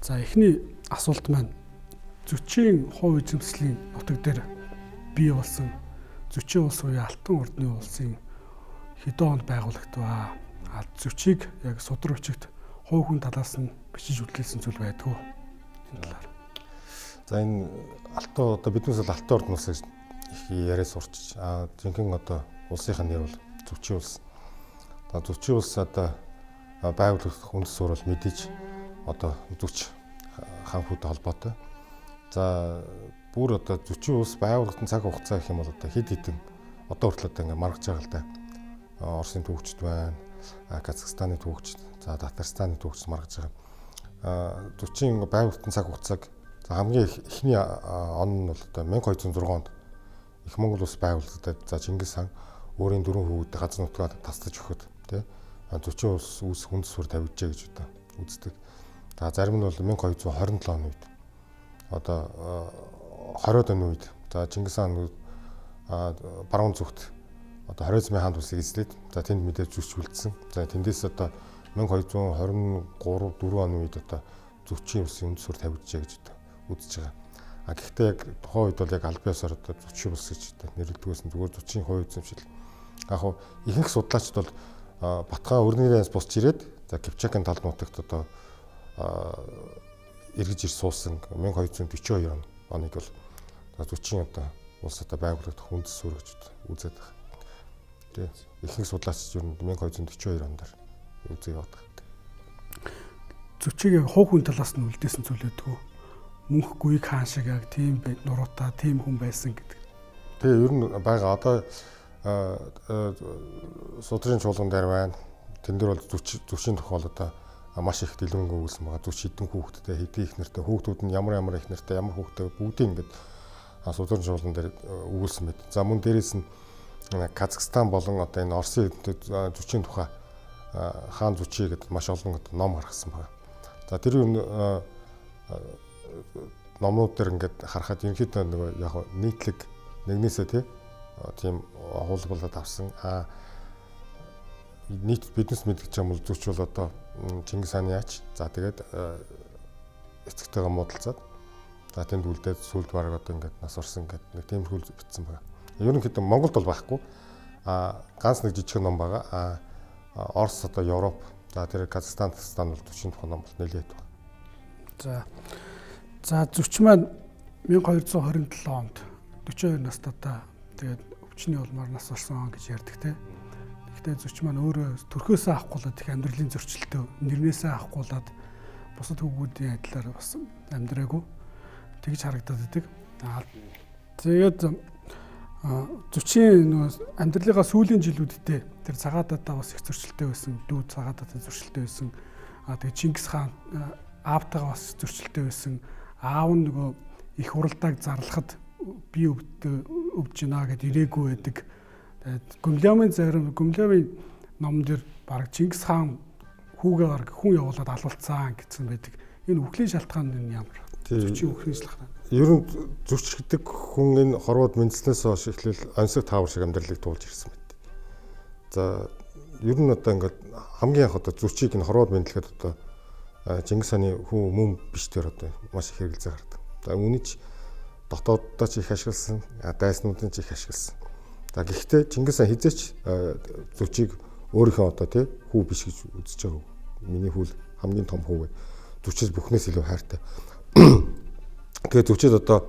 За эхний асуулт маань зөчийн хувь эзэмслийн нутаг дээр бий болсон зөчийн улс буюу Алтан ордны улсын хэдэн онд байгуулагдваа. Зөчийг яг судар өчигт хувь хүн талаас нь бичиж үлдээсэн зүйл байдгүй. Энэ талаар. За энэ Алтан одоо биднээс бол Алтан ордны улсыг их яриа сурч жинхэнэ одоо улсынхаа нэр бол зөчийн улс. Зөчийн улс одоо байгуулагдах үндэс суурь бол мэдээж одоо зүч хаан хүүтэй холбоотой. За бүр одоо зөчийн улс байгуулагдсан цаг хугацаа гэх юм бол одоо хэд хэдэн одоо хүртэл одоо ингээ маргаж байгаа л да. Оросын түүхчд байна, Казахстаны түүхчд, за Татарстаны түүхчд маргаж байгаа. Зөчийн байгуулагдсан цаг хугацааг хамгийн эхний он нь бол одоо 1206 онд их Монгол улс байгуулагдаад за Чингис хаан өөрийн дөрвөн хүүдэд газар нутгаа тасдаж өгөхөд тий зөчийн улс үүсэх үндэс суурь тавьжээ гэж одоо үздэг. За зарим нь бол 1227 оны үед одоо 20-од оны үед за Чингис хаан баруун зүгт одоо Хорезмын хаан улсыг эзлээд за тэнд мэдээж зүч үлдсэн. За тэндээс одоо 1223-4 оны үед одоо зөчийн улсын үндэс суурь тавьжээ гэж одоо үзэж байгаа. Гэхдээ яг тухайн үед бол яг аль биесээр одоо зөчийн улс гэж одоо нэрлэдэггүйсэн зүгээр зөчийн хувь эзэмшил. Яг хуу ихэнх судлаачид бол Батхан өрнөрөөс босч ирээд за Кипчакын тал нутагт одоо эргэж ирж суусан 1242 оныг бол зөчийн одоо улс одоо байгуулагдах үндэс суурь гэж үзээд байгаа. Тэгээ ихэнх судлаачид ер нь 1242 онд үзээ яваад байгаа. Зөчийг хувь хүн талаас нь үлдээсэн зүйл өгдөгөө. Мөнх гүйг хаан шиг яг тийм нуруутай тийм хүн байсан гэдэг. Тэгээ ер нь байгаа одоо судрын чуулган дээр байна. Тэн дээр бол зөчийн тухай одоо маш их дэлгэрэнгүй өгүүлсэн байгаа. Зөч хідэн хүүхэдтэй, хэдийн их нэртэй, хүүхдүүд нь ямар их нэртэй, ямар хүүхдтэй бүгдийг ингээд судрын чуулган дээр өгүүлсэн мэт. За мөн дээрээс нь Казахстан болон одоо энэ Оросын зөчийн тухай хаан зөчий гэдэг маш олон ном гаргасан байгаа. За тэр юм номнууд дээр ингээд харахад ерөнхийдөө нөгөө яг нийтлэг нэгнээсээ тийм хуулбарлаад авсан. Нийт биднес мэдгэж байгаа бол зөч бол одоо Чингис хааны ач. За тэгээд эцэгтэйгээ муудалцаад за тэнд үлдээд сүлд бараг одоо ингээд нас орсон гэдэг нэг тиймэрхүү бичсэн байгаа. Ерөнхийдөө Монголд бол байхгүй. Ганц нэг жижиг ном байгаа. Орос одоо Европ. За тэр Казахстан бол зөчийн тухай ном бол нэлээд байна. За зөч маань 1227 онд 42 настайдаа тэгээд өвчний улмаар нас орсон гэж ярьдаг те. Гэхдээ зөч маань өөрөө төрхөөсөө авахгүйлаад их амьдралын зөрчилтөө нэрнээсээ авахгүйлаад бусад хүүгүүдийн адилаар бас амьдраагүй тэгж харагдаад байдаг. Тэгээд зөчийн нөгөө амьдралынхаа сүүлийн жилүүддээ тэр цагаатадаа бас их зөрчилтэй байсан. Дүүд цагаатадаа зөрчилтэй байсан. Тэгээд Чингис хаан аавтайгаа бас зөрчилтэй байсан. Аав нь нөгөө их уралдааг зарлахад би өвдөж гинэ гэд ирээгүй байдаг. Тэгээд Гүмлямын номон дээр баг Чингис хаан хүүгээ баг хүн явуулаад алуулцсан гэсэн байдаг. Энэ үхлийн шалтгаан нь ямар? Зөчийн үхлийн шалтгаан. Ер нь зөч гэдэг хүн энэ хорвоод мэндснээс хойш эхлээл онцлог таавар шиг амьдралыг туулж ирсэн мэт. За ер нь одоо ингээд хамгийн анх одоо зөчийг энэ хорвоод мэдлэхэд одоо Чингис хааны хүү мөн биш дээр одоо маш их хэрэгэлзээ гардаг. За үүнийч дотооддоо ч их ашигласан, дайснуудын ч их ашигласан. За гэхдээ Чингис хаан хизээч зөчийг өөрийнхөө одоо хүү биш гэж үзэж байгаа. Миний хүү хамгийн том хүү. Зөчөөс бүхнээс илүү хайртай. Тэгээд зөчөд одоо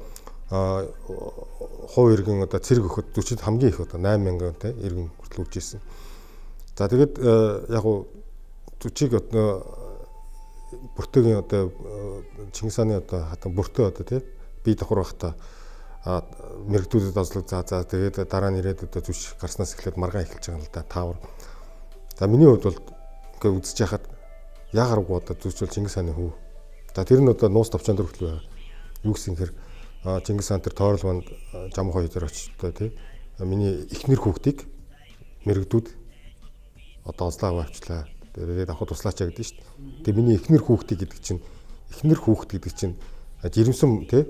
хувь иргэн одоо цэрэг өгөхөд зөчөд хамгийн их одоо 8000 иргэн хүртэл үржижсэн. За тэгээд яг уу зөчийг одоо бүртөгийн одоо Чингис хааны одоо хатан бүртөө одоо бие давхар байхдаа мэрэгдүүдэд азлаг за тэгээд дараа нь ирээд одоо зүш гарснаас эхлээд маргаан эхэлж байгаа юм л да таавар. За миний хувьд бол ингээ үзэж яхад яагаргүй одоо зүч бол Чингис хааны хүү. За тэр нь одоо нуус товчоон төрөлтөл байгаа. Юу гэсэн хэр Чингис хаан тэр тойролгонд жамх хоёр дээр очтой миний эхнэр хүүхдийг мэрэгдүүд одоо озлаа авчлаа. Тэгээд авахд туслаач гэдэг нь шүү дээ. Тэгээ миний эхнэр хүүхдийг гэдэг чинь эхнэр хүүхд гэдэг чинь жирэмсэн тий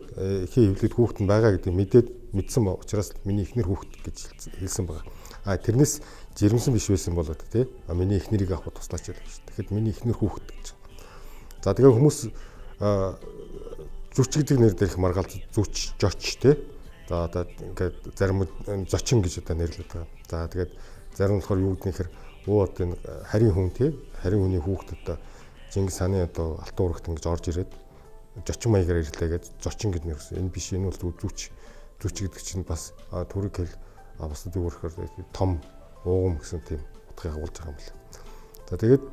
эхийн эвлэлд хүүхэд нь байгаа гэдэг мэдээд мэдсэн учраас миний эхнэр хүүхэд гэж хэлсэн байгаа. Тэрнээс жирэмсэн биш байсан болоод тий миний эхнэрийг авах туслаач гэдэг шүү. Тэгэхэд миний эхнэр хүүхэд гэж. За тэгээ хүмүүс зүч гэдэг нэр дээр их маргаал зүч жоч тий. За одоо ингээд зарим зочин гэж одоо нэрлэдэг байгаа. За тэгээд зарим болохоор юу гэдэг нэхэр одоо харийн хүн тий харийн хүний хүүхэд одоо Чингис хааны одоо алтан урагт ингэж орж ирээд зочин маягаар ирлээ гэж зочин гэж нэрсэн. Энэ биш энэ бол зүч гэдэг чинь бас төрөг хэл бусдад юу гэхээр том уугам гэсэн тийм утгыг агуулж байгаа юм байна. За тэгээд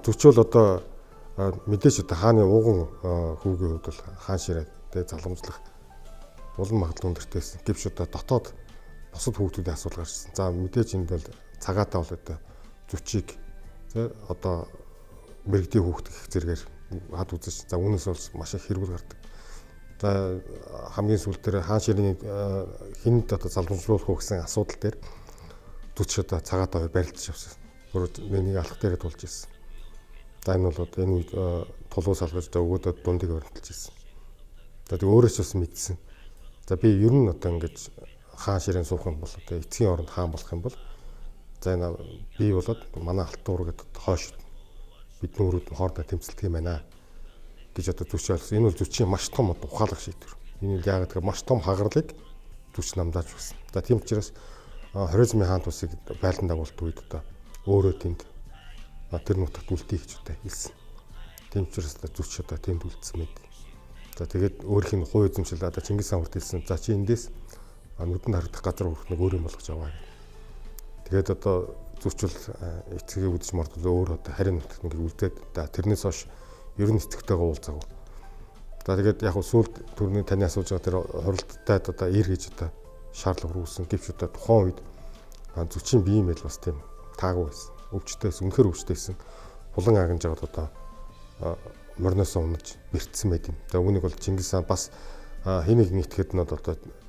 зүч бол одоо мэдээж одоо хааны ууган хүүгийн хувьд бол хаан ширээ тэгээд залгамжлах улам магадлал өндөртэйсэн. Гэвч одоо дотоод бусад хүүхдүүдийн асуудал гарсан. За мэдээж энд бол цагаатаа бол одоо зүчийг тий одоо мэрэгдийн хүүхд гэх зэрэгээр хад үзэж. За үүнээс бол маш их хэрүүл гардаг. За хамгийн сүүлд дээр хаан ширээний хүнд одоо залгамжлуулах уу гэсэн асуудал дээр зүч одоо цагаатаа барилдаж явсан. Гурав нэг алах дээрээ тулж ирсэн. За энэ бол одоо энэ үед тулуу салгаж өгөөд дундыг өрнөлж ирсэн. За тэг өөрөөс бас мэдсэн. За би ер нь одоо ингэж хаан ширээн суух юм бол одоо эцгийн оронд хаан болох юм бол за энэ би болоод манай алтан урагт хойш бидний өрөөд нь хоорондоо тэмцэлдэг юм байна гэж одоо зүч болсон. Энэ бол зүчийн маш том одоо ухаалаг шийдвэр. Энэ яг гэдэг маш том хагарлыг зүч намдааж өгсөн. За тийм учраас Хорезмын хаан тусыг байлдан дагуулт үед одоо өөрөө тэнд тэр нутагт үлдээх гэж одоо хэлсэн. Тийм учраас зүч одоо тэнд үлдсэн мэд. За тэгээд өөрийнх нь хувь эзэмшил одоо Чингис хаан урд хэлсэн. За чи эндээс нүдэнд харагдах газар хүрэх нэг өөр юм болгож аваа. Тэгээд одоо зүчл эцгээ үдэж мордол өөр одоо харийн нутагт нэг үлдээд тэрнээс хойш ер нь эцэгтэйгээ уулзаагүй. За тэгээд яг сүүлд түрүүний таны асууж байгаа тэр хуралдтай одоо ир гэж одоо шаардлага руусан. Гэвч одоо тухайн үед зүчийн бие мэйл бас тийм таагүй байсан. Өвчтөйс үнэхэр өвчтөйсэн. Булан агнж аваад одоо морноос унаж бэртсэн байт юм. За үүнийг бол Чингис хаан бас хэнийг нэгтгэхэд нь одоо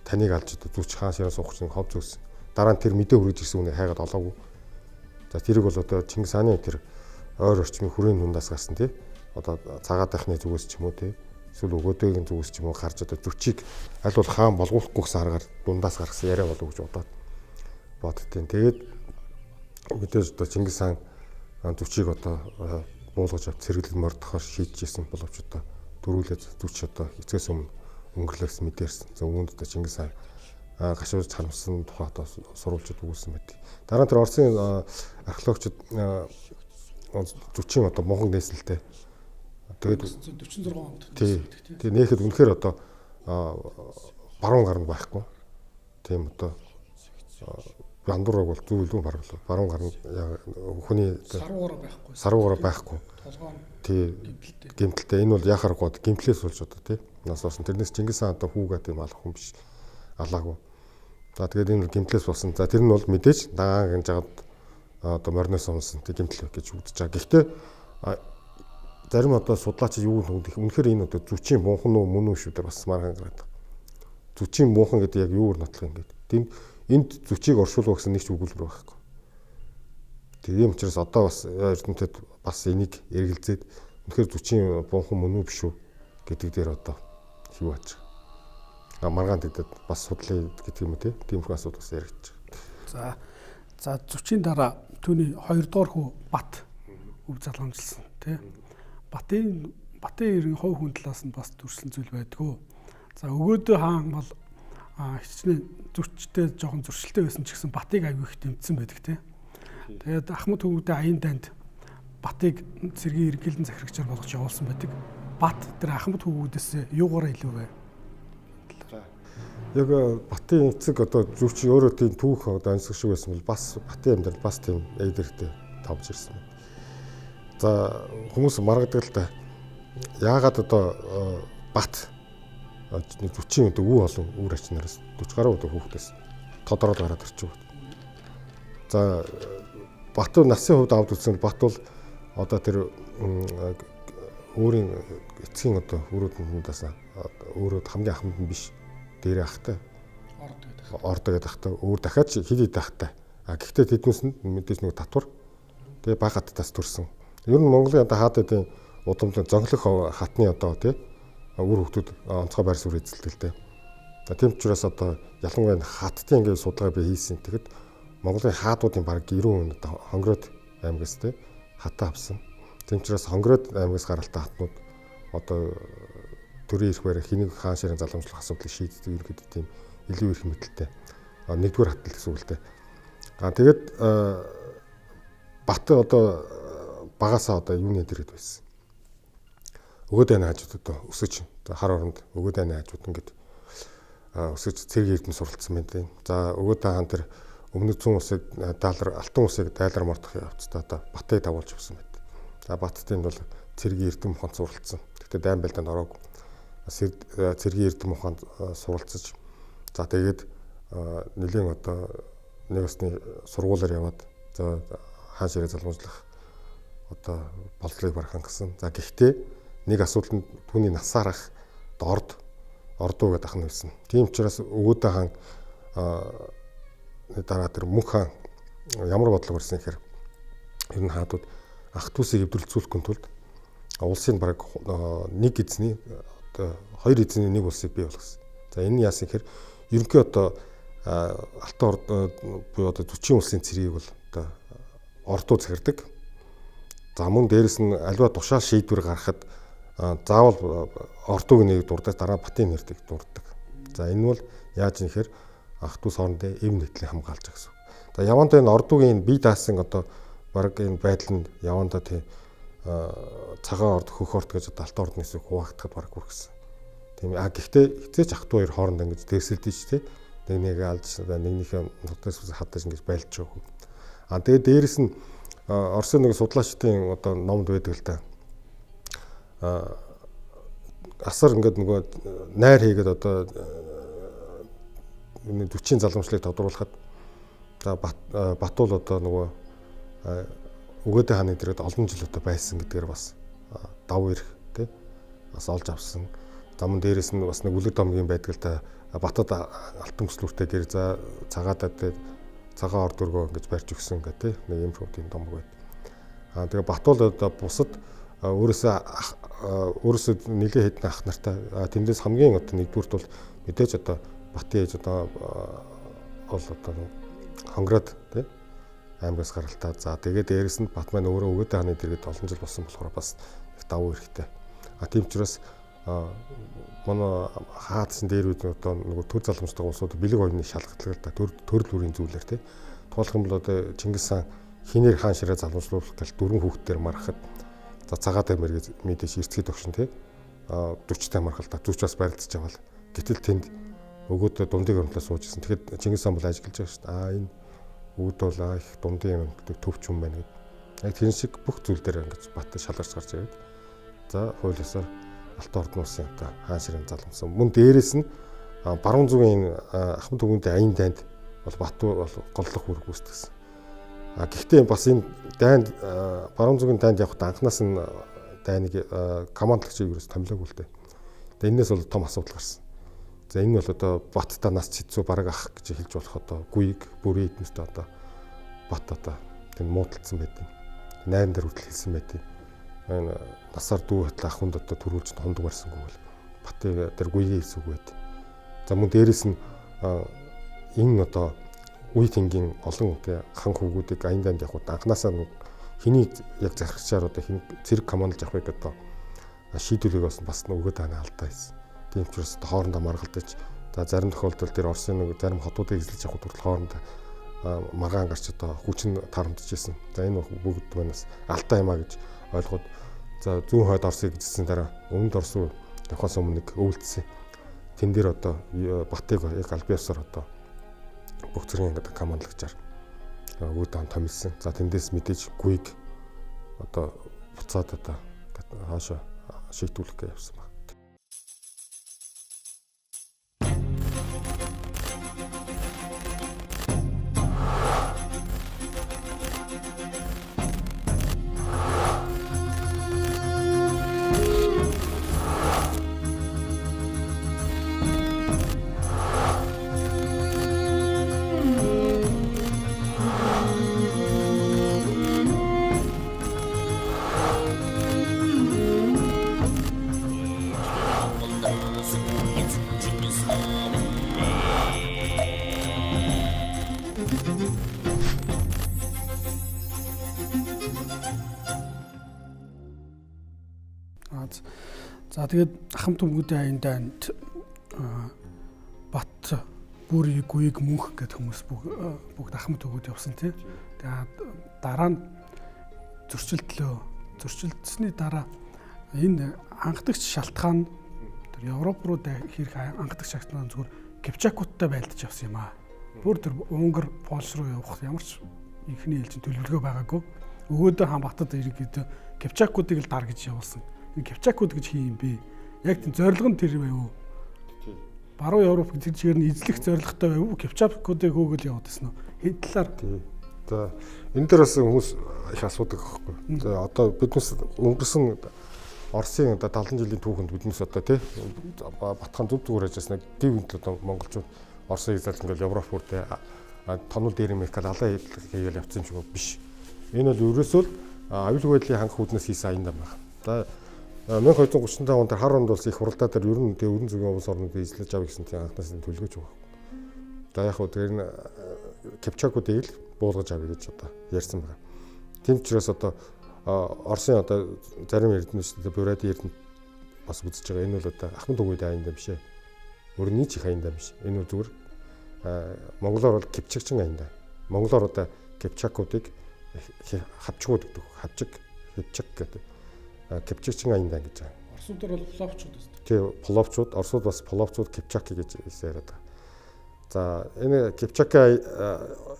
таныг алж одоо зүч хаан ширээ суух чинь хов зөөсөн. Дараа нь тэр мэдээ хүргэж ирсэн үнийг хайгаад олоогүй. За тэрийг бол одоо Чингис хааны тэр ойр орчмын хүрээний дундаас гарсан тий. Одоо цагаатайхны зүгээс ч юм уу тий. Эсвэл өгөөдөөгийн зүгээс ч юм уу гарч одоо зүчийг аль бол хаан болгохгүй гэсэн аргаар дундаас гаргасан яриа болов гэж боддtiin. Тэгээд мэдээж одоо Чингис хаан зүчийг одоо буулгаж авч цэргэлд мордохоор шийдэжсэн боловч одоо дөрүүлээд зүч одоо эцгээс өмнө өнгөрлөөс мэдэрсэн. За үүнд одоо Чингис хаан гашууж харамсан тухай одоо сурвалжууд өгүүлсэн байдаг. Дараа нь тэр Оросын археологчид зүчийн одоо монгол нээсэлтэй. Тэгээд 46 онд. Тэгээ нээхэд үнэхээр одоо баруун гарна байхгүй. Тийм одоо Бандураг бол зүйлгүй баруун гарна хүний саруугаараа байхгүй. Тий гэмтэлтэй энэ бол яхаар гоод гэмтлээс болж одоо тий нас орсон. Тэрнээс Чингис хаан одоо хүүгээ тийм алах хүн биш. Алаагүй. За тэгээд энэ гэмтлээс болсон. За тэр нь бол мэдээж дагаан гинж жагаад одоо морноос унсан тий гэмтэл гэж үзэж байгаа. Гэхдээ зарим одоо судлаачид юу гэх үнэхээр энэ одоо зүчийн бунхан уу мөн үү шүү дээ бас маргаан гараад. Зүчийн бунхан гэдэг яг юур нотлох юм гээд. Тэнд энд зүчийг оршуулах гэсэн нэг ч өгүүлбэр байхгүй. Тийм учраас одоо бас эрдэмтэд бас энийг эргэлзээд үнэхээр зүчийн бунхан мөн үү биш үү гэдэг дээр одоо хив аач. Маргаан дэдэд бас судлаа гэдэг юм уу тийм их асуудал бас яригдчих. За зүчийн дараа түүний 2 дугаар хүү Бат өв залгамжилсан тий. Батын ерөн хов хүн талаас нь бас төрсэн зүйл байдгүй. За өгөөдөө хаан бол хичнээн зүчтэй жоохон зуршилтэй байсан ч гэсэн Батыг аягүй их дэмжсэн байдаг тий. Тэгээд Ахмад хөвгүүдээ аян данд Батыг цэргийн эргэлэн захирагчаар болгож явуулсан байдаг. Бат тэр Ахмад хөвгүүдээс юугаараа илүү вэ? Яг Батын эцэг одоо зүч өөрөө тийм түүх одоо ансаг шиг байсан бол бас Батын амьдрал бас тийм эдэрхтэй тавж ирсэн. За хүмүүс маргадаг л да. Яагаад одоо Бат зүчийн одоо үе олон үр ачнараас 40 гаруй одоо хүүхдээс тодорхой гараад ирчих. За Бат насын хувьд авд үзсэн Бат бол одоо тэр өөрийн эцгийн одоо өрөөднөөс өөрөө хамгийн ахмад нь биш дээрээ ахтай орд гэдэг ахтай өөр дахиад хилээд ахтай. Гэхдээ тэднээс нь мэдээж нэг татвар тэгээ баг хаттаас төрсэн. Ер нь Монголын одоо хаад эдийн удамлын зонхлох хатны одоо тий үр хөвгүүд онцгой байр суурь эзэлдэг л дээ. Тийм учраас одоо ялангуяа хаттын ингээд судалгаа би хийсэн. Тэгэхэд Монголын хаадуудын бараг 90% одоо хонгороод аймагаас те хатаа авсан. Тийм учраас хонгороод аймагаас гаралтай хатнууд одоо төрийн эрх барь хэнийг хаан ширийн заламжлах асуудлыг шийддэг ерөөд тийм илүү их мэдлэлтэй. Нэгдүгээр хатал гэсэн үг л дээ. Тэгээд Бат одоо багасаа одоо юуны дэргэд байсан. Өгөөдөө хажууд одоо өсөж хар оронд өгөөдөө хажууд ингээд өсөж цэргийн эрдэм суралцсан байна тийм. За өгөөдөө хаан тэр өмнөд зүүн усыг алтан усыг дайлар мордох явцдаа одоо Батыг дагуулж авсан байт. За Баттын бол цэргийн эрдэм ухаанд суралцсан. Гэхдээ дайн байлдаанд ороогүй. Цэргийн эрдэм ухаанд суралцаж за тэгээд нэлийн одоо нэг усны сургуулиар яваад за хаан ширээ залгамжлах одоо болдлыг бархан гэсэн. За гэхдээ нэг асуудал нь түүний насаарах ордуу гэдэг ахна байсан. Тийм учраас өгөөдөө хаан дараа тэр мөнх хаан ямар бодлого барьсан гэхээр ер нь хаадууд ах дүүсийг эвдрэлцүүлэхгүй тулд улсын бараг нэг эзний одоо хоёр эзний нэг улсыг бий болгосон. За энэ яасан гэхээр ерөнхий одоо Алтан орд буюу одоо 40 улсын цэргийг бол одоо ордуу захирдаг. За мөн дээрэс нь альва тушаал шийдвэр гаргахад заавал ордууг нэг дурдаж дараа Батын нэрдэг дурддаг. За энэ бол яаж нэхэр ах дүүс хоорондын эв нийтлийг хамгаалж байгаа гэсэн. За явандаа энэ ордуугийн бие даасан одоо баг энэ байдал нь явандаа тий цагаан орд хөх орд гэж одоо Алтан орднаас хуваагдахад баг хүргэсэн. Тийм гэхдээ эцээч ах дүү хоёр хоорондоо ингэж дэрсэлдэж тий нэг алж нэгнийхээ нутгаас хадаж ингэж байлж байгаа. Тэгээд дээрэс нь Оросын нэг судлаачдын одоо номд байдаг л да. Асар ингээд нөгөө найр хийгээд одоо 40 заламжлалыг тодруулахад за Батул одоо нөгөө өгөөдөө хааны дэргэд олон жил одоо байсан гэдгээр бас давуу эрх тий бас олж авсан. За мөн дээрэс нь бас нэг үлэг домгийн байдаг л да. Батад алтан бүслүүртэй гэр за цагаадад цагаан орд өргөө ингэж барьж өгсөн гэх тий нэг юм шүүдийн домог байд. Тэгээ Батул одоо бусад өөрөөсөө нэлээд хэдэн ах нартай тэндээс хамгийн одоо нэгдүгürt бол мэдээж одоо Батын ээж одоо бол одоо хонгороод тий аймагаас гаралтай. За тэгээд дээрэс нь Бат маань өөрөө өгөөдөө хааны дэргэд олон жил болсон болохоор бас их давуу эрхтэй. Тийм ч учраас манай хаадсан дээр үед одоо нөгөө төр залгамжтай улсууд бэлэг оюуны шалгалтлагал та төрөл бүрийн зүйлэр тий. Тоолох юм бол одоо Чингис хаан хинээр хаан ширээ залгамжлуулах гал дөрвөн хүүхдээр марахад за цагаатай мэрэгэж мэдээж эртгээд өгшин тий 40-тай мархал та 40 бас барилдаж авал. Гэтэл тэнд өгөөдөө дундын өрнөлөө сууж ирсэн. Тэгэхэд Чингис хаан бол ажиглаж байгаа шүү дээ. Энэ өгөөд бол их дундын өрнөлт төвч юм байна гэдэг. Яг тэр шиг бүх зүйл дээр ингэж Бат шалгарч гарч ирээд. За хуулиасаар Алтан ордын улсын одоо хаан ширээ залгамсан. Мөн дээрэс нь баруун зүгийн ахмад түмэндээ аян дайнд бол Батуу бол голлох үүрэг үүсгэсэн. Гэхдээ бас энэ дайнд баруун зүгийн дайнд явахдаа анханаас нь дайныг командлагчийг юус томилоогүй л дээ. Тэгээ энэс бол том асуудал гарсан. За энэ бол одоо Баттай нас цэцүү бараг ах гэж хэлж болох одоо гүйг бүрийн эднэстэй одоо Бат одоо тэнд муудалцсан байдیں۔ Найран дээр хүртэл хэлсэн байдیں۔ Энэ насаар дүү батлаа ахунд одоо төрүүлж хондог барсангүй бол Батын дээр гүйгээ хэлсэг байд. За мөн дээрэс нь энэ одоо үе тэнгийн олон хан хүүгүүдийг аян дайнд явахд анханасаа хэний яг захирагчаар одоо хин цэрэг командж авах гэдэг одоо шийдвэрийг бас өгөөд хаана алдаа хийсэн. Тийм ч учраас хоорондоо маргалдаж за зарим тохиолдолд тэр Оросын нэг зарим хотуудыг эзэлж авах хүртэл хоорондоо маргаан гарч одоо хүчин тарамдж ирсэн. За энэ бүгд манаас алдаа юмаа гэж ойлгоод за зүүн хойд Оросыг эзэлсэн дараа өмнөд Орос руу явахаас өмнө нэг өвөлдсөн. Тэн дээр одоо Батыг яг аль биесээр одоо бүх зэргийн одоо командлагчаар өгөөд хаан томилсон. За тэндээс мэдээж гүйг одоо буцаад одоо хаашаа шийдвэрлэх гэж явсан байна. За тэгээд ахмад хүмүүдийн аян дайнд бат бүрийг гүйг мөнх гэдэг хүмүүс бүгд ахмад өгөөд явсан тий. Тэгээд дараа нь зөрчилдсөний дараа энэ хангадагч шалтгаан тэр Европ руу хэрэг хангадагч шалтгаан зүгээр Кипчакуудтай байлдаж явсан юм аа. Бүр тэр Унгар, Польш руу явах ямар ч ихний ээлжийн төлөвлөгөө байгаагүй. Өгөөдөө хаан батад иргэд Кипчакуудыг л дар гэж явуулсан. Энэ Кипчакууд гэж хин юм бэ? Яг тийм зорилго нь тэр байв уу? Баруун Европ гэдэг чигээр нь эзлэх зорилготой байв уу? Кипчакуудыг хөөгөл яваад байсан уу? Хэд талаар За энэ дээр бас хүмүүс их асуудаг байхгүй. За одоо биднес өнгөрсөн Оросын 70 жилийн түүхэнд биднес одоо тий Батхан зүг зүгээр ажилласан див энэ одоо монголчууд Оросын эзэлж ингээл Европ бүртээ тонол дээр Америкад алаа хийгээл явцсан юм шиг биш. Энэ бол ерөөсөө аюулгүй байдлын хангах үүднээс хийсэн аян дам байна. За 1235 онд хар онд улс их хуралдаа дээр ер нь өргөн зүгийн улс орнуудыг эзлэж авъя гэсэн тийм анхнаас нь төлөвлөж байгаа. За яг хөө тэр нь Кипчакуудыг л буулгаж авъя гэж одоо ярьсан байна. Тийм учраас одоо Оросын одоо зарим эрдэмтнүүд Бурайдын эрдэмт бас үзэж байгаа. Энэ бол одоо ахмад өгөөд аян дам биш ээ. Өрний чих аян дам биш. Энэ бол зүгээр монголоор бол Кипчакчин аян дам. Монголоор одоо Кипчакуудыг хавчгууд гэдэг. Хавчиг, хипчак гэдэг. Кипчакчин аян дам гэж байгаа. Оросууд бол половчууд шүү дээ. Тий, половчууд, Оросууд бас половчууд Кипчаки гэж яриад байгаа. За энэ Кипчаки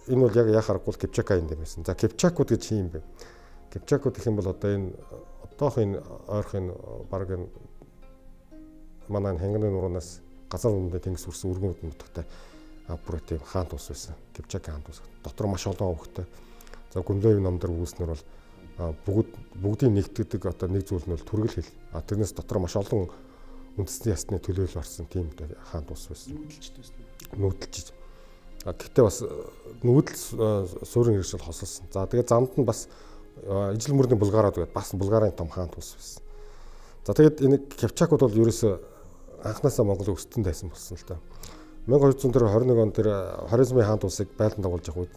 энэ бол яг яхааргүй Кипчак аян дам байсан. За Кипчакууд гэж юм бэ? Кипчакууд гэх юм бол одоо энэ одоохын ойрхон баг энэ манай Ханганы нуранаас газар өмнөд тэнгис үрсэн өргөн нутагтай бүр тийм хаант ус байсан. Кипчак хаант ус. Дотор маш олон өвгтэй. За Гүнлэв намдар үүснэр бол бүгдийн нэгтгэдэг одоо нэг зүйл нь бол түргэл хэл. Тэрнээс дотор маш олон үндэсний ясны төлөөлөл орсон тийм хаант ус байсан. Нүүдэлж. Гэхдээ бас нүүдэл суурин хэрэгжил хосолсон. За тэгээд замд нь бас ижил мөрний Булгараад байгаад бас Булгарын том хаант ус байсан. За тэгээд энэ Кипчакууд бол ерөөсөө анхнаасаа Монгол өстөнд байсан болсон л та. 1221 он тэр Хорезмын хаант усыг байлдан дагуулж явах үед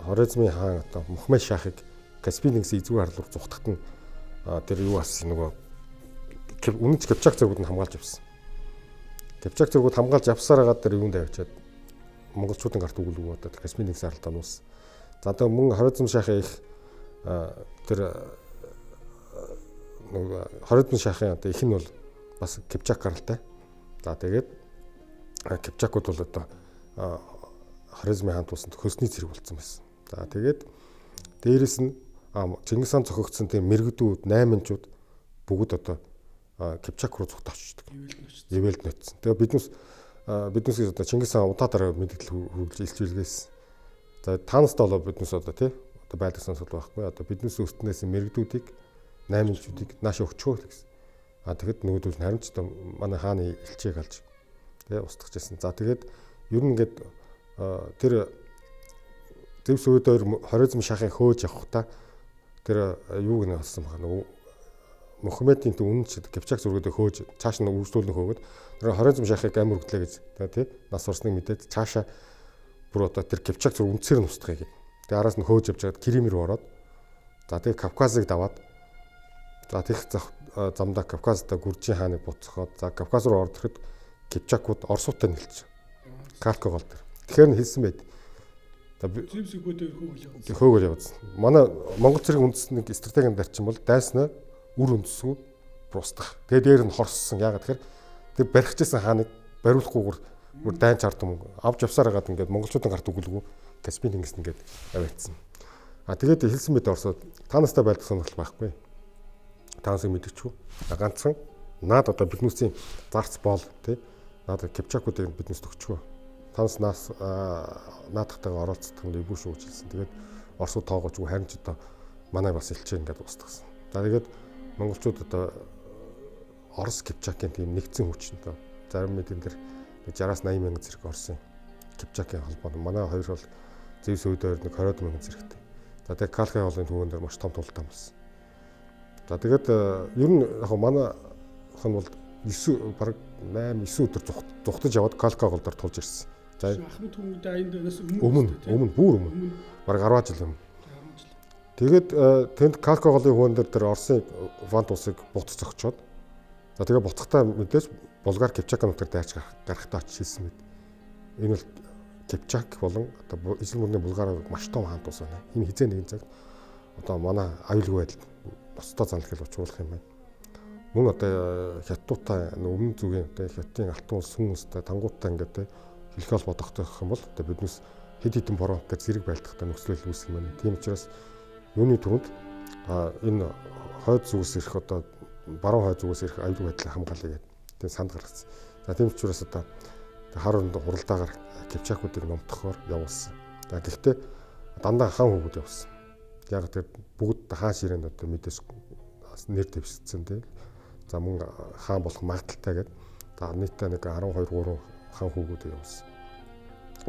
Хорезмын хаан одоо Мухаммед шахыг Каспийн тэнгисийн эзгүй харлуур зүхтагт нь тэр юу болсон нөгөө үнэнч Кипчак зэргүүд нь хамгаалж явсан. Кипчак зэргүүд хамгаалж явсаар байгаа тэр юунд авчиад монголчуудын гарт үгэлгүй одоо Каспийн тэнгисийн харалтаа нуус. За одоо мөн Хорезм шахын их тэр Хорезм шахын одоо их нь бол бас Кипчак гаралтай. За тэгээд Кипчакууд бол одоо Хорезмын хаант усанд хөлсний зэрэг болсон байсан. За тэгээд дээрэс нь Чингис хаан зохиогдсон тийм мэрэгдүүд, найманчууд бүгд одоо Кипчак руу зүгт очдог. Ивэлд нөтсөн. Тэгээ биднээс одоо Чингис хаан удаадараа мэдээлэл хүргэж илчилгээсэн. За таанастай болоо биднээс одоо тий одоо байлгах сонсол байхгүй. Одоо биднээс өстнээс мэрэгдүүдийг, найманчуудыг нааш өгчөө гэсэн. Тэгэхэд нөгөөдөл нь харин ч одоо манай хааны элчийг алж тий устгах гэсэн. За тэгээд ер нь ингээд тэр Зевс өөдөр Хорезм шахыг хөөж явахдаа тэр юуг нь болсон байна. Нөгөө Мухаммедийн үнэнч Кипчак зүргүүдээ хөөж цааш нь үргэлжлүүлэн хөөгд тэр Хорезм шахыг амир өгдлээ гэж тий нас орсныг мэдээд цаашаа бүр одоо тэр Кипчак зүрг үнцээр нь устгахыг. Тэгээ араас нь хөөж явж байгаад Кремер ороод за тэгээ Кавказыг даваад за тех замдаа Кавказда Гүржийн хааныг буцаход за Кавказ руу ороод ирэхэд Кипчакууд Оросуудтай нийлж Калка гол дээр. Тэгэхээр нь хэлсэн байд. Зевс өгөөдөө хөөгөл явуулсан. Манай Монгол цэргийн үндэсний стратегийн дарчин бол дайснаа үр үндэсгүй устгах. Тэгээ дээр нь хорссон. Яагаад тэгэхээр тэр барихжсэн хааныг бариулахгүйгээр бүр дайнч ард юм авч явсаар хагаад ингээд монголчуудын гарт үгэлгүй Каспийн тэнгист ингээд аваадсан. Тэгээд хэлсэн мэт Оросод танастай байлдах сонирхол байхгүй. Таанасыг мэдчихв. Ганцхан наад одоо биднүүсийн зарц боол тий наад Кипчакуудыг биднээс төгчгөө. Танас наадахтайгаа оролцдог нь өвөө шүү гэж хэлсэн. Тэгээд Оросууд тоогоочгүй харин ч одоо манай бас илчээ ингээд устгасан. За тэгээд монголчууд одоо Орос Кипчакийн тийм нэгдсэн хүчнтэй зарим мэдэн дээр 60-аас 80 мянган зэрэг Оросын Кипчакийн холбоо. Манай хоёр бол Зевс өөдөр нэг 20 мянган зэрэгтэй. За тэгээд Калкын хоолны түүхэн дээр маш том тултам болсон. За тэгээд ер нь яг манай хон бол 9 бараг 8 9 өдөр зүхтаж яваад Калка гол дээр тулж ирсэн. За ахмад хүмүүдээ аянд өнөөс өмнө бүр өмнө бараг 10 жил өмнө. Тэгээд тэнд Калка голын хөөн дээр тэр Оросын вант усыг буцаж зогчоод За тэгээ буцахтаа мэдээж Булгар Кипчак нутгаар дайрч гарахтаа очиж хэлсэн мэд. Энэ бол Кипчак болон одоо ижил мөрний Булгар маш том хаан тус байна. Энэ хизээ нэгэн цагт одоо манай аюулгүй байдал ноцтой занлахыг учруулах юм байна. Мөн одоо хятадтай өмнө зүгийн одоо хятадын алтан улс сүм улстай тангуудтай ингээд хэлхэл бодохтой гэх юм бол одоо биднес хэд хэдэн фронт дээр зэрэг байлдахтай нөхцөл үүсэх юм байна. Тийм учраас юуны түрүүнд энэ хойд зүгээс ирэх одоо баруун хойд зүгээс ирэх аюулгүй байдлыг хамгаалъя гэдэг тийм санд гаргасан. За тийм учраас одоо харуунд хуралдаагаар Кипчакуудыг номтохоор явуулсан. За гэхдээ дандаа хаан хүүгүүд явуулсан. Яг тэр бүгд хаан ширээнд одоо мэдээж нэр дэвшсэн тийм. За мөн хаан болох магадaltaй гэдэг. За нийтдээ нэг 12 3 хаан хүүгүүд явуулсан.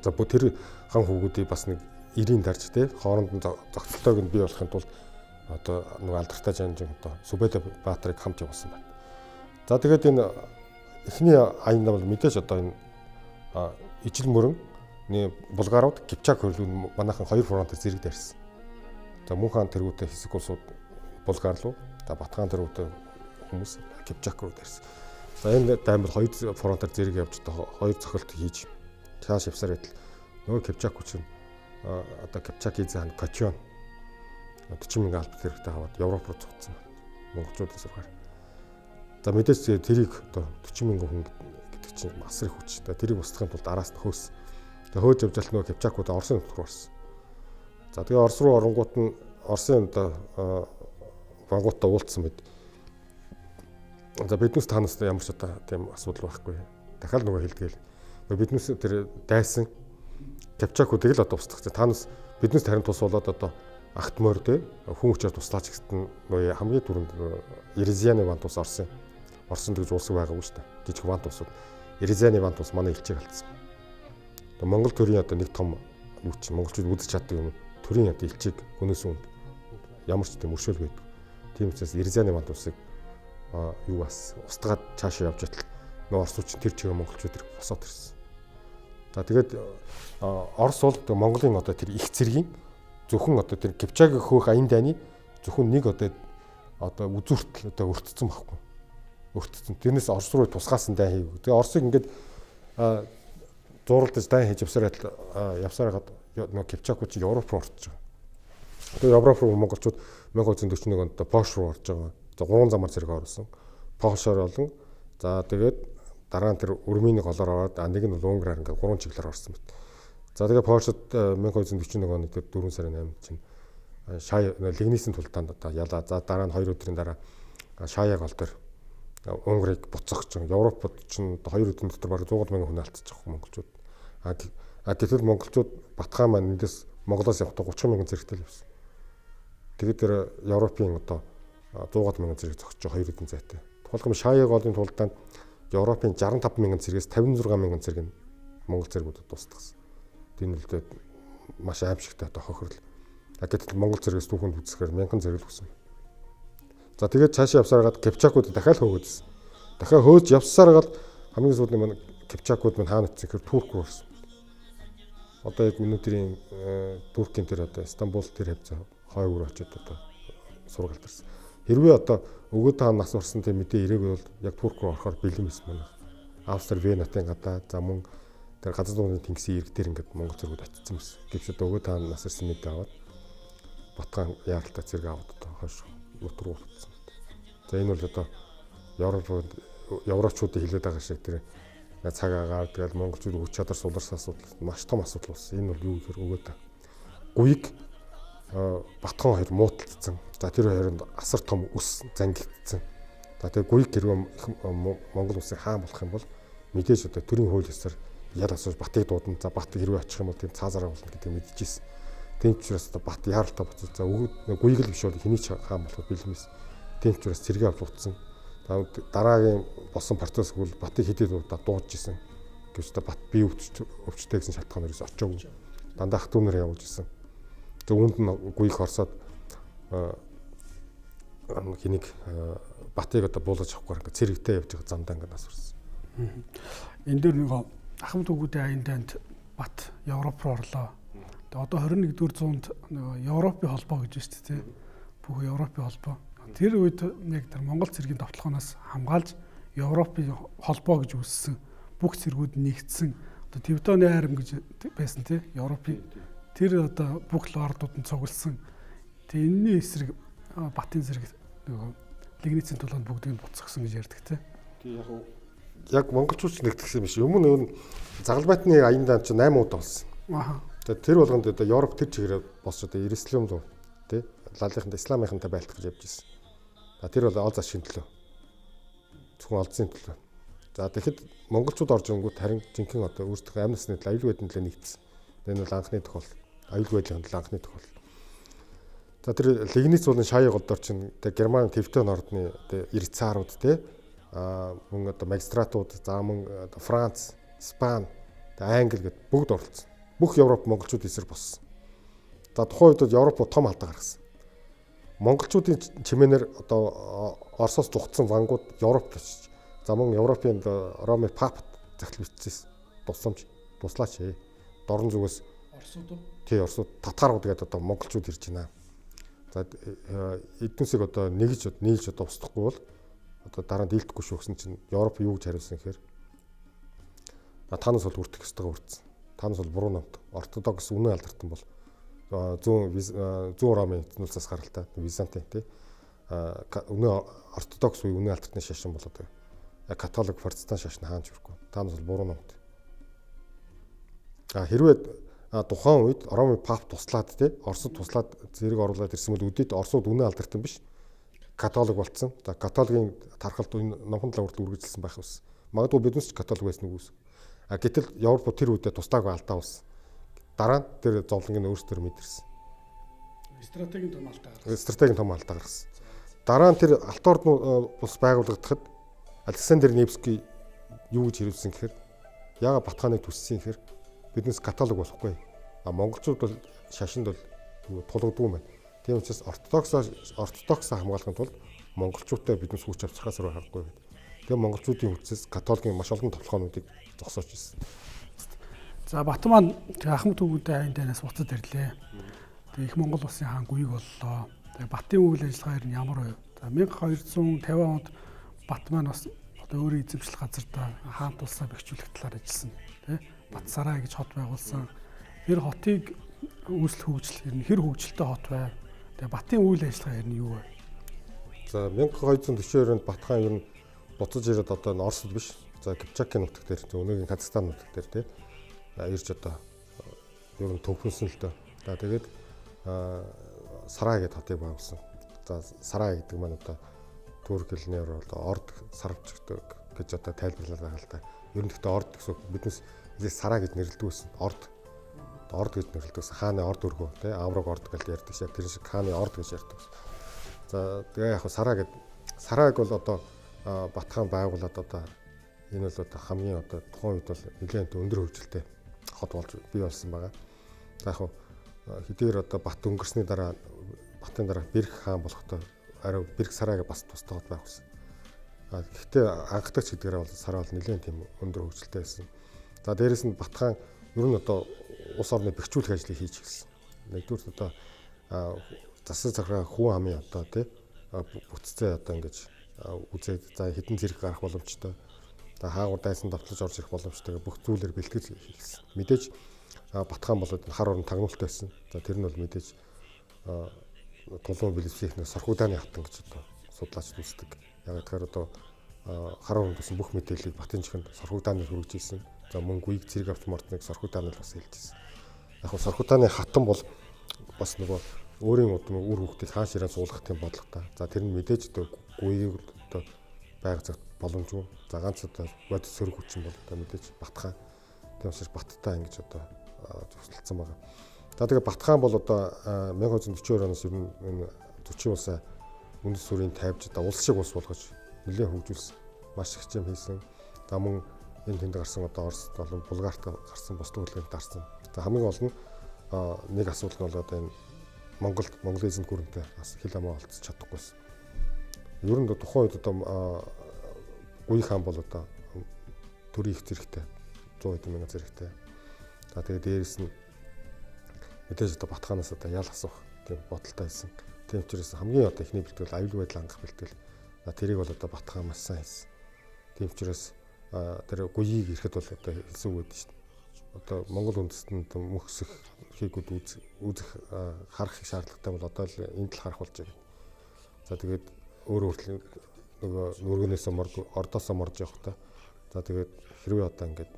За тэр хаан хүүгүүдийг бас нэг 90 дарж тийм хооронд зохицолтойг нь бий болохын тулд одоо нэг алдартай жанжин одоо Сүбэдэ Баатрыг хамт явуулсан байна. За тэгээд энэ эхний аянд бол мэдээж одоо энэ ижил мөрөн Булгарууд Кипчак хөрөлүүд манайхан 2 фронтоор зэрэг дайрсан. За мөн хаан тэргүүтээ хэсэг улсууд Булгар руу, за Батхан тэргүүтээ хүмүүс Кипчак руу дайрсан. За энэ даймал 2 фронтоор зэрэг явж одоо 2 цохилт хийж цааш явсаар байтал нөгөө Кипчак хүчин одоо Кипчакийн заан Кочон 40,000 албат хэрэгтэй хаваад Европ руу цугцсан байна. Монголчуудын сургаар. За мэдээж тэрийг одоо 40,000 хүн гэдэг чинь бас их хүч. Тэрийг устгахын тулд араас нь хөөс. Тэгээ хөөж явж байгаа нөгөө Кипчакууд Оросын нутг руу орсон. За тэгээ Орос руу оронгууд нь Оросын одоо вангуудтай уулзсан мэд. За биднес танаас ямар ч одоо тийм асуудал байхгүй. Дахиад нөгөө хэлдгээл. Биднес тэр дайсан Кипчакуудыг л одоо устгах. Танаас биднес харин тус болоод одоо агт морь те хүн хүчээр туслаач гэсэн нөгөө хамгийн түрүүнд Ерезианы ван тус Оросын гэж улсыг байгаагүй шүү дээ. Жижиг ван тусууд Ерезианы ван тус манай элчийг алдсан. Одоо Монгол төрийн одоо нэг том юу чинь монголчууд үзэж чаддаг юм. Төрийн одоо элчийг гүнээс үнд ямар ч тийм өршөөл байдаг. Тийм учраас Ерезианы ван тусыг юу бас устгаад цаашаа явж байтал нөгөө орсууч тэр чигээр монголчууд тэр босоод ирсэн. За тэгээд Орос бол Монголын одоо тэр их цэргийн зөвхөн одоо тэр Кипчак хөөх аян дайны зөвхөн нэг одоо үзүүртэл одоо өртцсөн байхгүй. Өртцсөн. Тэрнээс Орос руу тусгаасан дай хийв. Тэгээ Оросыг ингээд зууралдаж дай хийж явсаар хагаад нөгөө Кипчакууд чинь Европ руу орж байгаа. Тэгээ Европ руу монголчууд 1941 онд Польш руу орж байгаа. За 3 замаар зэрэг орсон. Польшоор болон за тэгээд дараа нь тэр Өрмөний голоор ороод нэг нь бол Унгараар ингээд 3 чиглэлээр орсон мэт. За тэгээ Польшод 1941 оны тэр 4 сарын 8-нд чинь шаа лигнисийн тултаанд одоо ялаа. За дараа нь 2 өдрийн дараа шаая гол дээр Унгарыг буцах чинь Европод чинь 2 өдрийн дотор бараг 100,000 хүн алдчих монголчууд. Гэтэл монголчууд Батхан маань эндээс Монголоос явахдаа 30,000 зэрэгтэй л явсан. Тэгээд тэр Европын одоо 100,000 зэрэг зогсож 2 өдрийн зайтай. Тухайлбал шаая голын тултаанд Европын 65,000 зэрэгээс 56,000 зэрэг нь Монгол зэргүүдэд тусдагсан. Энэ л маш аимшигтай одоо хохирол. Гэтэл Монгол зэрэгээс түүхэнд үзэхээр 1000 зэрэг л өгсөн. За тэгээд цаашаа явсараад Кипчакууд дахиад хөөгдсөн. Дахиад хөөж явсараад хамгийн сүүлд нэг Кипчакууд мань хаана очив гэхээр Турк руу орсон. Одоо яг өнөөдрийн Туркийн тэр одоо Стамбул тэр хавцаа хойгоор очиод одоо сургалт ирсэн. Хэрвээ одоо өгөөд хаан нас орсон тийм мэдээ ирээгүй бол яг Турк руу орохоор бэлэн байсан байна. Австри Венатын гадаа за мөн тэр газар зүүнний тэнгисийн ирэг дээр ингээд Монгол зэргүүд очсон байсан. Гэвч одоо өгөөд хаан нас ирсэн мэдээ аваад Батхан яаралтай зэрэг аваад одоо хойш нутг руу утсан. За энэ бол одоо Европчуудын хилээд байгаа шиг тэр цаг агаар тэгэл монголчууд хүч чадар суларсан асуудал маш том асуудал болсон. Энэ бол юу гэхээр өгөөд гуйг Батхан хоёр муудалцсан. За тэр хоёронд асар том ус зангигдсан. За тэгээ гуйг хэрвээ Монгол улсын хаан болох юм бол мэдээж одоо төрийн хууль ёсоор ял асууж Батыг дуудана. За Бат хэрвээ очих юм бол тийм цаазаараа болно гэдэг мэдчихсэн. Тийм ч учраас одоо Бат яаралтай буцаж за гуйг л биш бол хэний ч хаан болох бэлмээс. Тийм ч учраас цэргээ авч утсан. Дараагийн болсон процесс бол Батыг хэдийд удаа дуудаж исэн. Гэвч Бат бие өвчтэй гэсэн шалтгаанаар очоогүй. Дандаа ах トゥ нар явуулж исэн. За үүнд нь гуйг хорсоод хэнийг Батыг одоо буулгаж авахгүй ингээд цэрэгтэй явж байгаа замдаа ингээд асуурсан. Энэ дээр нэг ахмад хүүгүүдийн аян дайнд Бат Европ руу орлоо. Тэгээ одоо 21-р зуунд нэг Европын холбоо гэж байна шүү дээ. Бүх Европын холбоо. Тэр үед яг тэр Монгол цэргийн товтлогоноос хамгаалж Европын холбоо гэж үүссэн. Бүх цэргүүд нэгдсэн. Одоо Тевтоны айрам гэж байсан тий. Европын тэр одоо бүх лордууд нь цугласан. Тэгээ энэний эсрэг Батын зэрэг нөгөө Лигницийн тулаанд бүгдийг нь буцсагсан гэж ярьдаг тий. Тэг яг монголчууд ч нэгтгэсэн юм биш. Өмнө нь Загалбайтны аян даан чинь 8 удаа болсон. Тэр болгонд одоо Европ тэр чигээр босч одоо Иерусалим руу тий лалынханд исламынхантай байлтгаж явж ирсэн. Тэр бол ол засгийн төлөө. Зөвхөн олдсын төлөө. За тэгэхэд монголчууд орж ирэнгүүт харин жинхэнэ одоо өөрсдөө амь насны аюулгүй байдлын төлөө нэгдсэн. Энэ бол анхны тохиол. Аюулгүй байдлын төлөө анхны тохиол. За тэр Лигниц болон Шаяа голдор чинь тэг Герман Тевтон ордны одоо эрх цаарууд тий мөн одоо магистратууд за мөн Франц, Испани, Англи гэд бүгд оролцсон. Бүх Европ монголчууд эсрэг боссон. За тухайн үед Европ том алдаа гаргасан. Монголчуудын чимээнээр одоо Оросоос зугтсан вангууд Европт очиж. За мөн Европын Роми папт захил бичсэн тусламж туслаач. Дорн зүгээс Оросууд тий Оросууд татарууд гэдэг одоо монголчууд ирж байна. За эднүсийг одоо нийлж одоо устгахгүй бол одоо дараа нь дийлдэхгүй шүү гэсэн чинь Европ юу гэж хариулсан гэхээр танаас бол үрдэх ёстойгоо үрдсэн. Танаас бол буруу намт. Ортодокс үнэн алдартан бол зүүн Ромын эзнүүлсээс гаралтай Византын тий үнэн ортодокс үе үнэн алдартны шашин бол одоо католик протестант шашин хаанч хүрхгүй. Танаас бол буруу намт. Хэрвээ тухайн үед Ромын пап туслаад тий Оросд туслаад зэрэг оруулаад ирсэн бол өдөрт Оросууд үнэн алдартан биш католик болцсон. За католикийн тархалт номхон талаар хүртэл үргэлжилсэн байх ус. Магадгүй биднес ч католик байсан үгүйс. Гэтэл Европ тэр үедээ тустаагүй алдаа ус. Дараа нь тэр зовлонгийн өөрсдөр мэдэрсэн. Стратегийн том алдаа гаргасан. Дараа нь тэр алт ордны бус байгуулагдахад Александр Невский юу гэж хэлсэн гэхээр яагаад Батханыг төссөн гэхээр биднес католик болохгүй. Монголчууд бол шашинд бол тулгдгүй юм байна. Тийм учраас ортодокс хамгаалахын тулд монголчуудтай биднес хүч авчрахаас руу харахгүй гэдэг. Тэгээ монголчуудын хүчээс католикийн маш олон толгоонуудыг зогсоож ирсэн. За Бат маань ахмад төвүүдээ айн дээрээс буцаад ирлээ. Тэгээ их Монгол улсын хаан гүйг боллоо. Тэгээ Батын үйл ажиллагаа нь ямар вэ? За 1250 онд Бат маань бас одоо өөрийн эзэмшил газартаа хаан тулсаа бэхжүүлэх талаар ажилласан. Тэ Бат сарай гэж хот байгуулсан. Тэр хотыг үүсэл хөгжил хэр хөгжилтэй хот байв. Тэгээ Батын үйл ажиллагаа нь юу вэ? За 1242 онд Бат хаан ер нь буцаж ирээд одоо Оросд биш. За Кипчакийн нутаг дээр өнөөгийн Казахстан нутаг дээр тий ирж одоо ер нь төвхөнсөн л дөө. За тэгээд Сарай гэдэг хотыг байгуулсан. За Сарай гэдэг маань одоо турк хэлнээр одоо орд сарвч гэж одоо тайлбарлаад байгаа л да. Ер нь гэхдээ орд гэсэн биднес Сарай гэж нэрлэдэг байсан. Орд гэж нэрлэдэг байсан. Хааны орд өргөө тий авраг орд гэж ярьдаг шиг тэр шиг хааны орд гэж ярьдаг. За тэгээ яг Сарайг бол одоо Бат хаан байгуулад одоо энэ бол одоо хамгийн одоо тухайн үед бол нэлээд өндөр хөгжилтэй хот болж бий болсон байгаа. За яг хэдийгээр одоо Бат өнгөрсний дараа Батын дараа Бэрх хаан болохдоо арай Бэрх Сарайг бас тустай хот байх болсон. Гэхдээ анхдагч гэдгээрээ бол Сарай бол нэлээд тийм өндөр хөгжилтэй байсан. За дээрэс нь Бат хаан ер нь одоо улс орны бэхжүүлэх ажлыг хийж эхэлсэн. Нэгдүгээр одоо засаг захиргаа хүн амын одоо тий бүтцээ одоо ингэж үзээд за хэдэн зэрэг гарах боломжтой. За хаагур дайсан давталж орж ирэх боломжтой бүх зүйлээр бэлтгэл хийсэн. Мэдээж Бат хаан болоод хар орон тагнуултай байсан. За тэр нь бол мэдээж тулуун бэлэвсийнхнээ сорхуудааны хатан гэж одоо судлаач үздэг. Яг тэгэхээр одоо хар оронд гэсэн бүх мэдээллийг Батын чихэнд сорхуудаанаар хүргэж ирсэн. За мөн гүйг зэрэг автоматныг сорхуудаанаар бас хэлж ирсэн. Яг нь сорхуудааны хатан бол бас нөгөө өөрийн удам үр хөвгтөд хаан ширээ суулгах тийм бодлоготой. За тэр нь мэдээж одоо гүйгийг одоо байга цагт боломжгүй. За ганц одоо бодит сөрөг хүчин бол одоо мэдээж Бат хаан. Тийм учраас Баттай ингэж одоо зөвсөлдсөн байгаа. За тэгээ Бат хаан бол одоо 1242 оноос ер нь энэ 40 улсаа үндэс сүрийн тавьж одоо улс шиг улс болгож нэлээд хөгжүүлсэн. Маш их юм хийсэн. За мөн энэ тэнд гарсан одоо Оросд болон Булгарт гарсан бусдын хөдөлгөөнд гарсан. За хамгийн гол нь нэг асуудал нь бол одоо энэ Монгол эзэнт гүрэнтэй бас хил амаа олцож чадахгүйсэн. Ер нь тухайн үед одоо Гүйг хаан бол одоо төрийн их зэрэгтэй 100 хэдэн мянган зэрэгтэй. За тэгээд дээрэс нь мэдээж одоо Бат хаанаас одоо ял асуух тийм бодолтой байсан. Тийм учраас хамгийн одоо ихний бэлтгэл аюулгүй байдал хангах бэлтгэл. Тэрийг бол одоо Бат хаан маш сайн хийсэн. Тийм учраас тэр гуйгийг ирэхэд бол одоо хэлсэн үг байдаг шүү дээ. Одоо Монгол үндэстэнд мөхсөх хийгүүд үзэх харах шаардлагатай бол одоо л энд л харах болж байгаа. За тэгээд өөр нөгөө нүргэнээс ордоосоо морж явахдаа за тэгээд хэрвээ одоо ингээд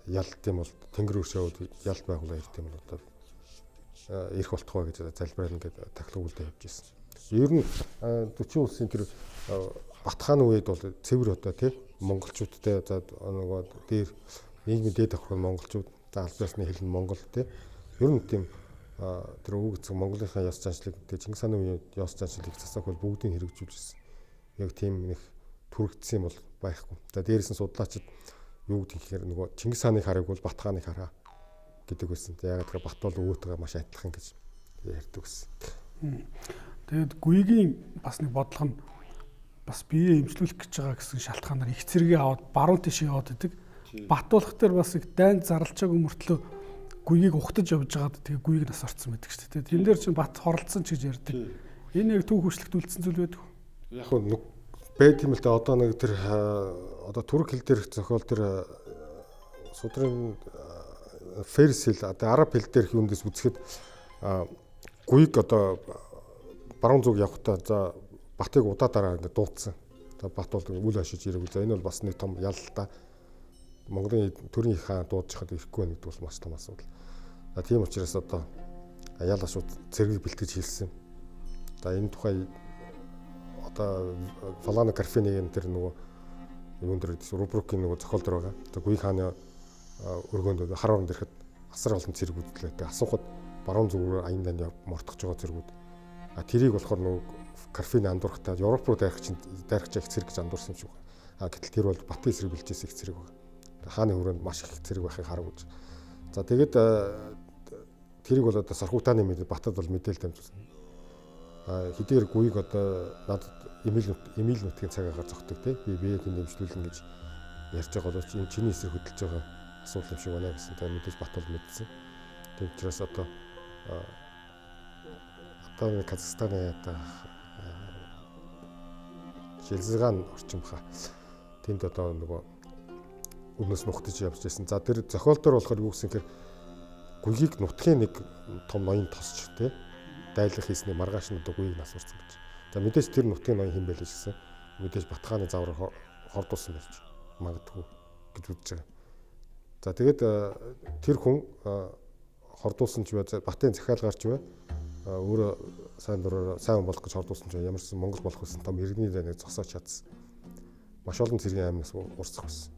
ялт юм бол тэнгэр өршөөд ялт байгуулаа ирэх юм бол одоо ирэх болтгоо гэж залбирал ингээд тахлагуулдаа явж ирсэн. Ер нь 40 улсын тэр Бат хааны үед бол цэвэр одоо тий монголчуудтай за нөгөө дээр нийгмийн дээд давхар нь монголчууд за аль ёсны хэл нь монгол тий ер нь тийм тэр өвөг эцэг Монголынхаа ёс заншлыг тий Чингис хааны үеийн ёс заншлыг засах бол бүгдийг хэрэгжүүлжсэн. Яг тийм нэг түрэгдсэн юм бол байхгүй. За дээрээс нь судлаачид юу гэдэг гэхээр нөгөө Чингис хааны харыг бол Бат хааны хараа гэдэг байсан. Ягаад гэвэл Бат бол өвөөтэйгээ маш адилхан гэж ярьдаг байсан. Тэгээд гүйгийн бас нэг бодлого нь бас биеэ эмчлүүлэх гэж байгаа гэсэн шалтгаанаар их зэрэгээ аваад баруун тийш яваад идэг. Бат болох дээр бас их дайнд зарлчаагүй мөртлөө гүйгийг ухтаж явж байгаад тэгээ гүйг нас орцсон байдаг шүү дээ. Тэн дээр чинь бат хорлцсон ч гэж ярьдаг. Энэ яг төв хөршлөгтүүлсэн зүйл байдаг. Яг нь байт юм л да одоо нэг тэр одоо түрк хэл дээрх зохиол тэр судрын ферс хэл одоо араб хэл дээрх юундээс үзэхэд гүйг одоо баруун зүг явахдаа за Батыг удаадараа ингээд дуудсан. За Бат бол үл ашиж ирээгүй. За энэ бол бас нэг том ял л да. Монголын төрийн их хаан дуудаж хахад ирэхгүй байна гэдэг бол маш том асуудал. За тийм учраас одоо ял ашууд цэргийг бэлтгэж хэлсэн. За энэ тухай одоо Фалана Карфенийн тэр нөгөө юунд дэр рубрикийн нөгөө зохиол дэр байгаа. За Гүйг хааны өргөөнд хар оронд ирэхэд асар олон цэрэг үзлээ. Асуухад баруун зүгүүр аян дан мортгож байгаа цэргүүд. Тэрийг болохоор нөгөө Карфений андуурхтаа Европ руу дайрах их цэрэг гэж андуурсан юм шиг байна. Гэтэл тэр бол Батын эсрэг бэлжсэн их цэрэг байна. Хааны хүрээнд маш их цэрэг байхыг харагуулж. За тэгээд тэрийг бол одоо Сархутааны Батад бол мэдээлэл дамжуулсан. Хэдийгээр Гүйг одоо надад эмээл нутгийн цаг агаар зогтдог тий. Би биеийг нэмжлүүлнэ гэж ярьж байгаа бол энэ чиний эсрэг хөдөлж байгаа асуудал юм шиг байна гэсэн. Тэгээд мэдээж Бат бол мэдсэн. Тийм учраас одоо Казахстаны одоо Жилзгаан орчин баха. Тэнд одоо нөгөө өмнөөс нухтаж явж байсан. За тэр зохиол дээр болохоор юу гэсэн хэрэг Гүйгийг нутгийн нэг том ноён тосч тий дайлах хийсний маргааш нь одоо Гүйгийг насурсан гэж. За мэдээж тэр нутгийн ноён хэн байл гэсэн. Мэдээж Батхааны завар хордуулсан байж магадгүй гэж үзэж байгаа. За тэгээд тэр хүн хордуулсан ч бай Батын захиалгаар ч бай өөрөө сайн болох гэж хордуулсан ч ямарсан Монгол болох гэсэн том иргэний дайныг зогсоож чадсан. Маш олон цэргийн аймнаас урсах байсан.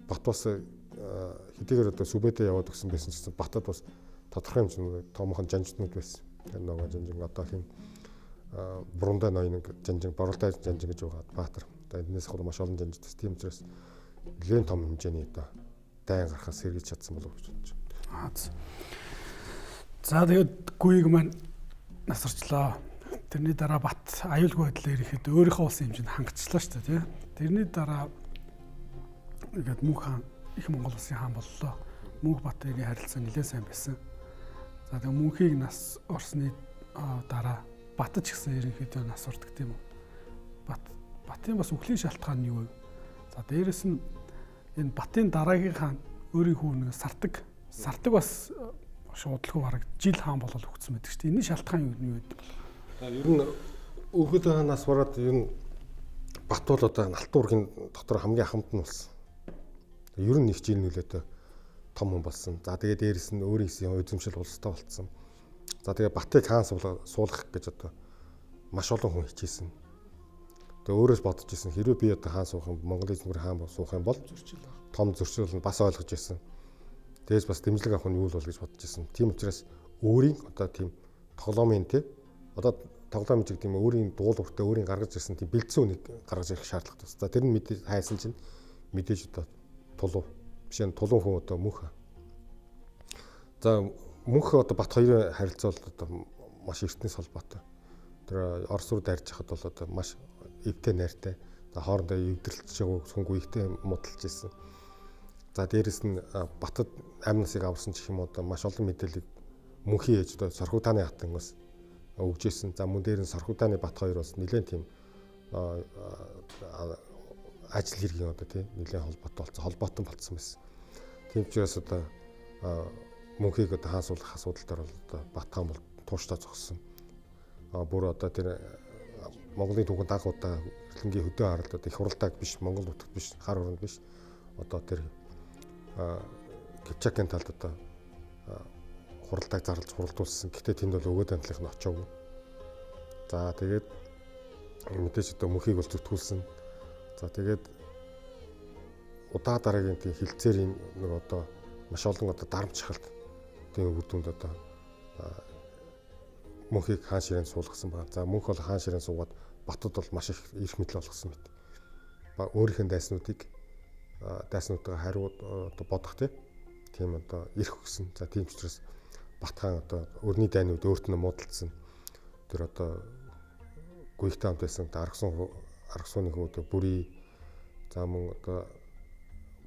Бат бас хэдийгээр одоо Сүбэдэ яваад өгсөн байсан ч гэсэн Батад бас тодорхой хэмжээний томхон жанжтнууд байсан. Тэр нөгөө жанжин одоо хин Бурундай ноён жанжин, Боролдай жанжин гэж байгаа Баатар. Одоо энэс хол маш олон жанжид байсан. Тийм учраас нэлээд том хэмжээний одоо дайн гарахаас сэргийж чадсан болов гэж бодож байна. За тэгээд Гүйг маань насарчлаа. Тэрний дараа Бат аюулгүй байдлаар ирэхэд өөрийнхөө улсын хэмжээнд хангацлаа шүү дээ, тий. Тэрний дараа ингээд Мөнх хаан их Монгол улсын хаан боллоо. Мөнх Батын харилцаа нэлээд сайн байсан. За тэгээд Мөнхийг нас орсны дараа Батд ч гэсэн ерөнхийдөө нас ордог тийм үү. Батын бас үхлийн шалтгаан нь юу вэ? За дээрэс нь энэ Батын дараагийн хаан өөрийн хүү нэг Сардаг бас шуудлахгүй бараг жил хаан болол өгсөн байдаг шүү дээ. Энэ шалтгаан юу вэ? Ер нь өөхөд хаанаас бараад ер нь Бат бол одоо Алтан уургийн дотор хамгийн ахмад нь болсон. Ер нь нэг жил нөлөөтэй том хүн болсон. За тэгээд дээрэс нь өөрийнхөө эзэмшил улстай болцсон. За тэгээд Батыг хаан суулгах гэж одоо маш олон хүн хичээсэн. Тэгээд өөрөөс бодож ирсэн хэрвээ би одоо хаан суух юм Монголын эзэмшил хаан суух юм бол том зөрчил нь бас ойлгож ирсэн. Тэгээс бас дэмжлэг авах нь юу л бол гэж бодож ирсэн. Тийм учраас өөрийн одоо тийм тоглоомын тий одоо тоглоом гэж гэдэг юм өөрийн дуулууртаа өөрийн гаргаж ирсэн тийм бэлдсэн үнийг гаргаж ирэх шаардлагатай байна. За тэр нь мэдээж хайсан чинь мэдээж одоо тулуу биш энэ тулуун хүн одоо Мөнх. За Мөнх одоо Бат хоёрын харилцаа бол одоо маш эртнээс холбоотой. Тэр Орос руу дайрж хахад бол одоо маш эвтэй найртай. За хоорондоо эвдэрлэж байгаа сүнгүй ихтэй муудалж ирсэн. За дээрэс нь Батад амнасыг авсан ч юм уу одоо маш олон мэдээллийг Мөнхийн ээж одоо Сархутааны хатан бас өгчээсэн. За мөн дээр нь Сархутааны Бат хоёр бас нэлээд тийм ажил хэргийн одоо тийм нэлээд холбоотон болцсон байсан. Тийм учраас одоо мөнхийг одоо хаан суулгах асуудал дээр бол одоо Батхан бол тууштай зогссон. Бүр одоо тэр Монголын түүхэнд анх удаа Эрдэнгийн хөдөө харалт одоо их хуралдааг биш, Монгол нутагт биш, хар хуранд биш. Одоо тэр Кипчакийн талд одоо хуралдааг зарлаж хуралдуулсан. Гэхдээ тэнд бол өгөөд амтлах нь очоогүй. За тэгээд мэдээж одоо мөнхийг бол зүтгүүлсэн. За тэгээд удаа дараагийн тийм хилцээрийн нэг одоо маш олон одоо дарамтчхалт тийм үр дүнд одоо мөнхийг хаан ширээнд суулгасан байна. За мөнх бол хаан ширээнд суугаад Батууд бол маш их эрх мэдэл болгосон мэт. Ба өөрийнх нь дайснуудаа хариу одоо бодох тийм одоо эрх өгсөн. За тийм ч учраас Батхан одоо өрний дайнууд өөрт нь муудалцсан. Тэр одоо гуйхтай хамт байсан арга сууны хүүд бүрий за мөн одоо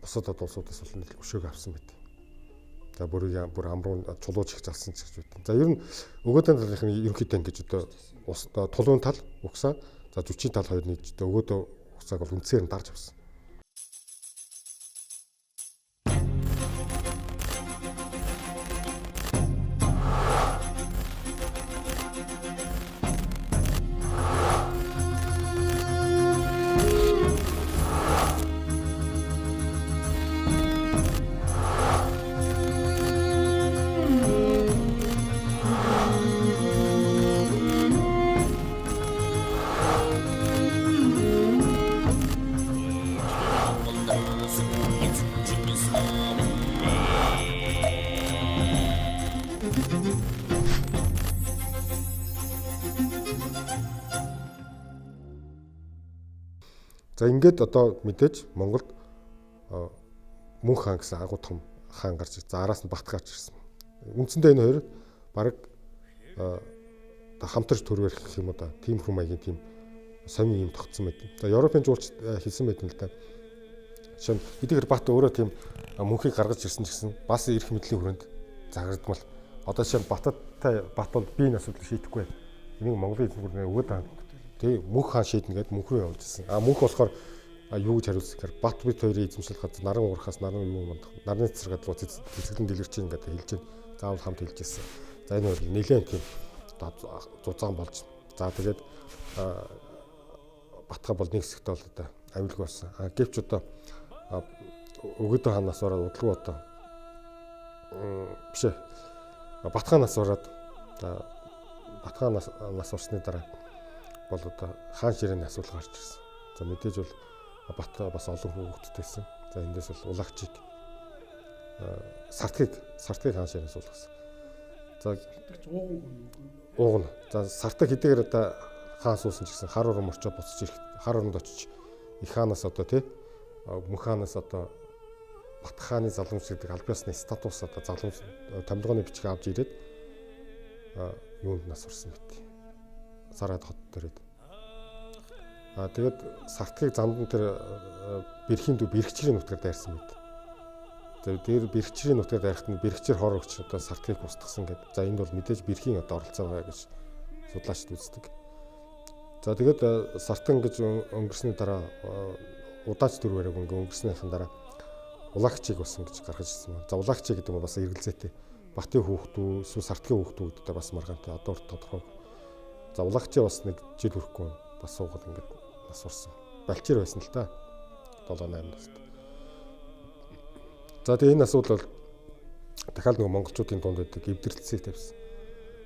бусад улсуудаас бол нэг өшөөг авсан мэт. За бүр амруу чулууж их залсан ч гэж үү. За ер нь өгөөдөн талынхны ерөнхийдөө ингэж одоо тулуун тал угсаа за зүчийн тал хоёр нийж өгөөдөө угсааг бол үндсээр нь дарж авсан. За ингээд одоо мэдээж Монголд мөнх хаан гэсэн агуу том хаан гарч ирсэн. За араас нь Бат гарч ирсэн. Үндсэндээ энэ хоёр бараг хамтарч төрөөр гэх юм уу да. Тим хүм маягийн тим сонин юм тогтсон байт. За Европын жуулч хэлсэн байт юм л да. Жишээ нь эдгээр Бат өөрөө тим мөнхийг гаргаж ирсэн ч гэсэн бас эрх мэдлийн хүрээнд загардмал. Одоо жишээ нь Баттай Бат бол биеийн асуудал шийдэхгүй. Энийг Монголын эзэн гүрний өгөөд хаан тий мөнх хаан шийднэ гэдэг мөнх рүү явуулж ирсэн. Мөнх болохоор юу гэж хариулсан гэхээр Бат бит хоёрын эзэмшлэхэд наран уурхаас наран юу мандах нарны цэцэргэд руу цэцэрлэн дэлгэрч ийн гэдэг хэлж байна. Заавал хамт хэлж ирсэн. За энэ бол нэлээд тийм зузаан болж. За тэгээд Батхан бол нэг хэсэгт бол одоо авилга болсон. Гэвч одоо өгөөдөө хаанаас ороод удалгүй одоо биш ээ. Батханаас ороод Батханаас орсны дараа бол одоо хаан ширээний асуудал гарч ирсэн. За мэдээж бол Бат бас олон хүүхэдтэйсэн. За эндээс бол Улагчийг Сартгийг хаан ширээн суулгасан. За уугна. За Сартаг хэдийгээр одоо хаан суусан ч гэсэн хар урам орчоо буцаж ирэх хар уранд очиж их хаанаас одоо тий мөнх хаанаас одоо Бат хааны залгамж гэдэг аль биесны статус одоо залгамж томилгооны бичиг авч ирээд юунд нас орсон мэт. Сараад хот дээрээ. Тэгээд Сартгийг замдан тэр бэрхийн дүү бэрхчрийн нутгаар дайрсан мэт. За дээр бэрхчрийн нутгаар дайрахт нь бэрхчэр хор өгч одоо Сартгийг устгасан гэдэг. За энд бол мэдээж бэрхийн одоо оролцоо байгаа гэж судлаачид үздэг. За тэгээд Сартан гэж өнгөрсний дараа удаач дөрвөөрөг өнгөрснийхэн дараа Улагчийг басан гэж гаргаж ирсэн байна. За Улагчийг гэдэг нь бас эргэлзээтэй. Батын хүүхдүүд, эсвэл Сартгийн хүүхдүүдтэй бас маргаантай одоо тодорхой. За Улагчийн бас нэг жил хүрэхгүй бас суугаад ингээд нас урсан. Балчир байсан л та. 7-8 настай. За тэгээ энэ асуудал бол дахиад нөгөө монголчуудын дунд байдаг эвдэрэлцийг тавьсан.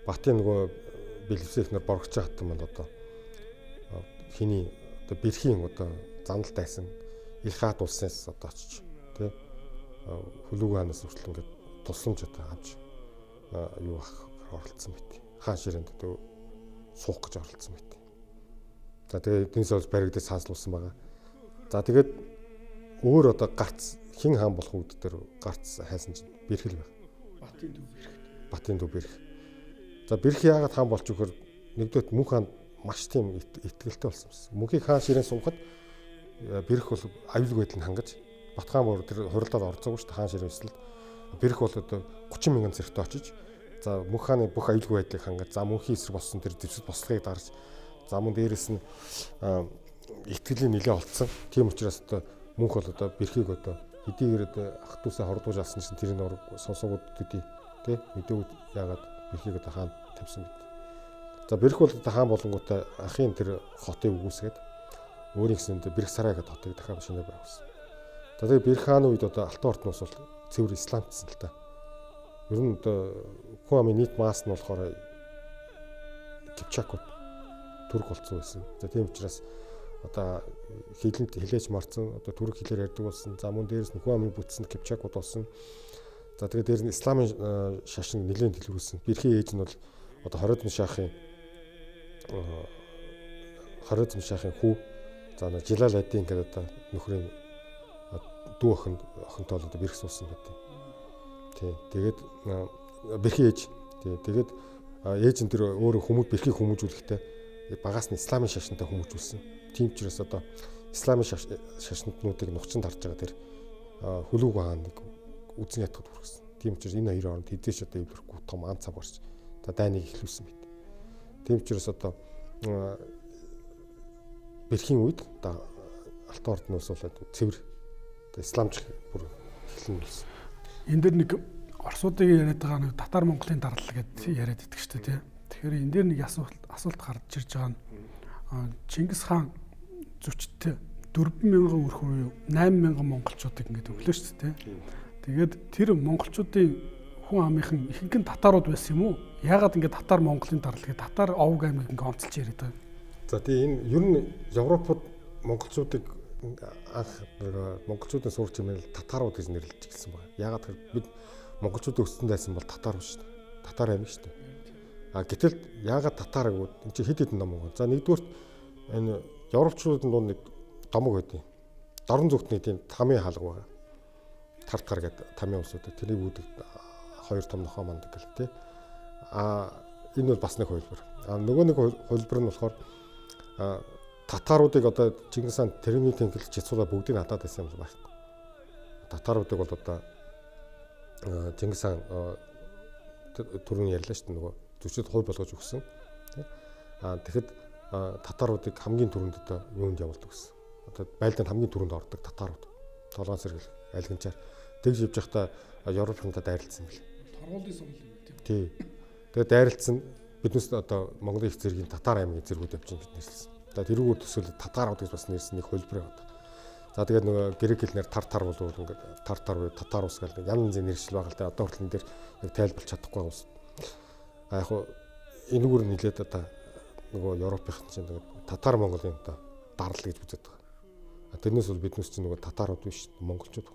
Батын нөгөө бэлэвсэхнэр боргоч хатан манд одоо хиний одоо бэрхийн одоо занал дайсан их хаад улсаас одоо очиж тий хөлөг хаанаас хүртэл ингээд тусламж одоо авч юу оролцсон мэт. Хаан ширээнд одоо суух гэж оролцсон мэт. За тэгээд эднээс болж баригдаж сааслуулсан байгаа. За тэгээд өөр одоо гарц хин хаан болох үед дээр гарц хайсан чинь бэрхэл байна. Батын дүү бэрх. За бэрх яагаад хаан болж өгөхөр нэгдүгээр мөнх хаан маш тийм итгэлтэй болсон юм. Мөнхийг хаан ширээн суухад бэрх бол аюулгүй байдлыг хангаж Бат хаан бүр тэр хуралдаад орцоогүй шүү дээ хаан ширээн эслэлд. Бэрх бол одоо 30 мянган зэрэгтэй очиж за мөнх хааны бүх аюулгүй байдлыг хангаж за мөнхийн эсрэг болсон тэр зэвсэг бослогыг дарж за мөн дээрэс нь итгэлийн нэлээд олцсон. Тийм учраас одоо мөнх бол одоо бэрхийг одоо хэдийгээр ах дүүсээ хордуулж авсан чинь тэрний орог сонсоогод төдий тий мэдээгүй яагаад бэрхийг одоо хаан тавьсан мэт. За бэрх бол одоо хаан болонгуудаа ахын тэр хотыг үгүйсгээд өөрийн гэсэнд бэрх сарай гэдэг хотыг дахиад шинээр байгуулсан. За тэгээ бэрх хааны үед одоо алтан ордноос бол цэвэр исламчсан л та. Ер нь одоо хүн амын нийт масс нь болохоор Кипчакууд түрк болсон байсан. За тийм учраас одоо хилэнд хилээж марцсан одоо түрк хэлээр ярьдаг болсон. За мөн дээрээс нь хүн амын бүтсэн Кипчакууд болсон. За тэгээ дээр нь исламын шашин нэлээд дэлгэрүүлсэн. Бэрхийн ээж нь бол одоо Хорезм шахын хүү. За Жилал адын гэдэг одоо нөхрийн дүү охинтой бол одоо бэрх суусан гэдэг. Тий. Тэгээд бэрхийн ээж. Тий. Тэгээд ээж нь тэр өөрөө хүмүүс бэрхийг хүмүүжүүлэхдээ багаас нь исламын шашинтай хүмүүжүүлсэн. Тийм ч учраас одоо исламын шашинтнуудыг нухчинд харж байгаа тэр хөлөг хааныг үзэн ятгад хүргэсэн. Тийм учраас энэ хоёрын хооронд хэдэж одоо эвлэрэхгүй том ан цаг барьж одоо дайныг эхлүүлсэн байт. Тийм учраас одоо бэрхийн үед одоо алтан ордноос бол цэвэр исламч бүр эхлэн болсон. Энэ дэр нэг Оросуудыг яриад байгаа нэг татар Монголын дарлал гэдээ яриад идэх шүү дээ. Тэгэхээр энэ дэр нэг асуулт гарч ирж байгаа нь Чингис хаан зүчтэй 4,000 өрх буюу 8,000 монголчуудыг ингээд өглөө шүү дээ. Тэгээд тэр монголчуудын хүн амынхан ихэнх нь татарууд байсан юм уу? Яагаад ингээд татар Монголын дарлал гэдэг татар овг аймгийг ингээд онцолж яриад байгаа. За тийм энэ ер нь Европод монголчуудыг анх монголчуудын сурч юмэл татарууд гэж нэрлэж эхэлсэн байна. Яагаад гэвэл бид монголчуудын өссөн дайсан бол татар биш шүү дээ. Татар аймаг шүү дээ. Гэтэл яагаад татар гэвэл энэ чинь хэд хэдэн ном байгаа. За нэгдүгээр энэ европчуудын дунд нэг домог байдیں۔ Дорн зүгтний тийм тамийн хаалга байгаа. Тартгар гэдэг тамийн усууд. Тэрийг үүдэх хоёр том нохоо манд гэл тээ. Энэ бол бас нэг хувилбар. Нөгөө нэг хувилбар нь болохоор татаруудыг одоо Чингис хаан тэрний тэнхлэж чицуулаа бүгдийг хадаад байсан юм байхгүй. Татаруудыг бол одоо Чингис хаан түрүүн ярьлаа шүү дээ нөгөө зүчид хувь болгож өгсөн. Тэгэхэд татаруудыг хамгийн түрүүнд одоо юунд явуулдаг гэсэн. Одоо байлдаанд хамгийн түрүүнд ордог татарууд. Толгоон сэргэл айлганчаар тэгж явж байхдаа Европынхаа дайралтсан бэл. Торгуулын сул юм тийм. Тэгээд дайралтсан биднээс одоо Монголын их зэргийн татар аймгийн зэргүүд явж байгаа гэж нэрлсэн. За тэрүүгээр төсөөл татарууд гэж бас нэрсэн нэг хувилбар байна. За тэгээд нөгөө грек хэлнээр тартар бол ингээд тартар буюу татар ус гэдэг янз янзын нэршил байгаа л да. Одоо хүртэл энэ дээр яг тайлбарлаж чадахгүй ус. Яг хуу энэгээр нийлээд одоо нөгөө Европын чинь нөгөө татар Монголын одоо дарлал гэж үздэг байгаа. Тэрнээс бол биднээс чинь нөгөө татарууд биш монголчууд.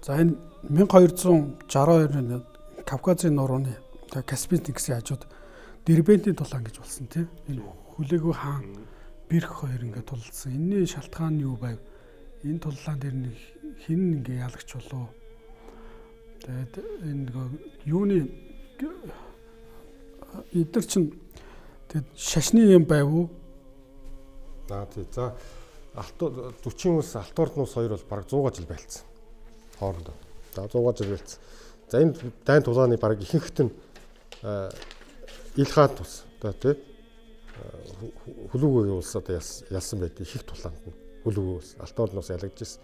За энэ 1262 оны Кавказын нурууны Каспийн тэнгисийн хажууд Дербентийн тулаан гэж болсон тийм. Энэ хүлээгүй хаан бэрх хоёр ингээд тулсан. Энэний шалтгаан нь юу байв? Энэ тулаан дээр нэг хин ингээ ялагч болов. Тэгээд энэ нөгөө юуны эдгээр чинь тэгээд шашны юм байв уу? Тийм. За 40 ус алтан ордноос хоёр бол бараг 100 жил байлцсан. Хоорондоо. За 100 жил байлцсан. За энэ дайн тулааны бараг ихэнхт нь ил хаан тус. Одоо тий хөлөөгөө улс одоо ялсан байдаг их тулаанд нь хөлөөгөө улс алтан ордноос ялагдчихсэн.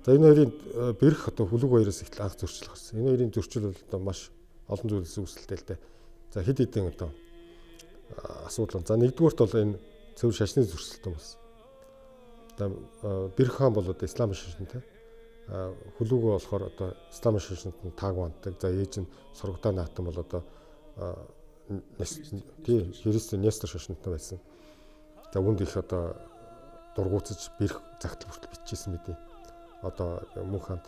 За энэ хоёрын бэрх одоо хөлөг хоёроос их анх зөрчил гарсан. Энэ хоёрын зөрчил бол одоо маш олон зүйлээс үүсэлтэй л дээ. За хэд хэдэн одоо асуудал. За нэгдүгээрт бол энэ цэвэр шашны зөрчилтэй болсон. Бэрх хаан бол одоо исламын шашинтай. Хөлөөгөө болохоор одоо исламын шашинт нь тааг бантдаг. За ээж нь сургадаа наатан бол одоо тийм Христийн Нестор шашинтай байсан. За үүнд их одоо дургуутсаж бэрх загтал хүртэл бичижсэн мэдээ. Одоо мөнх хаанд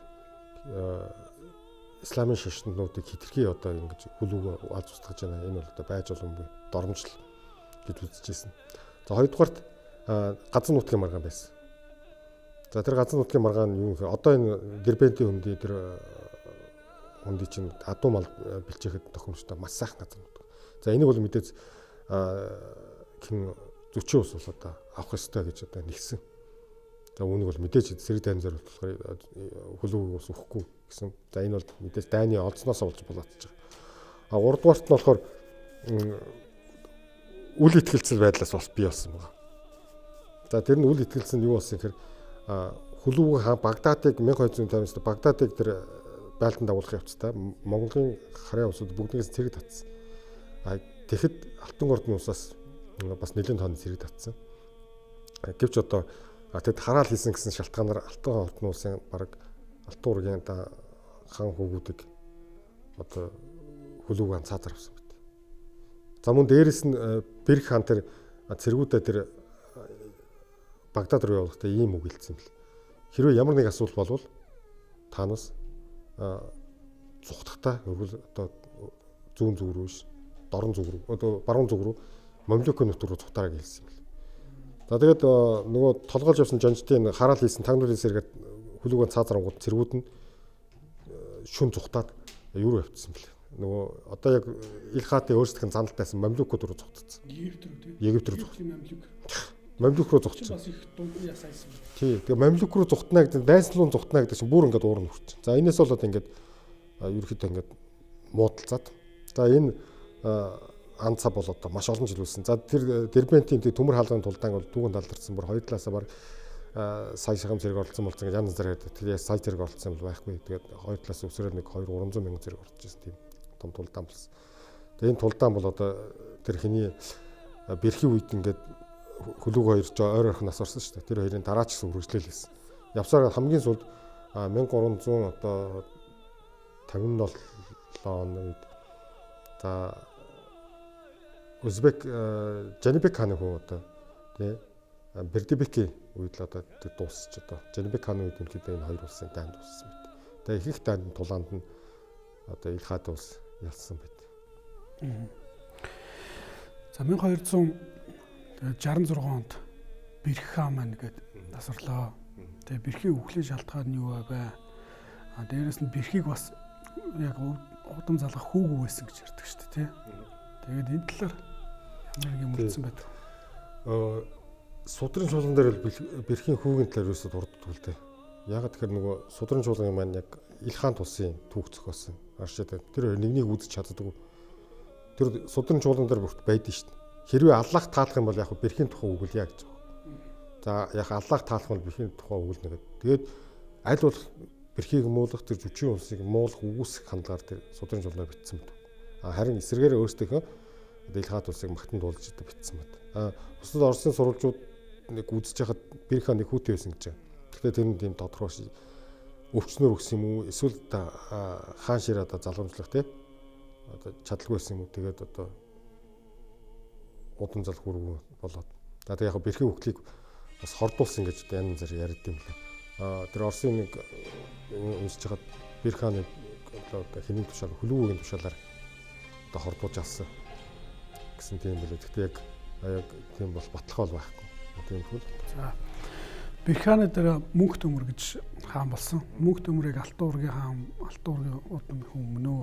исламын шашинтнуудыг хитрхи одоо ингэж хөлөөгөө алж устгаж байна. Энэ бол одоо байж боломгүй доромжл гэж үзэжсэн. За хоёрдугаарт газар нутгийн маргаан байсан. За тэр газар нутгийн маргаан юу гэхээр одоо энэ Дербентийн хөндий тэр хөндий чинь адуу мал бэлчээхэд тохиомжтой маш сайхан газар нутг. За энийг бол мэдээж хин 40 ус бол одоо авах ёстой гэж одоо нэгсэн. За үүнийг бол мэдээж сэрэг дайн зориулт болохоор хөлөг ус өгөхгүй гэсэн. За энэ бол мэдээж дайны олзноосоо болж болоодж байгаа. 3 дугаарт нь болохоор үл итгэлцэл байдлаас бас бий болсон байна. За тэр нь үл итгэлсэн юу болсон гэхээр Хүлүүг хаан Багдадыг 1250 онд Багдадыг тэр байлдан дагуулах явцдаа Монголын харьяа улсууд бүгднээс цэрэг татсан. Тэгэхэд Алтан ордны улсаас бас нэлээд тооны цэрэг татсан. Гэвч одоо тэгэд хараал хийсэн гэсэн шалтгаанаар Алтан ордны улсын бараг Алтан ургийн хаан хүүгүүдийг одоо Хүлүүг хаан цаазар авсан байт. За мөн дээрэс нь Бэрх хаан тэр цэргүүдээ тэр Багдад руу явуулахдаа ийм үг хэлсэн бэл. Хэрвээ ямар нэг асуудал болвол та нас зүхтахтаа өргөл одоо зүүн зүг рүү ш дорн зүг рүү одоо баруун зүг рүү Момлёко нутг руу цухтаараа хэлсэн бэл. За тэгээд нөгөө толгойлж явсан жанжтын хараал хийсэн тагнуулын сэргээд Хүлүүг цаазарангууд цэргүүд нь шүн цухтаад юу руу явчихсан бэл. Нөгөө одоо яг ил хаатын өөрсдөх нь зандалтайсан Момлёко руу цухтацсан. Египт рүү цухтсан. Мамлюк руу зугтсан. Бас их дундын ясайсан. Тий. Тэгээ Мамлюк руу зугтана гэдэг дайслуун зугтана гэдэг чинь бүр ингээд уурна хүрч. За энэс болоод ингээд ерөөхдөө ингээд муудалцаад. За энэ анцаа болоод маш олон жил үлсэн. За тэр Дербентийн төмөр хаалганы тулдаан бол түүгэнд алдарсан бүр хоёр талаасаа баг сая шахам зэрэг оролцсон болсон гэж янз янзаар ярьдаг. Тэгээ сая зэрэг оролцсон бол байхгүй. Тэгээд хоёр талаас өсрөөд нэг 200-300 мянган зэрэг орж ирсэн тийм том тулдаан болсон. Тэгээ энэ тулдаан бол одоо тэр хэний Бэрхийн үед ингээд Хүлүүг хоёр ч ойр ойрхон нас орсон шүү дээ. Тэр хоёрын дараа ч гэсэн үргэлжлэл хийсэн. Явсаар хамгийн сүүлд 1300 одоо 57 оны үед за Узбек Жанибек хааны хүн одоо тий Бердибекийн үед л одоо дуусч одоо Жанибек хааны үед үнэхээр энэ хоёр улсын дайнд дууссан байт. Тэгээ их их дайнд тулаанд нь одоо ил хаад улс ялсан байт. За 1266 онд Бэрх хаан маань гээд тасарлаа. Тэгээ Бэрхийн үхлийн шалтгаан нь юу вэ? Дээрээс нь Бэрхийг бас яг удам залгах хүүгүй байсан гэж ярьдаг шүү дээ, тий. Тэгээд энэ талаар ямар нэг юм үлдсэн байдаг. Судрын чуулган дээр бол Бэрхийн хүүгийн талаар юусоо дурддаг л дээ. Яг тэгэхээр нөгөө судрын чуулган маань яг ил хаан тусын түүх зохиосон. Аршаад тэр нэгнийг үзэж чаддаг. Тэр судрын чуулган дээр бүрт байдсан шүү дээ. Хэрвээ Аллах таалах юм бол яг Бэрхийн тухай өгүүлье гэж байна. За яг Аллах таалах бол Бэрхийн тухай өгүүлнэ гэдэг. Тэгээд аль болох Бэрхийг муулах тэр жүжигчин улсыг муулах үгүйсэх хандлагаар тэр судрын чуулганаар бичсэн мэт. Харин эсрэгээр өөрсдийнхөө ил хаад улсыг магтан дуулж идэв бичсэн мэт. Бусад Оросын сурвалжууд нэг үзэж хахад Бэрх хааны хүүтэй байсан гэж байна. Тэгэхээр тэр нь тийм тодорхой өвчнөр өгсөн юм уу? Эсвэл хаан шир одоо залгамжлах тий одоо чадлагүй байсан юм уу? Тэгээд одоо удам зал хүргүү болоод. За тэг яг Бэрхийн үхлийг бас хордуулсан гэж янз бүр яриад юм лээ. Тэр Оросын нэг уншиж хаад Бэрх хааны одоо хэний тушаал Хүлүүгийн тушаалаар одоо хордуулж авсан гэсэн тийм байлээ. Гэхдээ яг тийм бол баталгаа байхгүй. Тийм хөл. За Бэрх хааны дээр Мөнх төмөр гэж хаан болсон. Мөнх төмөрийг Алтан ургийн хаан, Алтан ургийн удам хүн мөнөө.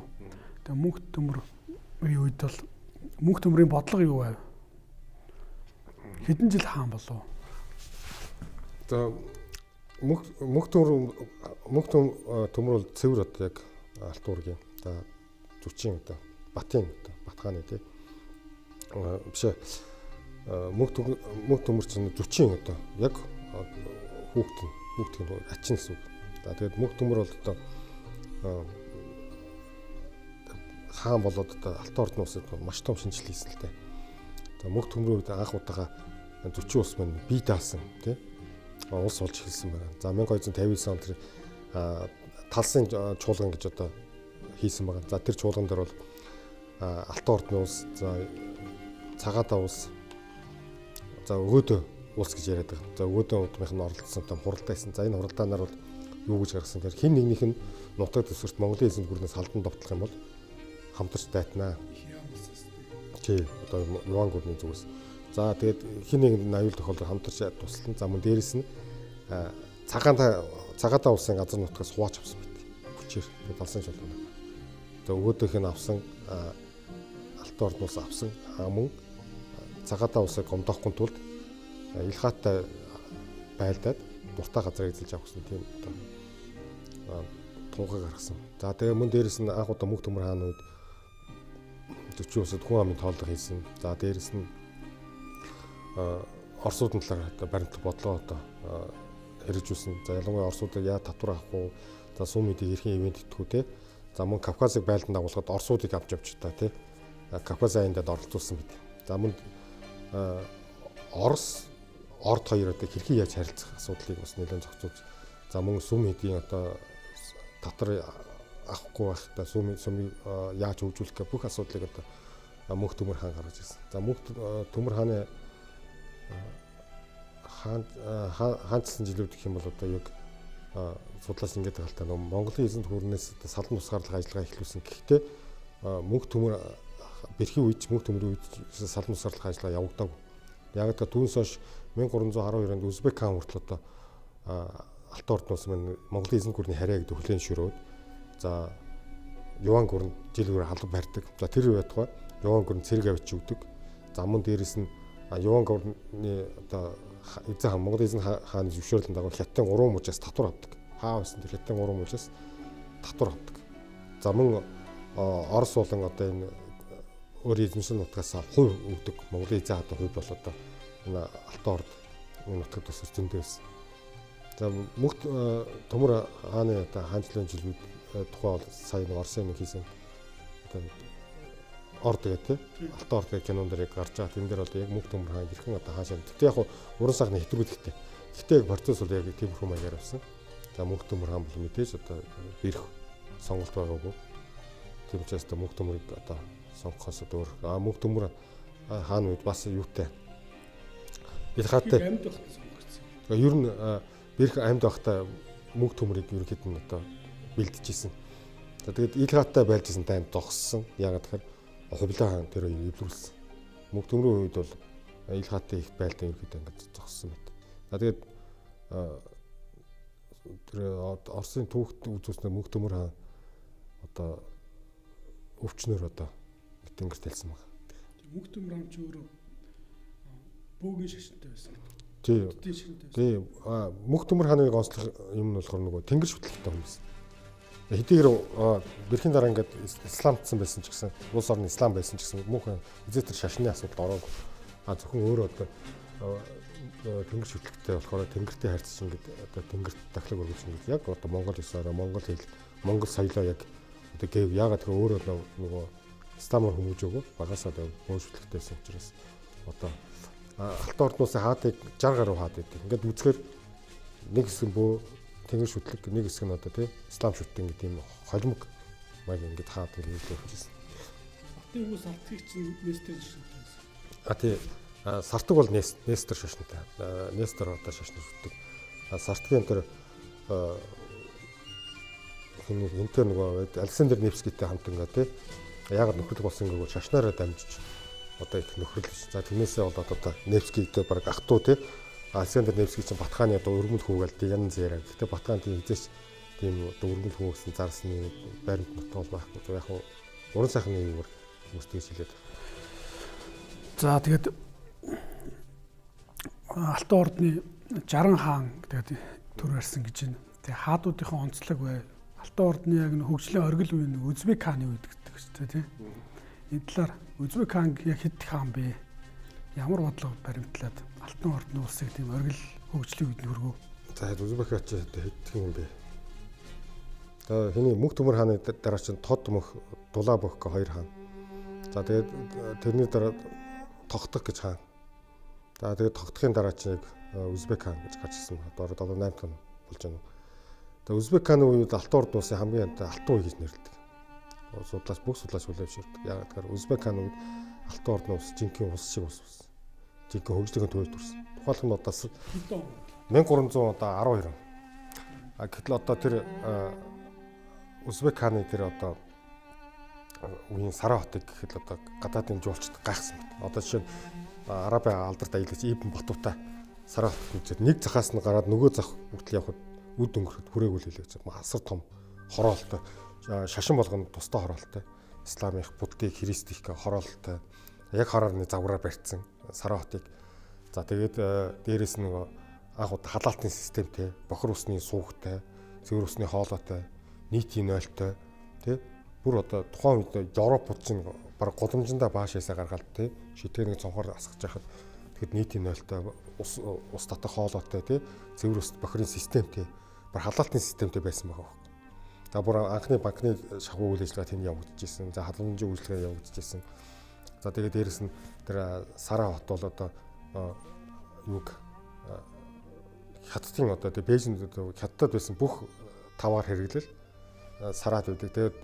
Тэгээ Мөнх төмөрийн үед бол Мөнх төмөрийн бодлого юу вэ? Хэдэн жил хаан болов? За Мөнх төмөр бол цэвэр одоо яг Алтан ургийн за зүчийн одоо Батын одоо Батхааны тий бишээ Мөнх төмөр чинь зүчийн одоо яг хүүхдийн ачин гэсэн үг. За тэгээд Мөнх төмөр бол одоо хаан болоод одоо Алтан ордны улсад маш том шинжил хийсэн л дээ. За Мөнх төмрийн үед анх удаага зүчин улс маань бие даасан тий улс олж эхэлсэн байна. За 1259 онд тэр талсын чуулган гэж одоо хийсэн байна. За тэр чуулган дээр бол Алтан ордны улс, за Цагаатаа улс, за Өгөөдөө улс гэж яриад байгаа. За Өгөөдөө удмынх нь оролцсон том хуралдайсан. За энэ хуралдаанаар бол юу гэж гаргасан гэхээр хин нэгнийх нь нутаг төсвөрт Монголын эзэн гүрнээс халдан довтлох юм бол хамтарч дайтнаа. Тий одоо Юан гүрний зүгээс. За тэгээд хин нэгэн аюул тохиолдол хамтарч туслан. За мөн дээрэс нь Цагаатаа улсын газар нутгаас хувааж авсан байт. Хүчээр тэгээд талсан шалгана. За Өгөөдөөх нь авсан Алтан ордны улс авсан мөн Цагаатаа улсыг гомдоохгүй тулд ил хаатай байлдаад дуртай газрыг эзэлж авах гэсэн тийм одоо тунхаг гаргасан. За тэгээ мөн дээрэс нь анх удаа Мөнх төмөр хааны үед төчийн улсад хүн амын тоолдог хийсэн. За дээрэс нь Оросуудын талаар одоо баримтлах бодлого одоо хэрэгжүүлсэн. За ялангуяа Оросуудыг яа татвар авах уу? За сум мэдээ хэрхэн ивент итгэв те. За мөн Кавказыг байлдан дагуулгаад Оросуудыг авч явж та те. Кавказ аяндад оролцуулсан бид. За мөн Орос орд хоёр одоо хэрхэн яаж харилцах асуудлыг бас нэлээд зохицуулж. За мөн сум мэдийн одоо татвар авахгүй байхдаа сумыг яаж хөгжүүлэх гэх бүх асуудлыг одоо Мөнх Төмөр хаан гаргаж ирсэн. За Мөнх Төмөр хааны хаанчсан жилүүд гэх юм бол одоо яг судлаач ингээд талтаа Монголын эзэнт хөрнөөс салан тусгаарлах ажиллагаа эхлүүлсэн. Гэхдээ Мөнх Төмөр бэрхийн үед Мөнх Төмөрийн үед салан тусгаарлах ажиллагаа явагдаагүй. Яг та түүнээс хойш 1312 онд Узбек хаан хүртэл одоо Алтан ордноос маань Монголын эзэнт гүрний харьяа гэдэг хүлээн шөрөөд за Юан гүрэн жил бүр халуун барьдаг. За тэр үед тухай Юан гүрэн цэрэг авч өгдөг. За мөн дээрэс нь Юан гүрний одоо эзэн хаан Монголын эзэн хааны зөвшөөрлөнд дагуу Хятадын 3 мужаас татвар авдаг. Хаа байсан тэр Хятадын 3 мужаас татвар авдаг. За мөн Орос болон одоо энэ өөр эзэмшил нутгаас хувь өгдөг. Монголын эзэн хааны хувь бол одоо энэ Алтан орд энэ нутгад бас зөндөө байсан. За Мөнх Төмөр хааны одоо хаанчлалын жилүүд тухай бол сая нэг Оросын нэг хийсэн одоо орд гэдэг тийм Алтан орд гэх кинонд яг гарч байгаа. Тэн дээр бол яг Мөнх Төмөр хаан хэрхэн одоо хаан шин. Тэгтээ яг уран сайхны хэтрүүлэгтэй. Гэхдээ процесс бол яг тиймэрхүү маягаар авсан. За Мөнх Төмөр хаан бол мэдээж одоо бэрх сонголт байгаагүй. Тийм учраас одоо Мөнх Төмөрийг одоо сонгохоос өөр Мөнх Төмөр хаан үед бас юутай Илхаатай амьд байхад сонгогдсон. Ер нь бэрх амьд байхдаа Мөнх Төмөрийг ерөнхийд нь одоо бэлдэжсэн. За тэгээд Илхаатай байлжсэн танд зогссон. Яагаад гэхээр Хувилаа хаан тэр эвлүүлсэн. Мөнх Төмрийн үед бол Илхаатай их байлдан ерөнхийдөө ингэж зогссон байт. За тэгээд тэр Оросын түүхт үзүүлснээр Мөнх Төмөр хаан одоо өвчнөр одоо тэнгэрт талсан байна. Мөнх Төмөр хаан ч өөрөө бөөгийн шашинтай байсан. Тийм. Мөнх Төмөр хааны гонцлог юм нь болохоор нөгөө тэнгэр шүтлэгтэй хүн байсан. Хэдийгээр бэрхийн дараа ингээд исламдсан байсан ч гэсэн улс орны ислам байсан ч гэсэн мөнх эзэтэр шашны асуудал ороогүй. Зөвхөн өөрөө одоо тэнгэр шүтлэгтэй болохоор тэнгэртэй харьцаж ингээд одоо тэнгэрт дахлаг өргөж ингээд яг одоо Монгол ёсоор Монгол хэл Монгол соёлоо яг одоо гэв яагаад гэвэл өөрөө нөгөө исламаар хүмүүжөөгүй багасаа одоо мөнх шүтлэгтэйсэн учраас одоо Алтан ордноос хаадыг 60 гаруй хаад байдаг. Ингээд үзэхээр нэг хэсэг бөө тэнгэр шүтлэг, нэг хэсэг нь одоо тийм ислам шүтлэг гэдэг юм холимог маяг ингээд хаад ингээд явчихсан. Алтын хүмүүс алтгийг чинь Нестор шашинтай байсан. Тий. Сартаг бол Нестор шашинтай. Нестор одоо шашны шүтлэг. Сартгийн тэр энтер нөгөө Александр Невскийтэй хамт ингээд тийм яагаад нөхрөлг болсон гэвэл шашнаараа дамжиж одоо их нөхрөл. За тэрнээсээ болоод одоо Невскийтэй баг ах トゥ тий Александр Невский чинь Батхааны одоо өргөмөл хүүгээл янз яриа. Гэхдээ Батхан тийм хизээч тийм одоо өргөмөл хүүгсэн зарсны баримт нутаг бол байхгүй. Яг нь уран сайхны юмор хүмүүстэй хэлээд. За тэгээд Алтан ордны 60 хаан гэдэг төр барьсан гэж байна. Тэгээ хаадуудынхаа онцлог бай. Алтан ордны яг хөгжлийн оргил үеийн Узбек хааны үед гэдэг шүү дээ тий. Энэ талаар Узбек хаан яг хэд хаан бэ? Ямар бодлого баримтлаад Алтан ордны улсыг тийм оргил хөгжлийн үед хүргөө. За Узбек хаан ч хэд юм бэ? За хэний Мөнх Төмөр хааны дараа чинь Тод мөх Дулаабөх гэх хоёр хаан. За тэгээд тэрний дараа Тогтох гэж хаан. За тэгээд Тогтохын дараа чинь яг Узбек хаан гэж гарч ирсэн. Одоо 78 тон болж байна. Тэгээд Узбек хааны үед Алтан ордны улсын хамгийн алтан үе гэж нэрлэдэг. Судлаач бүх судлаач хүлэвчилдэг. Яг тэгэхээр Узбек хааны үед Алтан ордны улс жинхэнэ улс шиг улс байсан. Жинхэнэ хөгжлийн төвөөр төрсөн. Тухайлх нь удаас 1300 одоо 12 он. Гэтэл одоо тэр Узбек хааны тэр одоо үеийн Сарай хотыг гэхэд одоо гадаадын жуулчд гайхсан байна. Одоо жишээ нь Арабын алдарт аялагч Ибн Батута Сарай хотод нэг захаас нь гараад нөгөө зах хүртэл явхад үд өнгөрөхөд хүрээгүй л хэлээч. Асар том хороолтой шашин болгоно тустай хороолтой. Исламын буддыг христих хороолтой. Яг хараарны завгараар барьсан Сарай хотыг. За тэгээд дээрэс нь нөгөө анх удаа халаалтын системтэй, бохор усны суугтай, цэвэр усны хоолойтой, нийтийн нойлтой тий бүр одоо тухайн үед Европ улсын баг голомжиндаа баашаасаа гаргаад тий шитгэнийг цонхоор асгаж яхад тэгэд нийтийн нойлтой ус татах хоолойтой тий цэвэр ус бохирын системтэй бүр халаалтын системтэй байсан байгаа. За бүр анхны банкны шахуу үйл ажиллагаа тэнд явагдажсэн. За халамжийн үйлчлэгээ явагдажсэн. За тэгээд дээрэс нь тэр Сара хот бол одоо юуг хаттын одоо тэг Бээжинд хаттад байсан бүх таваар хэрэглэл Сараад байдаг. Тэгээд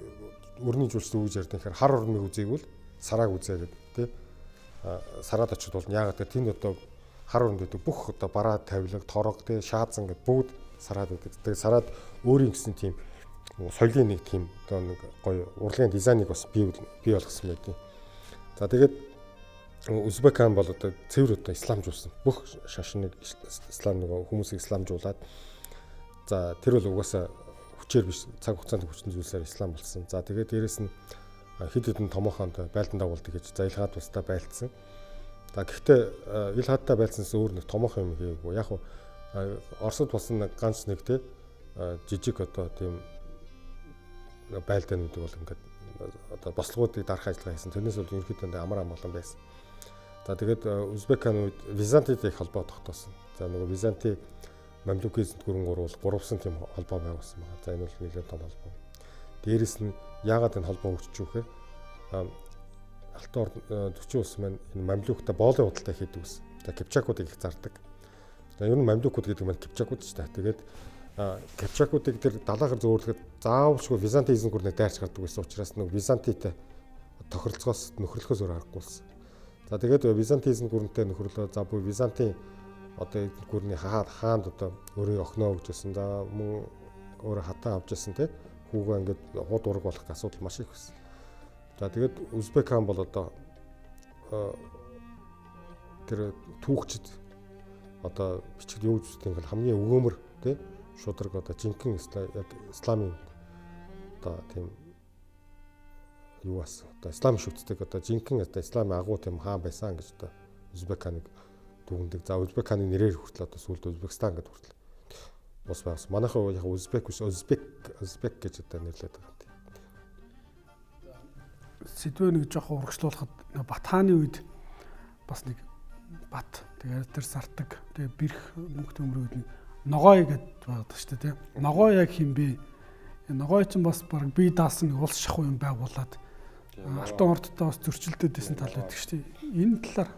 өрний жуулчдын үгж ярьдаг хэрэг хар урмыг үзээгүүл Сарааг үзээ гэдэг тий. Сараад очиж бол яагаад гэвэл тэнд одоо хар урмд байдаг бүх одоо бараа тавилга, торог тий шаазан гэдэг бүгд Сараад байдаг. Тэгээд Сараад өөрийн гэсэн тийм соёлын нэг тийм одоо нэг гоё урлагийн дизайныг бас бий болгосон байдаг. За тэгээд Узбекхан бол одоо цэвэр одоо исламжуулсан. Бүх шашныг ислам нөгөө хүмүүсийг исламжуулаад за тэр бол угаасаа хүчээр биш цаг хугацаанд хүчтэй зүйлсээр ислам болсон. За тэгээд дээрэс нь хэд хэдэн томоохонд байлдан дагуулдаг гэж за Илхаад тусдаа байлцсан. За гэхдээ Илхаадтай байлцсанаас өөр нэг томоохон юм хийгээгүй. Яг нь Оросд болсон нэг ганц нэг те жижиг одоо тийм байлдаанууд бол ингээд одоо бослогуудыг дарах ажиллагаа хийсэн. Тэрнээс бол ерөнхийдөө амар амгалан байсан. За тэгээд Узбекхан үед Византитай их холбоо тогтоосон. За нөгөө Византийн Мамлюкийн гүрэн гурвсан тийм холбоо байгуулсан байна. За энэ бол нэлээд том холбоо. Дээрээс нь яагаад энэ холбоо үүсчих вэ гэхээр Алтан орд 40 улс маань энэ Мамлюктай боолын худалдаа хийдэг ус. За Кипчакуудыг их зардаг. За ер нь Мамлюкууд гэдэг нь Кипчакууд ч та. Тэгээд Кипчакуудыг тэр далайгаар зөөвөрлөхөд заавалчгүй Византийн эзэн гүрнийг дайрч гардаг байсан учраас нэг Византитай тохиролцоос нөхөрлөхөөс өөр аргагүй болсон. За тэгээд Византийн эзэн гүрэнтэй нөхөрлөө. За бүр Византийн одоо эзэн гүрний хаанд одоо өөрийн охиноо өгчсэн. За мөн өөрөө хатаа авчсэн те хүүгээ ингээд хууд ураг болох асуудал маш их байсан. За тэгээд Узбек хаан бол одоо тэр түүхчид одоо бичиг юу гэж үстэй ингээл хамгийн өгөөмөр те шудраг одоо жинхэнэ яг исламын одоо тийм юу бас одоо ислам шүтдэг одоо жинхэнэ одоо исламын агуу тийм хаан байсан гэж одоо Узбек хааныг дүгндэг. За Узбек хааны нэрээр хүртэл одоо сүүлд Узбекистан гэдэг хүртэл бус байгаас. Манайхаа яг Узбек биш Узбек гэж одоо нэрлэдэг байгаа юм. Сэдвээ нэг жоохон урагшлуулахад Бат хааны үед бас нэг бат тэгээд тэр сартаг тэгээд бэрх мөнгө төмрүүд нэг ногой гэдэг байдаг шүү дээ. Ногой яг хин бэ? Ногой ч бас баг бие даасан улс шахуу юм байгуулад Алтан ордтой бас зөрчилдөд байсан тал байдаг шүү дээ. Энэ талаар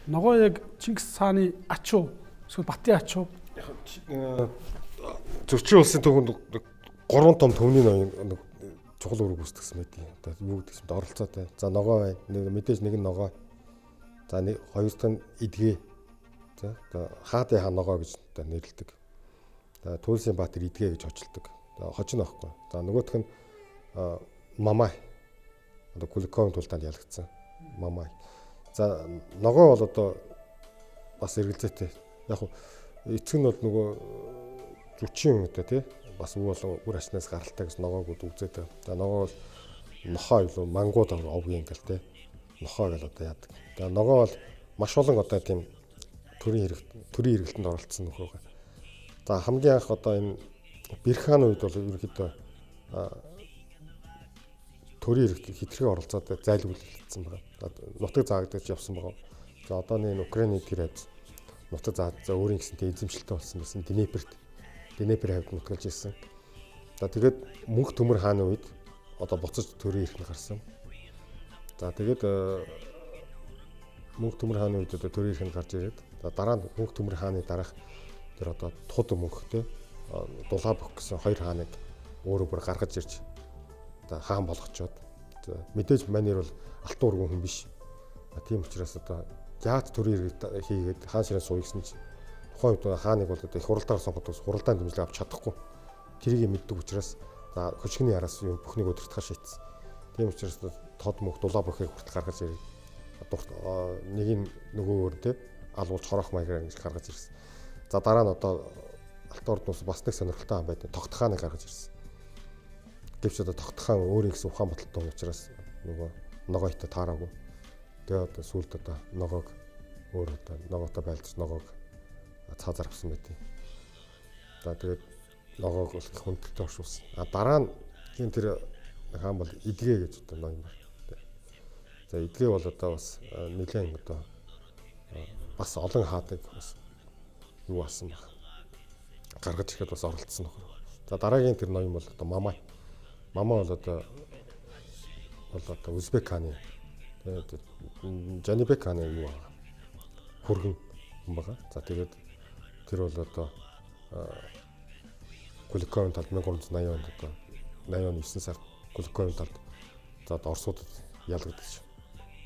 ногой яг Чингис хааны ачуу эсвэл Батын ачуу зөрчин улсын төвөнд 3 том төвний нэг чухал үүрэг үүсгэсэн байдаг. Одоо юу гэдэг юм оролцоотой. За ногой байна. Мэдээж нэг нь ногой. За нэг хоёр дахь нь эдгээ. За одоо хаадын хаан ногой гэж одоо нэрлэдэг. За Туульсын Баатар эдгээ гэж очилдог. Хожно байхгүй. За нөгөөх нь Мамай. Одоо Куликовын тулдаанд ялагдсан. Мамай. За ногой бол одоо бас эргэлзээтэй. Яг эцэг нь бол нөгөө зүчийн одоо тий бас бол үр ашнаас гаралтай гэж ногоог үзээд. За ногоо бол нохоо юу мангууд овгийн гэл тий нохоо гэл одоо яадаг. За ногоо бол маш олон одоо тийм төрийн хэрэглэлтэнд оролцсон нөхөр. За хамгийн анх одоо энэ Бэрх хааны үед бол ерөнхийдөө төрийн хитрхи оролцоод зайлуулагдсан байна. Нутаг заагдаж явсан байгаа. За одооны энэ Украины тэр хавьд нутаг за өөрийн гэсэнтэй эзэмшилтэй болсон байсан Днепр хавьд нутгалж ирсэн. За тэгээд мөнх төмөр хааны үед одоо буцаж төрийн эрх нь гарсан. За тэгээд мөнх төмөр хааны үед одоо төрийн эрх нь гарч ирээд дараа нь мөнх төмөр хааны дараах тэр одоо туд мөнхтэй Дулаабөх гэсэн хоёр хааныг өөрөө бүр гаргаж ирж одоо хаан болгочоод мэдээж манер бол алтан урган хүн биш. Тийм учраас одоо яаж төрийн эрх хийгээд хаан ширээ сууя гэсэн чинь тухайн үед хааныг бол одоо их хуралдаар сонгоод хуралдаан дэмжлэг авч чадахгүй. Тэрийг мэддэг учраас за хөшгөний араас юм бүхнийг өдөртгөө шийдсэн. Тийм учраас тод мөнх Дулаабөхийг хүртэл гаргаж ирээ. Нэг нь нөгөөр те алуулж хорох маягаар ингэж гаргаж ирсэн. За дараа нь одоо Алтан ордноос бас нэг сонирхолтой хаан байдаг. Тогт хааныг гаргаж ирсэн. Гэвч одоо Тогт хаан өөрийн гэсэн ухаан баталтай учраас нөгөө ногойтой таараагүй. Тэгээ одоо сүүлд одоо ногоог өөр одоо ногоотой байлдаж ногоог цаазар авсан байдیں۔ За тэгээд ногоог бол их хүндэлтэй оршуулсан. Дараа нь тийм тэр хаан бол эдгээ гэж одоо ном байна. За эдгээ бол одоо бас нэлээд одоо бас олон хаадаг юу басан баг. Гаргаж ирэхэд бас оролцсон нөхөр. За дараагийн тэр ноён бол одоо Мамай. Мамай бол одоо Узбек хааны Жанибек хааны юу байгаа. Хөргөн юм байгаа. За тэгээд тэр бол одоо Куликовын талд 1380 онд одоо 89 сард Куликовын талд за одоо Оросуудад ялгагдчих.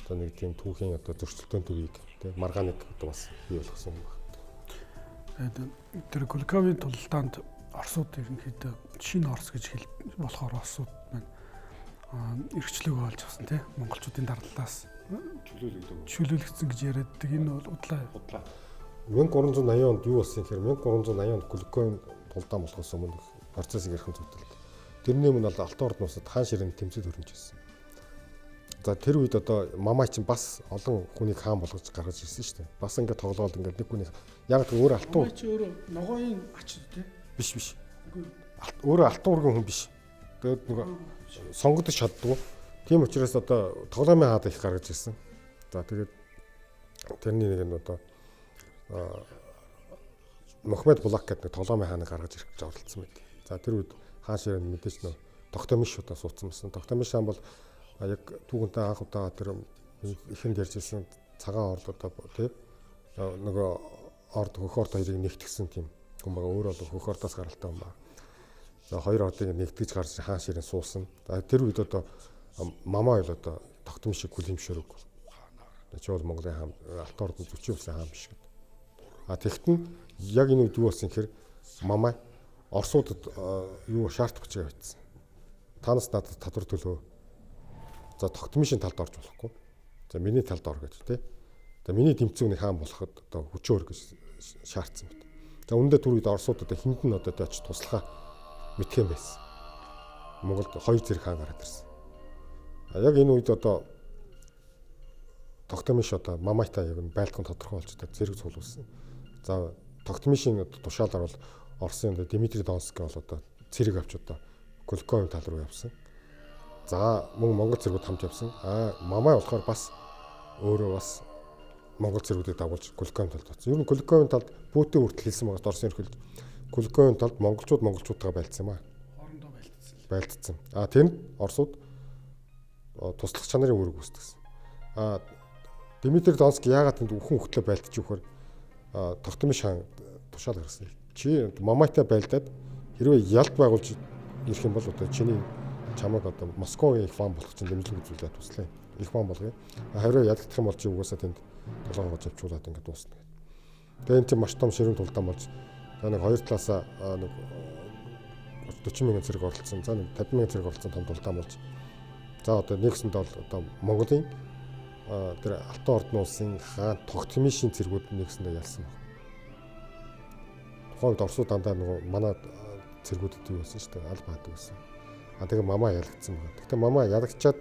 Одоо нэг тийм түүхийн одоо зөрчилдөөн төвийг тийм маргааныг одоо бас бий болгосон юм байна. Тэр Куликовын тулдаанд Оросууд ерөнхийдөө шинэ Орос гэж хэл болохоор Оросууд маань эрхчлөг олж авсан тийм монголчуудын дарлалаас чөлөөлөгдсөн гэж яриаддаг. Энэ бол удлаа. 1380 онд юу болсон гэхээр 1380 онд Куликовын тулдаан болохоос өмнө процессыг ярих зүтэлд. Тэрний өмнө бол Алтан ордноосод хаан ширээний тэмцэл хөрөмж ирсэн. За тэр үед одоо Мамай чинь бас олон хүнийг хаан болгож гаргаж ирсэн шүү дээ. Бас ингээд тоглоол ингээд нэг хүний яг тэр өөрөө алтан Мамай чи өөрөө ногооны ач тийм биш. Өөрөө алтан ургийн хүн биш. Тэгээд нөгөө сонгогдож чаддгүй. Тийм учраас одоо тоглоомын хаад их гаргаж ирсэн. За тэгээд тэрний нэг нь одоо Мохаммед Булак гэдэг нэг тоглоомын хааныг гаргаж ирэх гэж оролцсон байт. За тэр үед хаан ширээнд мэдээж нөө Тогтомиш удаа суудсан байсан. Тогтомиш хаан бол яг түүхэнтэй анх удаа тэр ихэнд ярьжсэн цагаан орд одоо тий нөгөө орд хөх орд хоёрыг нэгтгэсэн тийм хүн байгаа. Өөр бол хөх ордоос гаралтай хүн байна. За хоёр ордыг нэгтгэж гарч хаан ширээн суусан. За тэр үед одоо Мамай бол одоо Тогтомишийг хүлэмжшөөрөг. Чи бол Монголын хаан Алтан ордын зүчийн улсын хаан биш гэдэг. А тэгтэн яг энэ үед юу болсон гэхээр Мамай Оросуудад юу шаарт бичгээ бичсэн. Танаас надад татвар төлөө. За Тогтомишийн талд орж болохгүй. За миний талд ор гэж тий. За миний тэмцээний хаан болоход одоо хүчөөр гэж шаардсан байт. За үүндээ түр үед Оросууд одоо хинд нь одоо очиж туслахаа мэдхэн байсан. Монголд хоёр зэрэг хаан гараад ирсэн. А яг энэ үед одоо Тогтомиш одоо Мамайтай яг байлдахын тодорхой болж одоо зэрэг цуглуулсан. За Тогтомишийн тушаалаар бол Оросын Дмитрий Донский бол одоо цэрэг авч одоо Куликовын тал руу явсан. За мөн Монгол цэргүүд хамт явсан. Мамай болохоор бас өөрөө бас Монгол цэргүүдийг дагуулж Куликовын талд очсон. Ер нь Куликовын талд Пүтин хүртэл хэлсэн байгаа Оросын ерөнхийлөгч Куликовын талд монголчуудтайгаа байлдсан юм аа. Хоорондоо байлдсан. Тэнд Оросууд туслах чанарын үүрэг үүсгэсэн. Дмитрий Донский яагаад тэнд үхэн хөтлөө байлдаж өгөхөр Тогтомиш хаан тушаал гаргасан. Чи Мамайтай байлдаад хэрвээ ялд байгуулж ирэх юм бол одоо чиний чамайг одоо Москвагийн их хаан болох чинь дэмжлэг үзүүлээд туслая. Их хаан болгоё. Харин ялгдах юм бол чи угаасаа тэнд толгоогоо авчуулаад ингээд дуусна. Тэгээ энэ чинь маш том ширүүн тулдаан болж нэг хоёр талаасаа нэг 40 мянган зэрэг оролцсон. За нэг 50 мянган зэрэг оролцсон том тулдаан болж. За одоо нэгсэнд бол одоо Монголын тэр Алтан ордны улсын хаан Тогтомишийн цэргүүд нэгсэндээ ялсан байна. Тухайд Оросууд дандаа нөгөө манай цэргүүдэд юу байсан шүү дээ. Аль баадаг байсан. Тэгээ Мамай ялагдсан байна. Гэхдээ Мамай ялагдчаад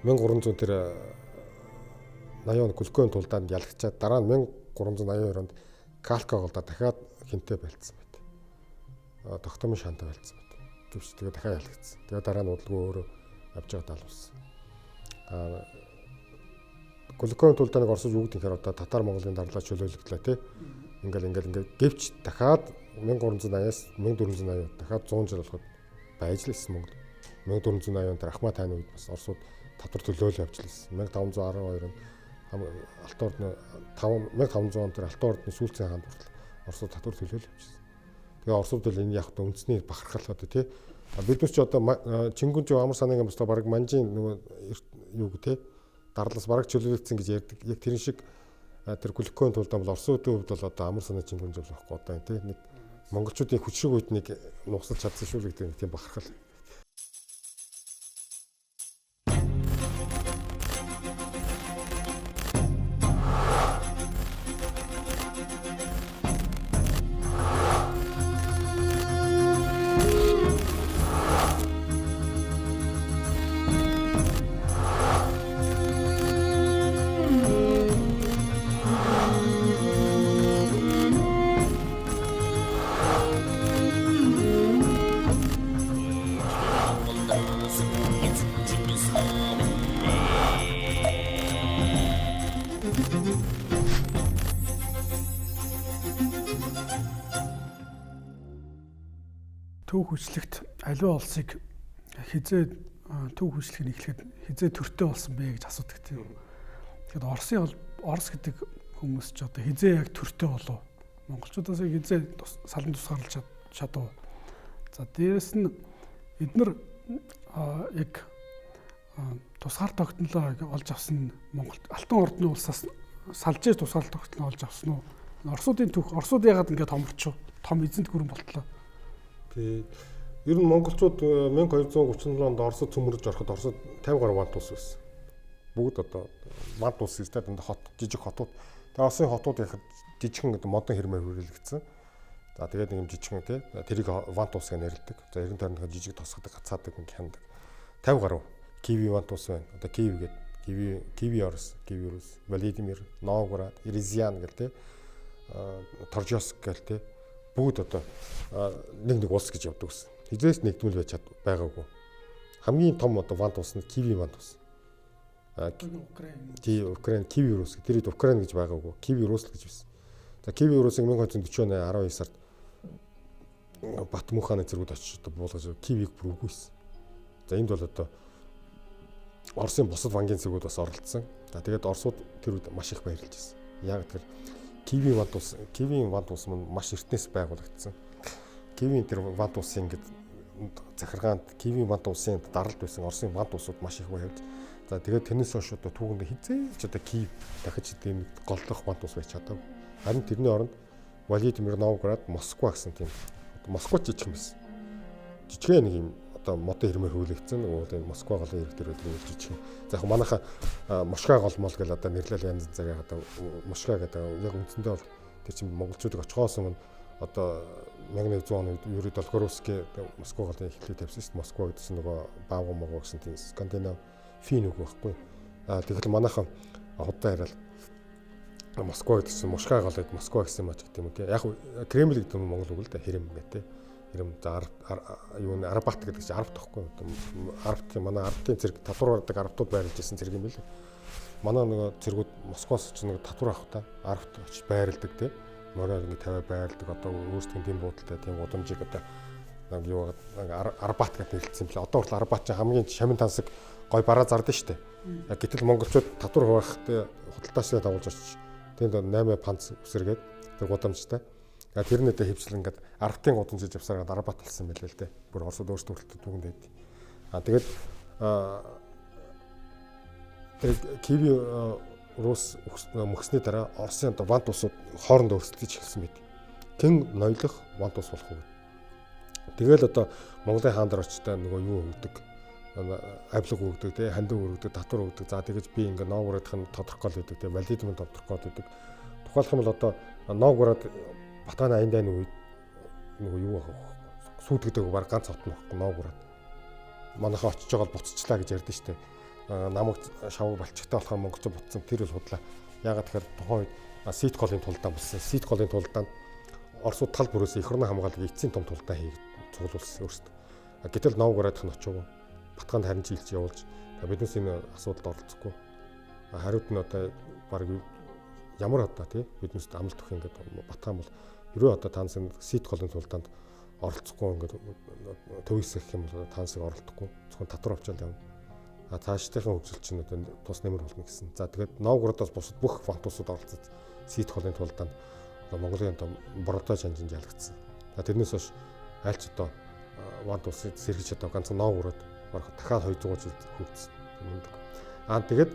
1300 тэр 80 он Куликовын тулдаанд ялагдчаад дараа нь 1382 онд Калка голдоо дахиад хинтээ байлцсан байт. Тогтомиш хаантай байлцсан байт. Тэгвч тэгээ дахиад ялагдсан. Тэгээ дараа нь удалгүй өөрөө авч байгаа даалуулсан. Куликовын тулдааныг орсож юу гэдэг нь одоо татар Монголын дарлаа чөлөөлөгдлээ тий. Ингээл гэвч дахиад 1380-аас 1480 дахиад 100 жил болоход байж л ирсэн Монгол. 1480 онд Ахмад хааны үед бас Оросууд татвар төлөөлөл явж лсэн. 1512 онд Алтан ордны 1500 онд Алтан ордны сүүлцийн хаанд хүртэл Оросууд татвар төлөөлөл явжсэн. Тэгээ Оросууд л энэ яг үндэсний бахархал одоо тий. Бид ч одоо Чингүнжи амар санаагийн босдоо баг манжийн нөгөө юу гэ тий дарлаас бараг чөлөөлөгдсөн гэж ярьдаг. Яг тэрэн шиг тэр Куликовын тулдаан бол Оросуудын хувьд бол одоо амар санаа Чингүнжи болохгүй одоо тий нэг монголчуудын хүчрэг үед нэг нугсалж чадсан шүү гэдэг нэг тийм бахархал. төв хүчлэгт аливаа улсыг хизээ төв хүчлэгийг эхлэхэд хизээ төртөө болсон бэ гэж асуудаг тийм. Тэгэхээр Орос гэдэг хүмүүс ч одоо хизээ яг төртөө болов. Монголчуудаас хизээ салан тусгаарлаж чадав. За дээрэс нь эдгээр яг тусгаар тогтнолоо олж авсан Монгол Алтан ордны улсаас салж иж тусгаар тогтнолоо олж авсан уу? Оросууд ягаад ингэж томорч том эзэнт гүрэн болтлоо. Тий. Ер нь монголчууд 1237 онд Оросд цөмөрж ороход Оросд 50 гаруй вант улс байсан. Бүгд одоо вант улс ирдэг хот жижиг хотууд. Тэгээ Оросын хотууд яхад жижигхэн одоо модон хэрмээр хүрээлэгдсэн. За тэгээд нэг юм жижигхэн тий. Тэрийг вант улс гэж нэрлэдэг. За 90 тойрны жижиг тосгодог гацаадаг ингэ хяндаг. 50 гаруй Киев вант улс байна. Одоо Киев гэдэг Киев Орос, Владимир, Новгород, Рязань гэл тий. Торжоск гэл тий. Бүгд одоо нэг улс гэж явдаг гэсэн. Хизээс нэгдмэл байж байгаагүй. Хамгийн том одоо вант улс нь Киев вант улс. Украин Киев Рус тэрийг Украин гэж байгаагүй. Киев Рус л гэж байсан. За Киев Русыг 1240 оны 12 сард Батмун хааны зэрэгүүд очиж буулгаж Киевийг бүр үгүйсэн. За энд бол одоо Оросын бусад вангийн зэргүүд бас оролцсон. За тэгээд Оросууд тэр үед маш их баярлж байсан. Яг тэр Киевийн вант улс мань маш эртнээс байгуулагдсан. Киевийн тэр вант улсын ингээд захиргаанд Киевийн вант улсын даралт байсан Оросын вант улсууд маш их баярлж. За тэгээд тэрнээс хойш одоо түүхэнд хизээч одоо Киев дахиж тийм голлох вант улс байж чадав. Харин тэрний оронд Владимир, Новгород, Москва гэсэн тийм Москва жижиг юм байсан. Жижигхэн нэг юм одоо модон хэрмээр хүлээгдсэн. Нөгөө Москва голын ирэх дээр өдрийн жижиг. За яг манайха Мошка голмол гэл одоо нэрлэл янз зэрэг одоо Мошка гэдэг яг үндсэндээ бол тэр чинь монголчуудыг очихоос өмнө одоо 1100 оны үед Юрий Долгоровский Москва голын эхлэлийг тавьсан шүү дээ. Москва гэдэг чинь нөгөө Баавган Могоо гэсэн тийм Скандинав фин үг байхгүй. Тэгэхээр манайхан худаа яриад Москва гэдэг чинь Мошка голыг Москва гэсэн юм ач гэдэг юм уу тий. Яг Кремль гэдэг нь монгол үг л да хэрэм гэдэг тий. Хэрэм юу нэ Арбат гэдэг чинь Арбат тахгүй. Арбат манай Арбатын зэрэг татварладаг Арбатууд байрлаж ирсэн зэрэг юм билээ. Манай нөгөө зэргүүд Москваас ч нэг татвар авах та Арбат очиж байрладаг тий. Морал ингэ тавиа байрладаг одоо өөрсдийн тийм буудалтай тийм удамжиг одоо нэг юу Арбат гэдэг хэлсэн юм билээ. Одоо хүртэл Арбат чинь хамгийн шамин тансаг гой бараа зардсан шүү дээ. Гэтэл монголчууд татвар хуваахтай худалдаачдаа дагуулж очиж тэнд 8 панц үсэргээд тэр гудамжтай. Тэрнээ дэ хөвчлэн ингээд Арбатын гудамж хийж авсараад Арбат талсан байлээ л дээ. Бүр Оросд өөрсдөө хүртэл түүхэнд байд. Тэгээд тэр Киев Рус мөхсний дараа Оросын одоо вант улсууд хоорондоо өрсөлдөж эхэлсэн байд. Хэн ноёлох вант улс болох вэ? Тэгэл одоо Монголын хаан нар очтой нөгөө юу өгдөг? Авилга өгдөг тий, хандив өгдөг, татвар өгдөг. За тэгэж би ингээ Новгородын тодорхойл өгдөг тий, Владимир тодорхойл өгдөг. Тухайлх юм бол одоо Новгород Батганы аян дайны үед нөгөө юу сүйтгэдэг баг ганц хот нь баггүй Новгород. Манайхаа очиж байгаа бол буцчлаа гэж ярьдэн штэ. Намайг шавуу балчигтай болохоор монголчууд буцсан тэр бол худлаа. Ягаад тэгэхээр тухайн үед Сит голын тулдаан болсон. Сит голын тулдаанд Оросууд тал бүрээс эх орны хамгааллыг эцсийн том тулдаан хийж цуглуулсан өөрсдөө. Гэтэл Новгородх нь очив. Батганд харин жилж явуулж биднээс энэ асуудалд оролцохгүй. Хариуд нь одоо баг ямар одоо тий биднээс амлалт өгөх ингээд Батган бол ерөө одоо таансын Сит голын тулдаанд оролцохгүй ингээд төвөөсөх юм бол таансыг оролдохгүй. Зөвхөн татвар авчаал явна. Цаашдынхаа хөгжил чинь одоо тус нэмэр болно гэсэн. За тэгээд Новгородоос бусад бүх вант улсууд оролцож Сит голын тулдаанд Монголын одоо бордоо шанжинд ялагдсан. За тэрнээс хойш айлч одоо вант улсыг сэргэж одоо ганцхан Новгород дахиад 200 жил хөгжсөн. Тэгээд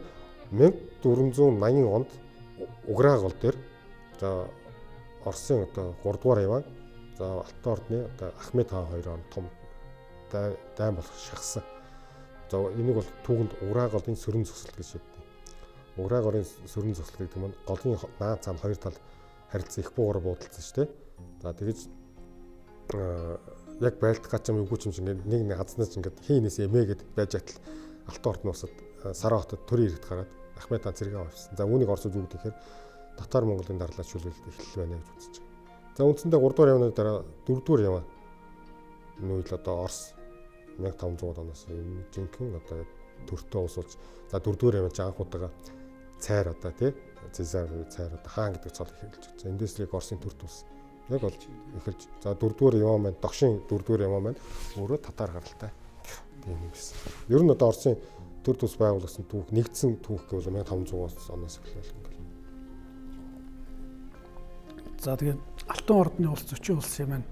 1480 онд Уграа гол дээр за Оросын одоо 3 дугаар яваа за Алтан ордны одоо Ахмед хаан хоёроор том дайм болох шахсан. За энийг бол түүхэнд Уграа голын сөрөн зөксөл гэж яддаг. Уграа голын сөрөн зөксөл гэдэг нь голын наад цаана хоёр тал харилцан их буугаар буудалцсан шүү дээ. За тэгэж яг байлдах гэж юм үгүй юм шиг нэг газнаас ингээд хийнээс эмээ гэд байж атал Алтан ордны усад Сараа хотод төрийн иргэд гараад Ахмед хаан зэрэг авсан. За үүнийг Оросууд юу гэхээр Татар Монголын дарлаа шүүлэлт эхэллээ байна гэж үзэж байгаа. За үндсэндээ 3 дугаар явны дараа 4 дугаар яваа нүүл одоо Орос 1500 оноос жинхэнэ одоо төртөө усуулж за 4 дугаар яваа анх удаага цайр одоо тий Цезар цайр одоо хаан гэдэг цол эхэлж байна. Эндээс л Оросын төрт ус Яг болж эхэлж. За 4-р яваа маань догшин 4-р яваа маань өөрөө татар гаралтай. Тийм юм байсан. Ер нь одоо Оросын төр тус байгуулсан түүх нэгдсэн түүх гэвэл 1500 оноос эхлэв ингээл. За тэгээд Алтан ордны улс зөчин улсын маань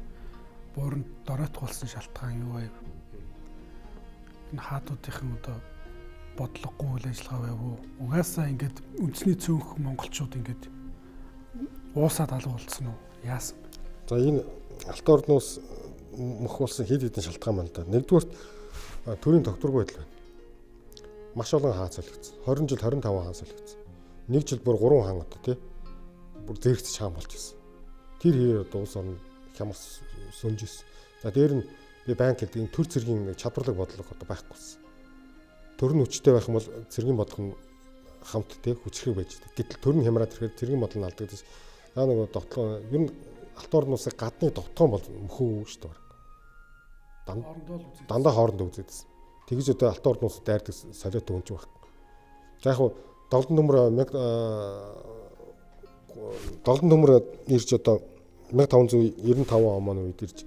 бууранд доройтгуулсан шалтгаан юу вэ? Энэ хаадуудынхан одоо бодлогогүй үйл ажиллагаа байв уу? Угаасаа ингээд үндэсний цөөнх монголчууд ингээд уусаад алгуулсан уу? Яасан бэ? За энэ Алтан ордноос мөх болсон хэд хэдэн шалтгаан байна л да. Нэгдүгürt төрийн тогтворгүй байдал байна. Маш олон хаан солигдсон. 20 жил 25 хаан солигдсон. Нэг жил бүр 3 хаан одоо тий. Бүр зэрэгцэж хаан болж ирсэн. Тэр хэрэг одоо улс орн хямс сөнжсэн. За дээр нь би банк гэдэг энэ төр цэргийн чадварлаг бодлого одоо байхгүй болсон. Төр нь хүчтэй байх юм бол цэргийн бодлого нь хамт тий хүчрэг байж байгаа. Гэтэл төр нь хямраад ирэхээр цэргийн бодлого нь алдагдаж. За нэг тогтолцоо ер нь Алтан ордноос гадны тогтоон бол мөхөө шүү дээ. Дандаа хоорондоо үзээдсэн. Тэгж одоо Алтан ордноос дайрдаг солиот өнж байхгүй. За яг хуу Долдон төмөр ирж одоо 1595 он маань үед ирж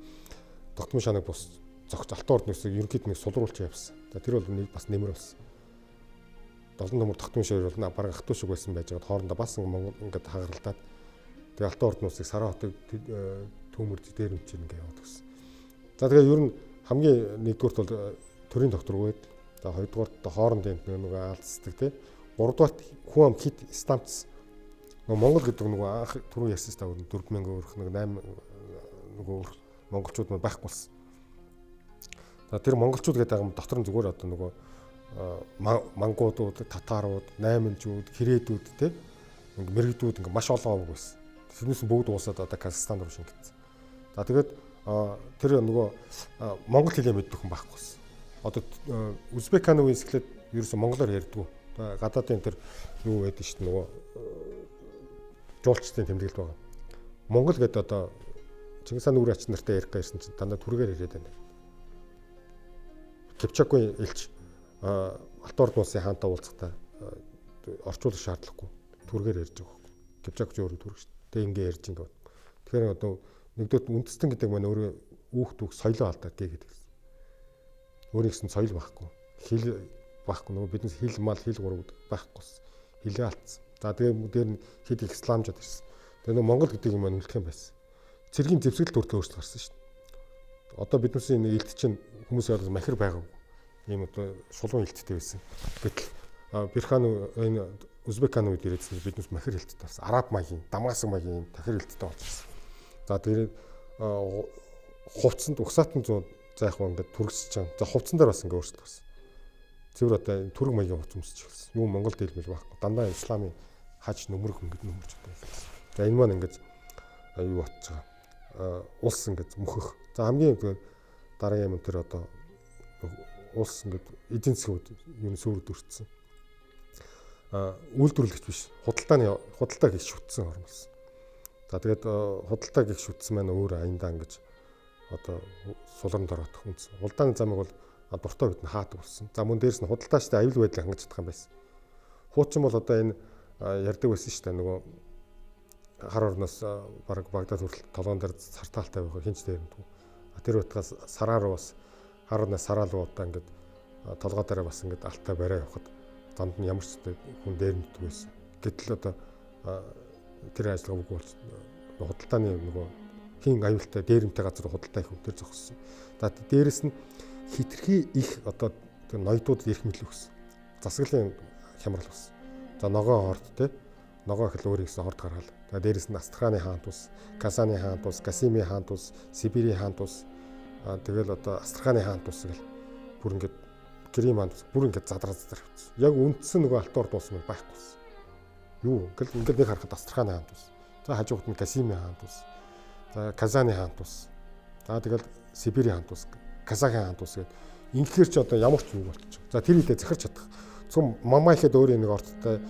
тогтмол шанаг бус зогч Алтан ордноос ерөнхийд нэг сулруулж явсан. За тэр бол нэг бас нэмэр болсон. Долдон төмөр тогтмол шир бол бараг ах トゥ шиг байсан байж байгаа хоорондоо бас Монгол ингээд хагаралдаад тэгээ Алтан ордноос Саран хотыг төмөр дээр юм чинь ингээд яваад гисэн. За тэгээ ер нь хамгийн нэгдүгürt бол төрийн тогтворгүй. За хоёрдугаарт хоорондын нэг алдцдаг тий. Гуравдугаарт хүн ам хит стамц. Монгол гэдэг нэг анх түрүү ярьсан та 4000 өрх нэг 8 нөгөө монголчууд маань байхгүй болсон. За тэр монголчууд гэдэг юм дотор нь зүгээр одоо нөгөө мангуудууд, татарууд, найманчууд, хэрээдүүд тий. Ингээ мэрэгдүүд ингээ маш олон аваг байсан. Тэрнээс бүгд уусаад одоо Казахстан руу шингэсэн. За тэгээд тэр нөгөө монгол хэлээ мэддэг хүн байхгүй болсон. Одоо Узбек хааны үеэс эхлээд ерөөсөө монголоор ярьдгүй. Гадаадын тэр юу гэдэг чинь нөгөө жуулчдын тэмдэглэлд байгаа. Монгол гэдэг одоо Чингис хааны үр ач нартай ярих гэсэн чинь дандаа түргээр яриад байна. Кипчакгүй элч Алтан ордын улсын хаантай уулзахдаа орчуулах шаардлагагүй түргээр ярьж байгаа байхгүй. Кипчак ч өөрөө түрэг шүү дээ. Тэг ингээ ярьж ингээ. Тэгэхээр одоо нэгдүгээр үндэстэн гэдэг маань өөрөө үүх соёлоо алдаад гэдэг. Өөрийн гэсэн соёл байхгүй. Хэл байхгүй нөгөө биднес хэл мал хэл гурав байхгүй. Хэлээ алдсан. За тэгээ дээр нь хэд их исламжууд ирсэн. Тэгээ нөгөө Монгол гэдэг юм маань үлдэх юм байсан. Цэргийн зэвсгэл төртөө өөрчлөлт гарсан шүү дээ. Одоо биднээс энэ элт чинь хүмүүс яагаад махир байгаагүй. Ийм одоо шулуун элттэй байсан. Гэтэл Бирхан энэ Узбек хааны үед ирээдсэн биднээс махир элттэй болсон. Араб маягийн, Дамаск маягийн тахир элттэй болж ирсэн. За тэгээд хувцсанд угсаатан зууд за яг ингээд түргсэж байгаа. За хувцсан дээр бас ингээд өөрчлөлт болсон. Цэвэр одоо түрэг маягийн хувцс өмсөж эхэлсэн. Юу Монгол дэлмэл байхгүй. Дандаа исламын хаж нөмрөх ингээд нөмөрч байгаа. За энэ маань ингээд юу батж байгаа. Улс ингээд мөхөх. За хамгийн дараагийн юм тэр одоо улс ингээд эдийн засгууд юу сүрд өртсөн. Үйлдвэрлэгч биш. Худалдаа гэж шүтсэн орн болсон. За тэгээд худалдаа гэж шүтсэн маань өөр аяндаа ингэж одоо сулранд ороодох үнс. Улдааны замыг бол дуртай бид нь хаадаг болсон. За мөн дээрс нь худалдаачтай аюул байдлыг хангаж чадах юм байсан. Хуучин бол одоо энэ ярьдаг байсан шүү дээ нөгөө хар орноос бараг Багдад хүртэл толгоон дээр сартаалтай байх хинч дээр юм. Тэр утгаас сараа руу бас хар орноос сараа руу одоо ингээд толгой дээр бас ингээд алтай барай явахад занд нь ямар ч хүн дээр нутг байсан. Гэтэл одоо тэр ажиллагаа үгүй болж худалдааны нөгөө хин аюултай дээрэмтэй газар худалдаа их өвдөр зогссон. За дээрэс нь хитрхи их одоо ноёдууд ирэх мэдлэг өгсөн. Засаглалын хямрал болсон. За ногоон хорд те ногоо их л өөр ихсэн хорд гаргаал. За дээрэс нь Астраханы хаант ус, Казаны хаант ус, Касимийн хаант ус, Сибирийн хаант ус тэгэл одоо Астраханы хаант ус гэл бүр ингээд Крим хаант ус бүр ингээд задраа явчихсан. Яг үндсэн нөгөө Алтан орд ус нь байхгүй болсон. Юу ингээд нэг харахад Астраханы хаант ус. За хажуугт нь Касимийн хаант ус. За Казаны хаант ус. За тэгэл Сибирийн хаант ус, Казахын хаант ус гэдэг. Инхээр ч одоо ямар ч үг болчих. За тэр үедээ захирч чадах. Зөвхөн мамаа ихэд өөрийн нэг ордтой,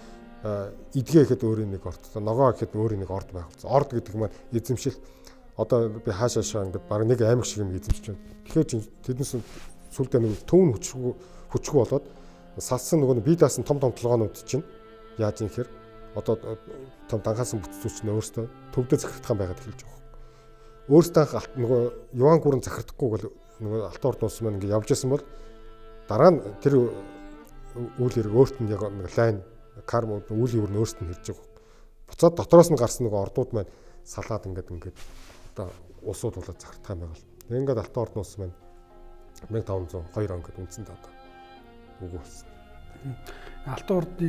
идгээ ихэд өөрийн нэг ордтой, ногоо ихэд өөрийн нэг орд байх болсон. Орд гэдэг маань эзэмшил. Одоо би хаашаашаа ингээд баг нэг аймаг шиг юм эзэмшиж байна. Тэгэхээр тэднээс сүлдээ нэг төвн хүчгүй болоод салсан нөгөө бие даасан том толгоонууд чинь яаж юм хэр одоо том данхаасан бүтцүүч нь өөртөө төвдөө захирагдах байгаад эхэлж байгаа. өөрсдөө нөгөө юан гүрэн захирдахгүйгээр нөгөө алтан ордын улс маань ингээд явж исэн бол дараа нь тэр үйл хэрэг өөрт нь яг нэг лайн кармууд үйл явр нь өөрт нь хэрж байгаа. Буцаад дотроос нь гарсан нөгөө ордууд маань салаад ингээд одоо улсууд болоод захирдах юм байгаад. Ингээд алтан ордын улс маань 1502 он гэдэг үндсэндээ одоо үгүй болсон. Алтан ордны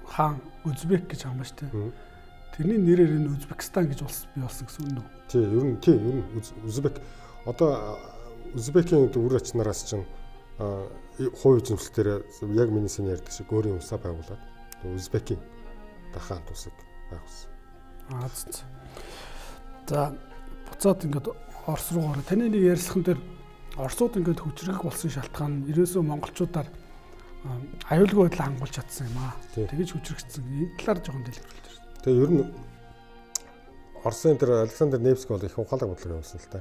хаан Өзбек гэж байгаа юм шүү дээ. Тэрний нэрээр энэ Өзбекистан гэж улс бий болсон гэсэн үг нөө. Тийм, ер нь Өзбек одоо Өзбекийн үр ачнараас чинь хувь эзэмшлэлээр яг миний сайн ярьдаг шиг өөрийн улсаа байгуулад Өзбекийн хаан тусаг байгуулсан. За буцаад ингээд Орос руу гараа. Таны нэг ярилцлаган дээр Оросууд ингээд хүчрэх болсон шалтгаан нь ерөөсөө монголчуудаар аюулгүй байдал хангуулж чадсан юм аа. Тэгэж хүчрэгдсэн. Энэ талаар жоохон дэлгэрүүлж байна. Тэгээ ер нь Оросын тэр Александр Невский бол их ухаалаг бодлого явуулсан л та.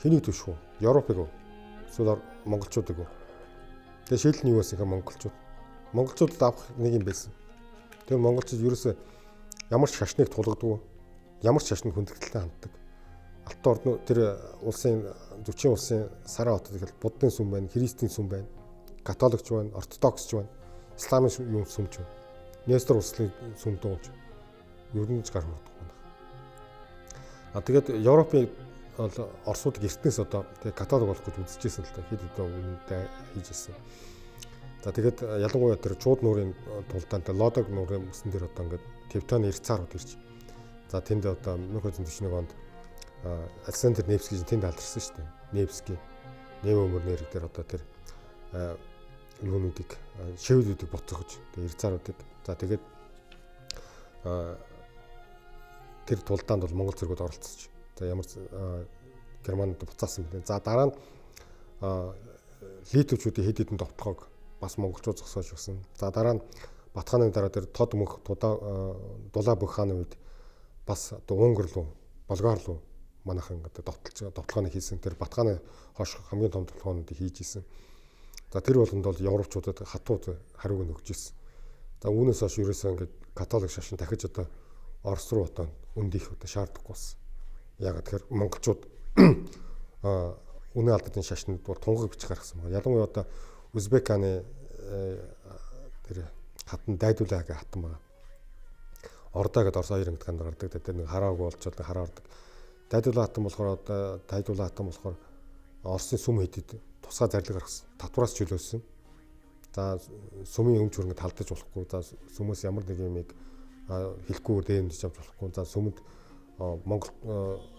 Хэнийг төшгүй? Европыг уу? Эсвэл монголчуудыг уу? Тэгээ шийдэл нь юу байсан гэхээр монголчууд. Монголчуудад авах нэг юм байсан. Тэр монголчууд ерөөсөө ямар ч шашныг тулгадгүй, ямар ч шашныг хүндэтгэлтэй ханддаг. Алтан ордын тэр улсын зүчийн улсын Сарай хотод их буддын сүм байна, христийн сүм байна, католикч байна, ортодоксч байна, исламын сүмч байна. Нестор улсын сүм дууж ер нь ч гар хүрдэх байна. Тэгээд Европын Оросуудыг эртнээс одоо тэгээ католик болох гэж үзэжсэн л та хэд хэдэн үнэндээ хийжсэн. За тэгээд ялангуяа тэр чууд нуурын тулдаанд Лодог нуурын мөсөн дээр одоо ингээд Тевтоны эрцаарууд ирж. За тэнд одоо 1941 онд Александр Невский тэнд алдарсан шүү дээ. Невский нэм өмөр нэр дээр одоо тэр юунуудыг шивлүүдийг буцаахж тэр эрцааруудыг. За тэгээд тэр тулдаанд бол монгол зэргүүд оролцож. За ямар Германд буцаасан байна. За дараа нь литвчүүдийн хэд хэдэн довтлогог бас монголчууд зогсоож өгсөн. За дараа нь Батхааны дараа тэр тод мөнх дулаа бүх хааны үед бас одоо Унгар руу, Болгар руу манайхан одоо довтлогоо хийсэн. Тэр Батхааны хойш хамгийн том довтлогоонуудыг хийж исэн. За тэр болгонд бол европчуудад хатууд хариуг нь өгч исэн. За үүнээс хойш ерөөсөө ингээд католик шашин дахиж одоо Орос руу одоо үнд их одоо шаардахгүй болсон. Яг тэгэхээр монголчууд үнэ алдатын шашнууд бол тунгаг бичих гаргасан байна. Ялангуяа одоо Узбек хааны тэр хатан дайдуулаа гэх хатан байна. Ордоо гэдэг Орос хоёр ангид ганд гардаг. Тэр нэг хараагүй болчиход хараа ордог. Дайдуулаа хатан болохоор одоо дайдуулаа хатан болохоор Оросын сүм хэдэд тусгай зарлиг гаргасан. Татвараас чөлөөсөн. За сүмийн өмч хөрөнгө талдаж болохгүй. За сүмээс ямар нэг юмыг хэлэхгүй дээрнэж авч болохгүй. За сүмэд Монгол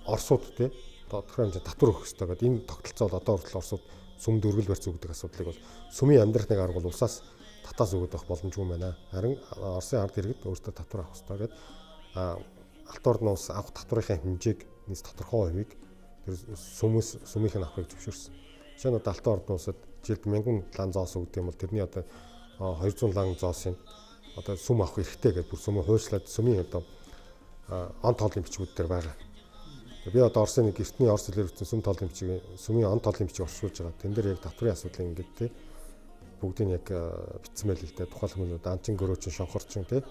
Оросууд тий тодорхой хэмжээнд татвар өгөх хэрэгтэй гэдэг энэ тогтолцоо бол одоо хүртэл Оросууд сүмд өргөл барьц өгдөг асуудлыг бол сүмийн амьдрах нэг арга бол улсаас татаас өгöd байх боломжгүй байна. Харин Оросын ард иргэд өөртөө татвар авах хэрэгтэй гэдэг алт ордны улс авах татварын хэмжээг нийс тодорхой хувийг тэр сүмийнх нь авахыг зөвшөөрсөн. Жишээ нь одоо алтан ордны улсад жилд 1000 лан зоос өгдөг юм бол тэрний одоо 200 лан зоосын одоо сүм авах эрхтэй гэдэг бүр сүмээ хуульчлаад сүмийн одоо он тоолын бичгүүд дээр байгаа. Би одоо Оросын нэг эртний Орос хэлээр бичсэн сүм тоолын бичгийг сүмийн он тоолын бичиг оршуулж байгаа. Тэн дээр яг татварын асуудлыг ингээд тий бүгдийг яг бичсэн байл л дээ. Тухайн хүмүүст анчин гөрөөчин шонхорчин тий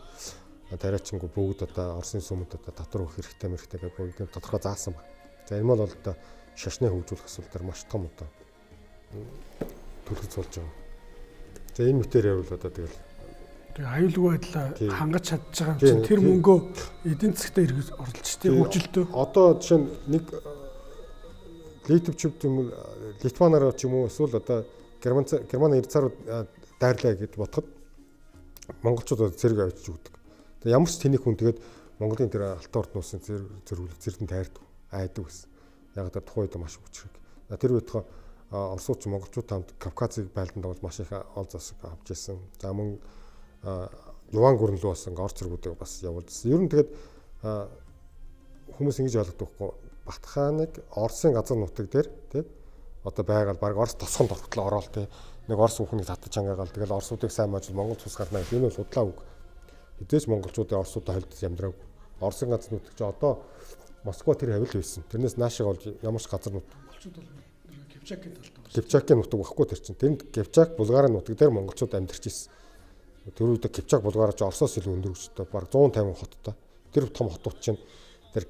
тариачингүй бүгд одоо Оросын сүмд одоо татвар өгөх хэрэгтэй мэрхтэй гэдэг бүгдийг тодорхой заасан байна. За энэ бол одоо шашны хөгжүүлэх асуудал дээр маш том одоо төлөвлөж болж байгаа. За энэ мэтээр явбал одоо тэгэл аюулгүй байдлаа хангаж чадж байгаа юм чинь тэр мөнгөө эдийн засгт эргэж орлож тий хөгжилтөө. Одоо жишээ нь нэг литвчүүд юм Литванаар ч юм уу эсвэл одоо Германы эрцаарууд дайрлаа гэж бодоход монголчууд зэрэг авчиж өгдөг. Тэгээ ямар ч тэнийх хүн тэгээд Монголын тэр алтан ордны улсын зэрэгдэн тайрдаг, айдаг гэсэн. Яг тэр тухайн үед маш хүчрэг. Тэр үеийнхээ Оросууд монголчууд хамт Кавказыг байлданд бол маш их ол засаг авч ирсэн. За мөн Юан гүрэн лөө бас ингээ орц зэргүүдийг бас явуулсан. Ер нь тэгээд хүмүүс ингэж ойлгодог байхгүй. Батхааныг Оросын газар нутаг дээр тий одоо байгаад баг Орос тосгонд ортол ороод тий нэг Орос бүхнийг татаж ангаагаал тэгэл Оросуудыг сайн маажил Монгол тус гарнаа гэх энэ бол судлаа үг. Хэдээс монголчуудын Оросуудаа холдож амьдраагүй. Оросын газар нутаг чи одоо Москва тэр хавил байсан. Тэрнээс наашиг болж ямар ч газар нутаг монголчууд бол Кипчакийн талд. Кипчакийн нутаг байхгүй тэр чинь. Тэнд Кипчак, Булгарын нутаг дээр монголчууд амьдарч ирсэн. Тэр үед Кипчак, Булгар ч Оросоос илүү өндөр өсөлттэй баг 150 хоттой. Тэр том хотууд чинь тэр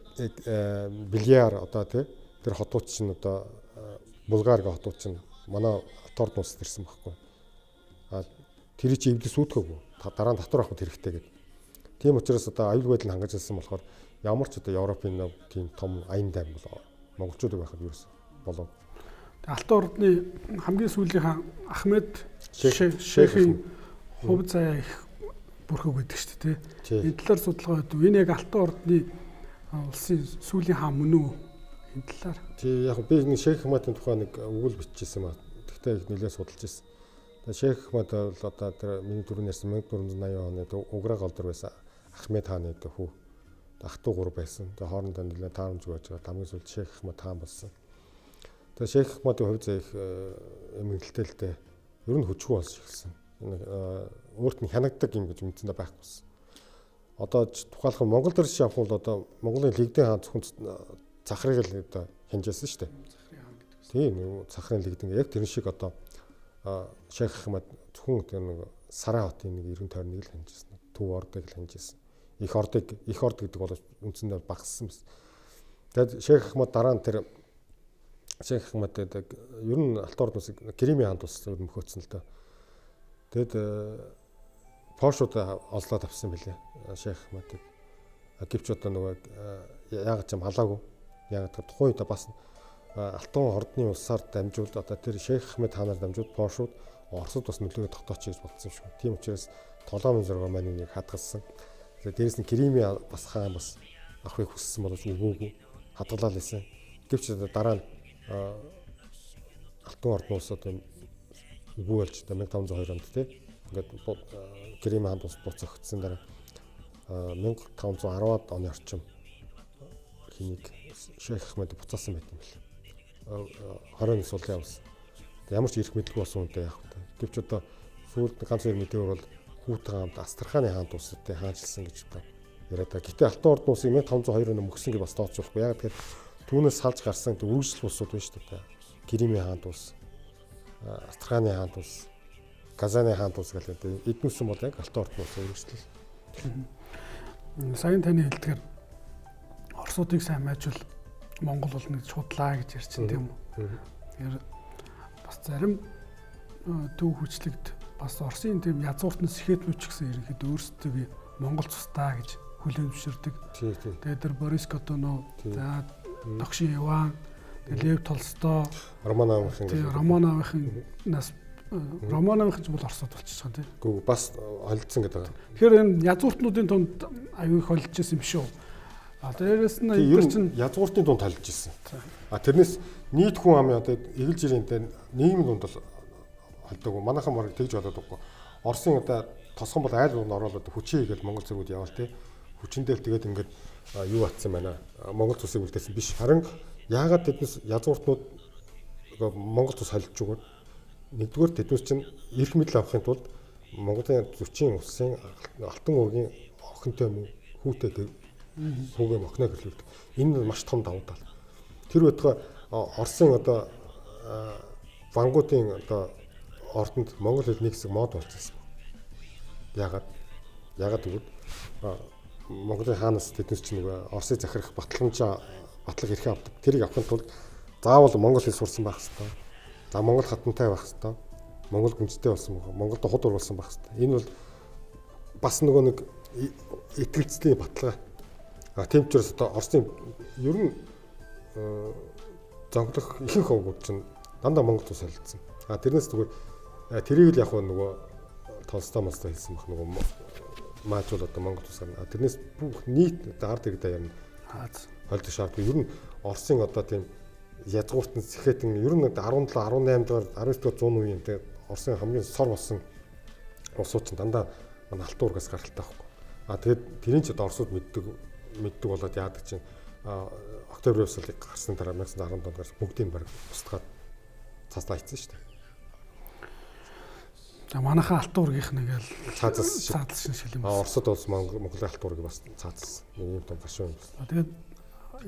Бильяр одоо тэр хотууд чинь одоо Булгаргийн хотууд чинь манай Алт ордын улсад ирсэн байхгүй. Тэр чинь эвдэс үүдхээгүй. Дараа нь татвар авах хэрэгтэй гэдэг. Тийм учраас одоо аюул байдал хангаж ирсэн болохоор ямар ч одоо Европын тийм том аян дайм бол монголчууд байхад юу болов. Алт ордны хамгийн сүүлийн хаан Ахмед Шейхийн хувь заяа их бүрхэг гэдэг шүү дээ. Энэ талаар судалгаа өгдөг. Энэ яг Алт ордны улсын сүүлийн хаан мөн үү? Энэ талаар. Тий яг би нэг Шейх Ахмадын тухай нэг өгүүл биччихсэн ба. Тэгтээ их нэлээд судалж ирсэн. Тэгээ Шейх Ахмад бол одоо тэр миний дөрөв ярьсан 1480 оны Уграа голдор байсан Ахмед хааны хүү. Ах トゥ гур байсан. Тэгээ хоорондоо нэлээд таарамж байж байгаа. Хамгийн сүүлд Шейх Ахмад хаан болсон. Тэгээ Шейх Ахмадын хувь заяа их эмгэгтэй ер нь хүчгүй болж эхэлсэн. Өөрт нь хянагддаг юм гэж мэдсэндээ байхгүйсэн. Одоо тухайлбал Монгол дээрс явах бол одоо Монголын лигдэн хаан зөвхөн цахрыг л одоо хянжсэн шүү дээ. Тийм цахрын лигдэн яг тэр шиг одоо Шейх Ахмад зөвхөн тэр нэг Сарай хотын нэг 90 тойрныг л хянжсэн. Төв ордыг л хянжсэн. Их орд гэдэг бол үндсэндээ багассан байсан. Тэгээд Шейх Ахмад дараа нь тэр Шейх Ахмад гэдэг ер нь Алт ордноос Кремийн хаанд тус мөхөөцсөн л доо. Тэгэд Польшууд олзлоод авсан билээ Шейх Ахмадыг. Гэвч одоо нөгөө яагаад ч юм халаагүй. Яагаад гэвэл тухайн үед бас Алтан ордны улсаар дамжуулд одоо тэр Шейх Ахмад хаанаар дамжуулд Польшууд Оросд бас нөлөөгөө тогтоочих гэж бодсон шүү. Тийм учраас толгойн зураг маань нэг хадгалсан. Дээрээс нь Кремийн бас хаан бас авахыг хүссэн боловч үгүйгүй хадгалаад байсан. Гэвч дараа нь Алтан ордны улс одоо үгүй болж 1502 онд тийм ингээд Кремийн хаанд ус буцагдсан дараа 1510-ад оны орчим хэнийг Шейх Ахмад буцаасан байт юм бэл. 20-ны сулын явсан. Ямар ч ирэх мэдлгүй болсон үнтэй яах вэ? Гэвч одоо сүүлд ганц хоёр мэдээгээр бол хүүтэн хаанд Астраханы хаанд устай хаанчилсан гэж одоо яриад байгаа. Гэтэ Алтан ордны улсыг 1502 он мөксөн гэж бас тооцоолохгүй. Яг тэгэхээр түүнээс салж гарсан үргэлжлэх улсууд байна шүү дээ. Кремийн хаанд ус, Астраханы хаанд ус, Казаны хаанд ус гэх мэт эднүсэн бол яг Алтан ордны ус үргэлжлэл. Саяны таны хэлдгээр Оросуудыг сайн майжвал Монгол бол нэг шудлаа гэж ярьсан тийм үү? Тэгэхээр бас зарим төв хүчлэгд бас Оросын тийм язгууртнаас сэхэтнүүч гэсэн ерөнхийдөө өөрсдөө Монгол цустаа гэж хүлээн зөвшөөрдөг. Тэгээд тэр Борис Годунов, за Докшин Иван, Лев Толстой, Романовын ч бол Оросод болчихсон тийм. Гэхдээ бас холилдсон гэдэг байгаа. Тэгэхээр энэ язгууртнуудын тунд аюу их холилж ирсэн юм шүү. Дээрээс нь энэ чинь язгууртын дунд холилж ирсэн. Тэрнээс нийт хүн амын одоо эгэлж ирэнтэй нийгмийн дунд бол холдог. Манайхан баг тэгж бодоод байгаа. Оросын одоо тосгон бол айл руу ороод хүчээ хийгээл Монгол зүгүүд явал тий. Хүчэндэл тэгээд ингээд юу атсан байна. Монгол цусыг үлдээсэн биш. Харин яагаад тэднээс язгууртнууд Монгол цус холилж өгөөд нэгдүгээр тэднээс чинь эрх мэдэл авахын тулд Монголын зүчийн улсын алтан уургийн охинтой мөн хүүтэй хүүгээ мохно гэрлүүлдэг. Энэ маш том давуу тал. Тэр байтугай Оросын одоо вангуудын одоо ордонд монгол хэл нэг хэсэг мод болчихсон. Яагаад гэвэл Монголын хаанаас тэднээс чинь нэг Оросыг захирах батлага эрхээ авдаг. Тэрийг авахын тулд заавал монгол хэл сурсан байх хэрэгтэй. За монгол хатантай байх хэрэгтэй. Монгол гүнзтэй болсон байх. Монголд хуdur болсон байх хэрэгтэй. Энэ бол бас нөгөө нэг итгэлцлийн баталгаа. Тийм ч учраас одоо Оросын ер нь зонглох ихэнх хөвгүүд чинь дандаа Монгол тус солилцсон. Тэрнээс зүгээр тэрийг л яг нөгөө Толстой хэлсэн баг нөгөө маажуул одоо Монгол тус гарна. Тэрнээс бүх нийт ард иргэд ярина. Холдох шаардлагагүй. Ер нь Оросын одоо тийм язгууртан сэхэтэн ер нь 17 18 дугаар 19 дугаар 100 үеийн тэгээд Оросын хамгийн сор болсон улсууд чинь дандаа манай Алт уургаас гаралтай байхгүй. Тэгээд тэрийн ч одоо Оросууд мэддэг болоод яадаг чинь октябрь улсыг гарсны дараа 1910 онд гарсан бүгдийг баг устгаад цааслаа хийсэн шүү дээ. За манайхаа Алт уургийнх нэгэл цаазалсан шил юм. Оросод улс Монголын Алт уургийг бас цаазалсан. Нэг юм том гашуун юм. Тэгээд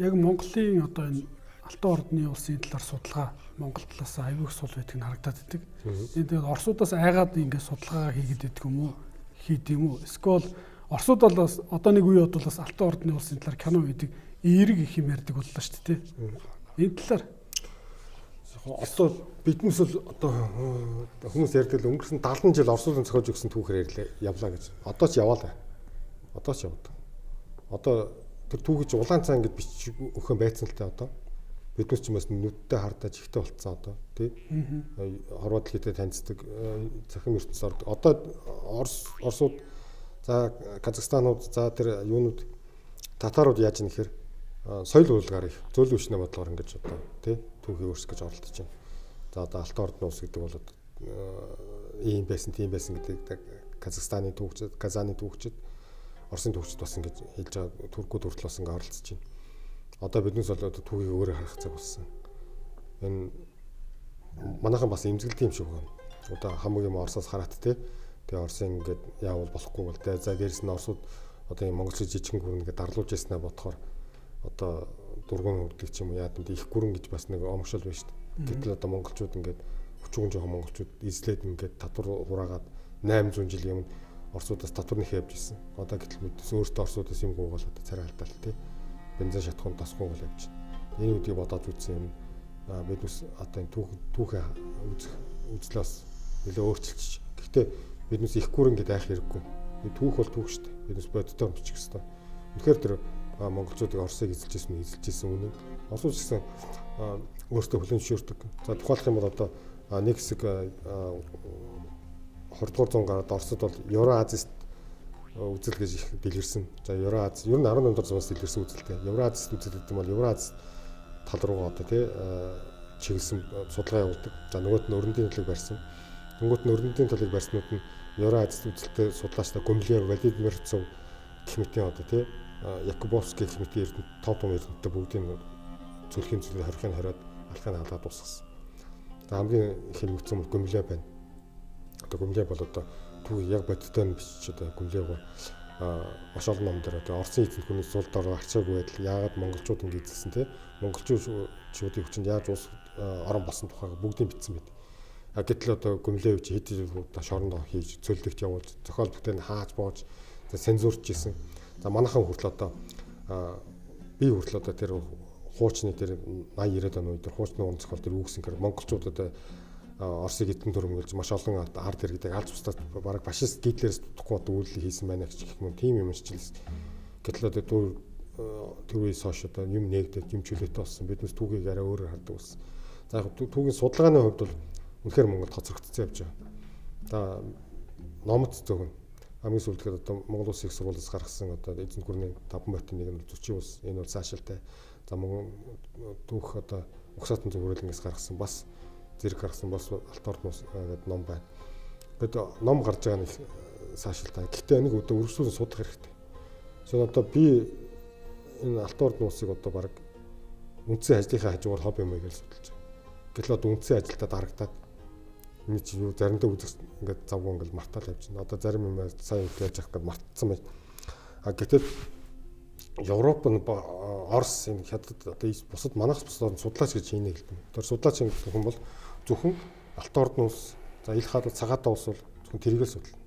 яг Монголын одоо энэ Алтан ордны улсын талаар судалгаа Монгол талаас аюул их сул байдгийг харагдаад байдаг. Тэгээд Оросуудаас айгаад ингээд судалгаа хийгээд байдаг юм уу? Хийд юм уу? Эсвэл Оросууд бол бас одоо нэг үе бодвол бас Алтан ордны улсын талаар кино хийдэг эерэг их юм ярьдаг боллоо шүү дээ. Энэ талаар одоо биднээс л одоо хүмүүс ярьдаг л өнгөрсөн 70 жил Оросуудын зохиож өгсөн түүхээр явлаа гэж. Одоо ч яваалаа. Одоо ч яваад. Одоо тэр түүхийч улаан цаа ингэж бичиж өгөн байцсан л та одоо. Биднээс ч юмас нүдтэй хардаж ихтэй болцсон одоо тий. Хорвоо дэлхийдээ танилцдаг захим ертөнцийн орд. Одоо Оросууд за Казахстанууд за тэр юунууд татарууд яаж юм нэхэр соёл урлагаар их зөөлөн хүчнээ бодлогоор ингэж одоо тий түүхийг өөрсгөх гэж оролдож байна. За одоо Алтан ордны улс гэдэг бол ийм байсан тийм байсан гэдэг Казахстаны түүхчид, Казаны түүхчид, Оросын түүхчид бас ингэж хэлж байгаа туркууд хүртэл бас ингэ оролцож байна. Одоо биднээс бол түүхийг өөрөөр харах цаг болсон. Энэ манайхан бас эмзэглэдэг юм шиг байна. Одоо хамгийн юм Оросоос хараад тий. Тэгээ Оросын ингээд яавал болохгүй бол тэгээ за дээрэс нь Оросууд одоо юм монголчууд жижигэн гүрэн ингээд дарлуулж яснаа бодохоор одоо дургуун үрдэг ч юм уу яа гэвэл их гүрэн гэж бас нэг омгшил байна шүү дээ. Гэтэл одоо монголчууд ингээд хүчгүн жоохон монголчууд эзлээд ингээд татвар хураагаад 800 жилийн өмнө Оросуудаас татварных явж ирсэн. Одоо гэтэл мэдээс өөртөө Оросуудаас юм гуугаад одоо царай алдаал тий. Бензин шатхуун тасгүй бол явж байна. Энэ үдийг бодоод үзсэн юм. Биднес одоо энэ түүхээ үзлээс нэлээ өөрчилчих. Гэхдээ биднес их гүрэн гэдэг айх хэрэггүй. Түүх бол түүх шүү дээ. Биднес боддоор бичих хэвээр. Үнэхээр тэр монголчуудыг Оросыг эзэлжсэн үнэн. Оросууд гэсэн өөртөө хүлэн зөвшөөрдөг. За тухайлах юм бол одоо нэг хэсэг 20 дугаар зуун гараад Оросд бол Евразист үзэл гэж их дэлгэрсэн. За Евразис ер нь 18 дугаар зуунаас дэлгэрсэн үзэлтэй. Евразист үзэл гэдэг нь бол Евразис тал руугаа одоо тий чиглэсэн судалгаа явуулдаг. За нөгөөд нь өрөндийн төлөг барьсан. Тэнгүүт нь өрөндийн төлөг барьснууд нь Евразист үзэлтэй судлаачтай Гумилев, Владимир Цов гэх мэтийн одоо тий Якубовский гэх мэтийн эрдэнэ тав том эрдэнэтэй бүгдийн зөвлөхийн зүйлээ хорихыг хариад алхахыг халаад дуусгасан. За хамгийн их хэлмэгцэн бол Гумилев байна. Одоо Гумилев бол одоо түүх яг бодиттой нь бичиж одоо Гумилев маш олон ном дээр одоо Оросын эзэнт гүрний сул дор агчаагүй байдал яагаад монголчууд ингэ эзэлсэн те монголчуудын хүчинд яаж улс орон болсон тухайг бүгдийг бичсэн байд. Гэтэл одоо Гумилев чи хэд жил удаа шорондоо хийж цөлдөгт явуулж зохиол бүтээн хааж боож цензурч хийсэн. За манайхан хүртэл одоо би хүртэл одоо тэр хуучны тэр 80 90-ад оны үед хуучны уран зохиол тэр үүсгэн гэр монголчууд одоо Оросыг эдэн төрөмгөлж маш олон ард иргэдэг аль цустаад бараг фашист Гитлерээс дутхгүй одоо үйлдэл хийсэн байна гэж гэх юм тийм юм шилжсэн. Гэтэл одоо тэр үеэс хойш одоо юм нэгдээд юм чөлөөтэй болсон. Биднес түүхийг арай өөрөөр хардаг болсон. За яг түүхийн судалгааны хувьд бол үнэхээр Монгол тоцрогдсон явж байгаа. За номот зөвхөн хамгийн сүүлдээ одоо Монгол Улсын их сургуулиас гаргасан одоо эзэнт гүрний 5 мотын нэг нь зөрчийн ус энэ бол цаашилтай. За Монгол түүх одоо угсаатан зөвхөрлөнгөөс гаргасан бас зэрэг гаргасан бас Алтан ордноос гэдэг ном байна. Гэтэл ном гарч байгаа нь их цаашилтай. Гэхдээ энийг одоо өргөжлүүлэн судлах хэрэгтэй. So одоо би энэ Алтан ордны улсыг одоо баг үндсэн ажлынхаа хажуугаар хобби юм гэж судалж байгаа. Гэтэл одоо үндсэн ажилдаа дарагдаад энэ чи юу заримдаа үзэх ингээд завгүй ингээд мартаал явж байна. Одоо зарим юм сайн хийж явах гээд мартсан байна. Гэтэл Европ нь Орос энэ хятад одоо бусад манайх бусад судлаач гэж хийнэ хэлдэг. Тэр судлаач гэх юм бол зөвхөн Алтан ордны улс за ил хадал цагаатаа улс бол зөвхөн тэрийгээ судална.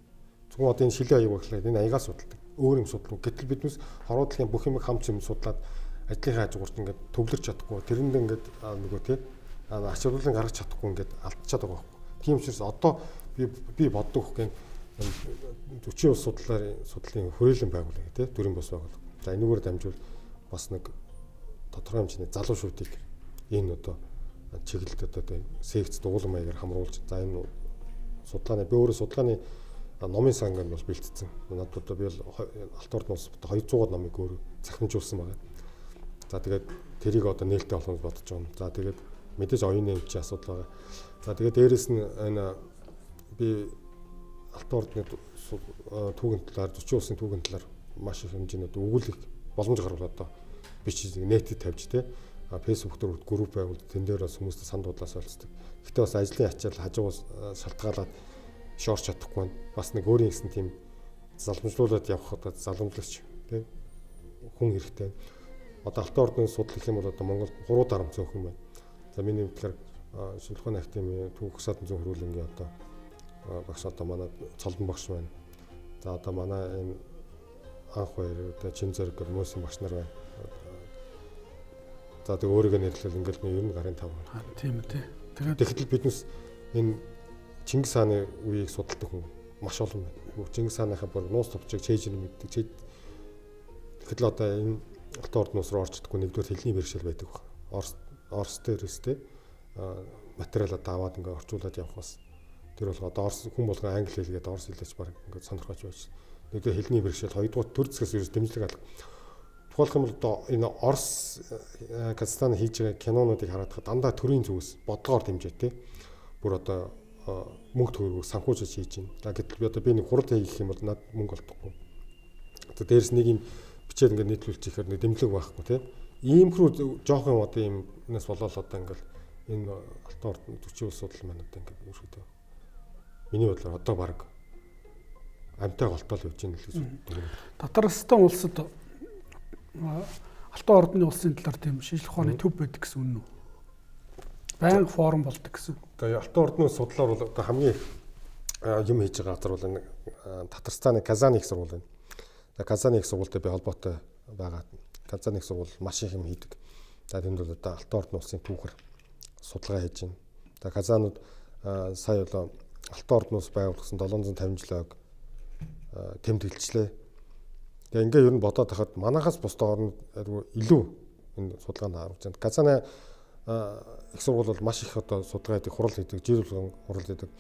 Зөвхөн одоо энэ шилэн аяг баглаа энэ аягаа судалдаг. Өөр юм судална. Гэтэл биднээс хорвоо дэлхийн бүх юмыг хамт юм судлаад ажлынхаа хажуугаарт ингээд төвлөрч чадахгүй. Тэрэнд ингээд нөгөө тий ачааллын гаргаж чадахгүй ингээд алдчихад байгаа байхгүй. Тийм учраас одоо би боддог гэх юм 40 улс судлалын хүрээлэн байгууллага тий дөрвөн бос байгууллага. За энэгээр дамжуул бас нэг тодорхой хэмжээний залуу шүүдийг энэ одоо чиглэлд одоо секц дуулан маягаар хамруулж за энэ судалгааны би өөрөө судалгааны номын санганд бол бэлтцсэн. Надад одоо би бол Алтан ордны улс 200-аад номыг өөрөө захимжуулсан байгаа. За тэгээд тэрийг одоо нээлттэй болгох бодож байгаа. За тэгээд мэдээж оюуны хэмжээ асуудал байгаа. За тэгээд дээрэс нь энэ би Алтан ордны түүхийн талаар 40 улсын түүхийн талаар маш их хэмжээний өгүүлэх боломж гаргал одоо бичиж нэтэд тавьж тэ фэйсбүүк дээр групп байгуул тэн дээр бас хүмүүстэй санд дуудлаас олцдог. Гэхдээ бас ажлын ачаал хажуугаас шалтгаалаад шоорч чадахгүй байна. Бас нэг өөрийн гэсэн тийм залгамжлуулаад явах одоо залгамжлагч тэ хүн хэрэгтэй. Одоо Алтан ордны судал гэх юм бол одоо Монгол 3 дарамт зөөх юм байна. За миний бодлоор Шилхүүн академийн түүх угсаатан зөв хөрвүүлэнгийн одоо багш одоо манай цолдон багш байна. За одоо манай энэ анх баяр одоо чин зэрэг мөсөн багш нар байна. За тэг өөрийгөө нэрлэвэл ингээл ер нь гарын 5. Тийм үү тий. Тэгэхдээ биднес энэ Чингис хааны үеийг судалдаг хүн маш олон байна. Чингис хааныхаа бүр нуус товчийг чэйжэр мэддэг. Тэгэхэд л одоо энэ алтан ордноос руу орчдоггүй нэгдүгээр хэлний бэрхшээл байдаг баг. Орс дээрээс те материалаа даваад ингээ орчуулад явах бас. Тэр бол одоо орс хүн болгон англи хэлгээд орс хэлээч баг ингээ сонирхож байж. Нэгдүгээр хэлний бэрхшээл, хоёрдугаар төр зэсгээс ерөөс дэмжлэг алга. Тухайлх юм бол одоо энэ Орос Казахстан хийж байгаа кинонуудыг хараад дандаа төрийн зүгээс бодлогоор дэмжээ те. Бүр одоо мөнгө төгрөгөөр санхүүжиж хийж байна. Гэтэл би одоо би нэг хурал хийх юм бол надад мөнгө олдохгүй. Одоо дээрэс нэг юм бичээд ингээд нийтлүүлж ихээр нэг дэмжлэг байхгүй те. Иймхрүү жоохон одоо юмнаас болоод одоо ингээд энэ алтан ордны 40 улс судал маань одоо ингээд өөрөөдөө миний бодлоор одоо баг амтай голтол явж байна л гэж үздэг. Татарстан улсад алтан ордны улсын талаар тийм шинжлэх ухааны төв байдаг гэсэн үнэн үү? Байнга форум болдог гэсэн. Одоо алтан ордны судлаар бол одоо хамгийн юм хийж байгаа газар бол Татарстаны Казаны их сургууль байна. Казаны их сургуультай би холбоотой байгаа. Казаны их сургууль маш их юм хийдэг. За тэнд бол одоо алтан ордны улсын түүхээр судалгаа хийж байна. За Казанууд сая бол алтан ордноос байгуулсан 750 жилог тэмдэглэжлээ. Тэгээ ингээ ер нь бодоод хахад манахаас бусдын орнд илүү энэ судалгаанд харуулж байна. Казаны их сургууль бол маш их одоо судалгаа хийдэг, хурал хийдэг, жир болгон хурал хийдэг.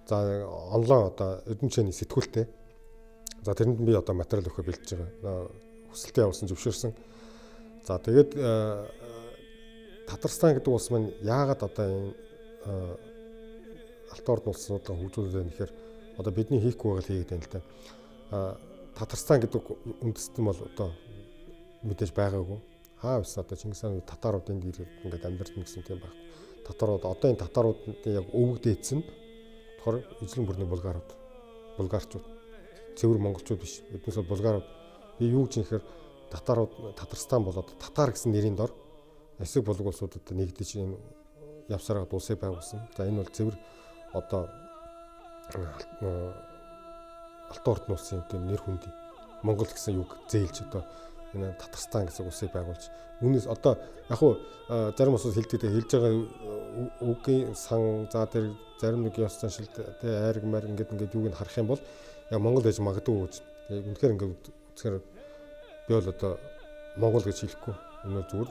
За онлайн одоо эрдэмтний сэтгүүлтэй. За тэрэнд би одоо материал өгөхөөр бэлдэж байгаа. Хүсэлтэд явуулсан, зөвшөөрсөн. За тэгээд Татарстан гэдэг улс маань яагаад одоо энэ алтан ордны улсын судалгаа хөгжүүлээд байна гэхээр одоо бидний хийхгүй байгаа л хийгээд байна л да. Татарстан гэдэг үндэстэн бол одоо мэдээж байгаагүй. Хаа вс одоо Чингис хааны татарууд энд ирээд ингээд амьдарсан гэсэн тийм байх. Татарууд одоо энэ татаруудын яг өвөг дээдсэн болохоор эзлэн бүрний булгарчууд цэвэр монголчууд биш. Эднээс бол булгарууд би юу гэж нэхэр Татарстан болоод татар гэсэн нэрийн дор эсэг болог улсуудад нэгдэж энэ явсараад улсыг байгуулсан. За энэ бол цэвэр одоо алтан ордны улсын нэр хүндий Монгол гэсэн юг зээлж одоо энэ Татарстан гэсэн улсыг байгуулж үүнээс одоо яг хуу зарим улсууд хэлж байгаа үгийн сан за тэр зарим нэг ёс заншил тэ айраг мар ингээд юуг нь харах юм бол яг Монгол гэж магадгүй гэж үнэхээр ингээд үзэхээр би бол одоо Монгол гэж хэлэхгүй энэ зүгээр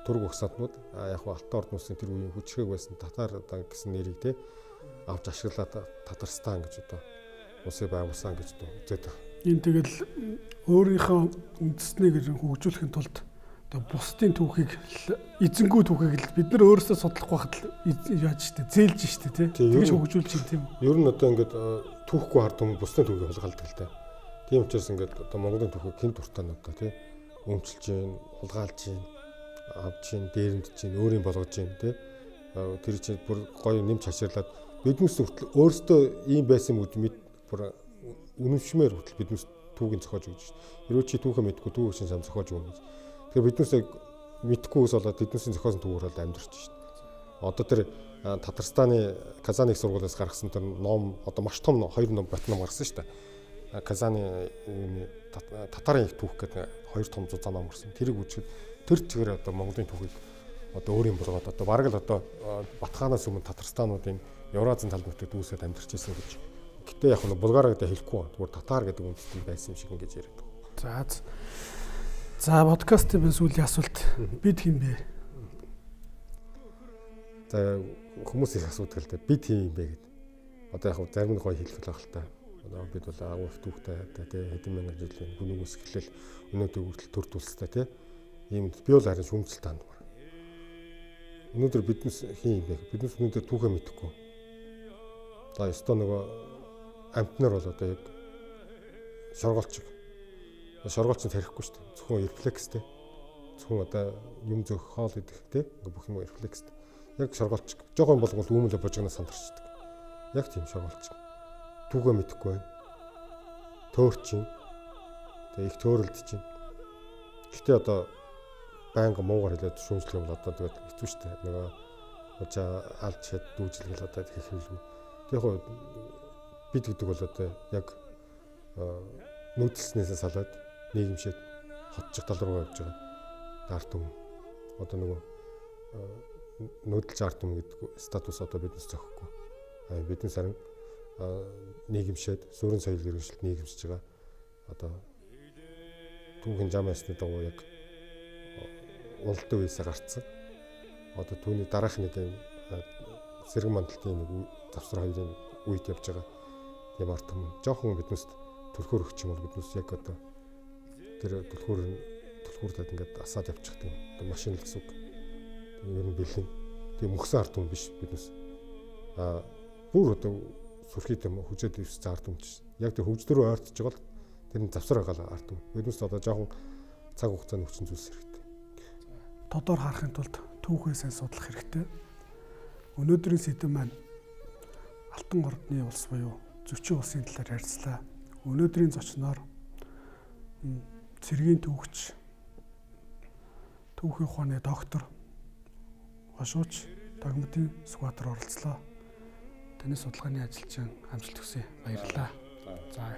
түрэг багсаатнууд яг хуу алтан ордны улсын тэр үеийн хүчрэг байсан татар одоо гэсэн нэрийг тэ авч ашиглаад Татарстан гэж одоо улсыг байгуулсан гэж үзээд байна. Энэ тэгэл өөрийнхөө үндэснийг хөгжүүлэхийн тулд бусдын түүхийг эзэнгүү түүхийг л бид нар өөрсдөө судлах байхад яаж штэ зээлж штэ тэгж хөгжүүлж чинь тийм. Ер нь одоо ингээд түүхгүй хард юм бусдын түүхийг хулгайлдаг л та. Тийм учраас ингээд одоо Монголын түүхийг хэн дуртай нь одоо тий өмчилж гин, хулгайлж гин, авж гин, дээрэмдж гин, өөрийн болгож гин тий. Тэр чинь бүр гоё нэмж хаширлаад биднээс өөрсдөө ийм байсан үдмэд бүр үнэмшмээр хүртэл биднээс түүгийн зохиож өгч шин. Хэрвээ чи түүхээ мэдгүй түүх шин сам зохиож өгнө гэж. Тэгэхээр биднээс мэдхгүйс болоод биднээс зохиосон түүгээр бол амьдарч шин. Одоо тэр Татарстаны Казаны их сургуулиас гаргасан тэр ном одоо маш том хоёр ном ботном гаргасан шүү дээ. Казаны татарын их түүх гэдэг хоёр том зузаан ном гарсан. Тэрийг үзэхэд тэр чигээр одоо Монголын түүхийг одоо өөрийн болгоод одоо бараг л одоо Батханаас өмнө Татарстануудын Евразийн талд нутагт үүсээд амьдарч ирсэн гэж. Гэтэ яг нь Булгар гэдэг хэлэхгүй. Зүгээр татар гэдэг үндэстэн байсан юм шиг ингэж яриад байна. За подкастын сүүлийн асуулт бид хэм бэ? За хүмүүс их асуудаг л дээ. Бид хэм юм бэ гэдэг. Одоо яг зарим нэг гоё хэлбэл байх л та. Одоо бид бол агуу их түүхтэй тий хэдэн мянган жилийн хүнээс эхлээл өнөөдөр хүртэл төр тулстай тий. Ийм би бол харин шүүмжлэлтэй хандмаар. Өнөөдөр биднес хэм юм бэ? Биднес өнөөдөр түүхээ мэдэхгүй. За ёстой нөгөө амтнаар бол одоо яг шоргоолчиг. Шоргоолч нь тарихгүй шүү дээ. Зөвхөн рефлекстэй. Зөвхөн одоо юм зөх хоол идэх те. Ингээ бүх юм рефлекстэй. Яг шоргоолчиг. Жогоон болгол үүмэлээ божигнаас сандарчдаг. Яг тийм шоргоолчиг. Түүгээ мэдэхгүй байна. Төөрчин. Тэгээ их төөрөлдөж чинь. Гэхдээ одоо байнга муугар хэлээд шүүмжлэх юм бол одоо тэгээд хэцүү шүү дээ. Нөгөө очоо алж шат дүүжлэгэл одоо хийх хэлгүй. Яг бид гэдэг бол одоо яг нүүдэлснээсээ салаад нийгэмшээд хотчих тал руу явж байгаа ард түмэн. Одоо нөгөө нүүдэлж ард түмэн гэдэг статус одоо биднес зохихгүй. Биднес харин нийгэмшээд суурин соёл иргэншилт нийгэмшиж байгаа. Одоо түүхэн зам ясны дагуу яг улдын үеэсээ гарцсан. Одоо түүний дараах нэг сэрэг мандалтын нэг завсар хоёрын үед явж байгаа юм ард түмэн. Жохон биднес түлхүүр өгч юм бол биднес яг одоо тэр түлхүүртад ингээд асаад явчих тийм. Одоо машин л гэсэн үг. Ер нь бэлэн. Тийм мөхсөн ард түмэн биш биднес. Бүр одоо сүрхий юм хүчээд ивс ард түмэн чинь. Яг тэр хөгжлөрөө ойртож байгаа л тэр нь завсар байгаа ард түмэн. Биднес одоо жохон цаг хугацааны хүчин зүйлс хэрэгтэй. Тодор харахын тулд түүхээ сайн судлах хэрэгтэй. Өнөөдрийн сэдэв маань Алтан ордны улс буюу Зөчийн улсын талаар ярьцлаа. Өнөөдрийн зочноор цэргийн түүхч, түүхийн ухааны доктор Хошууч Догмодын Сүхбаатар оролцлоо. Таны судалгааны ажилчин амжилт хүсье. Баярлалаа. За.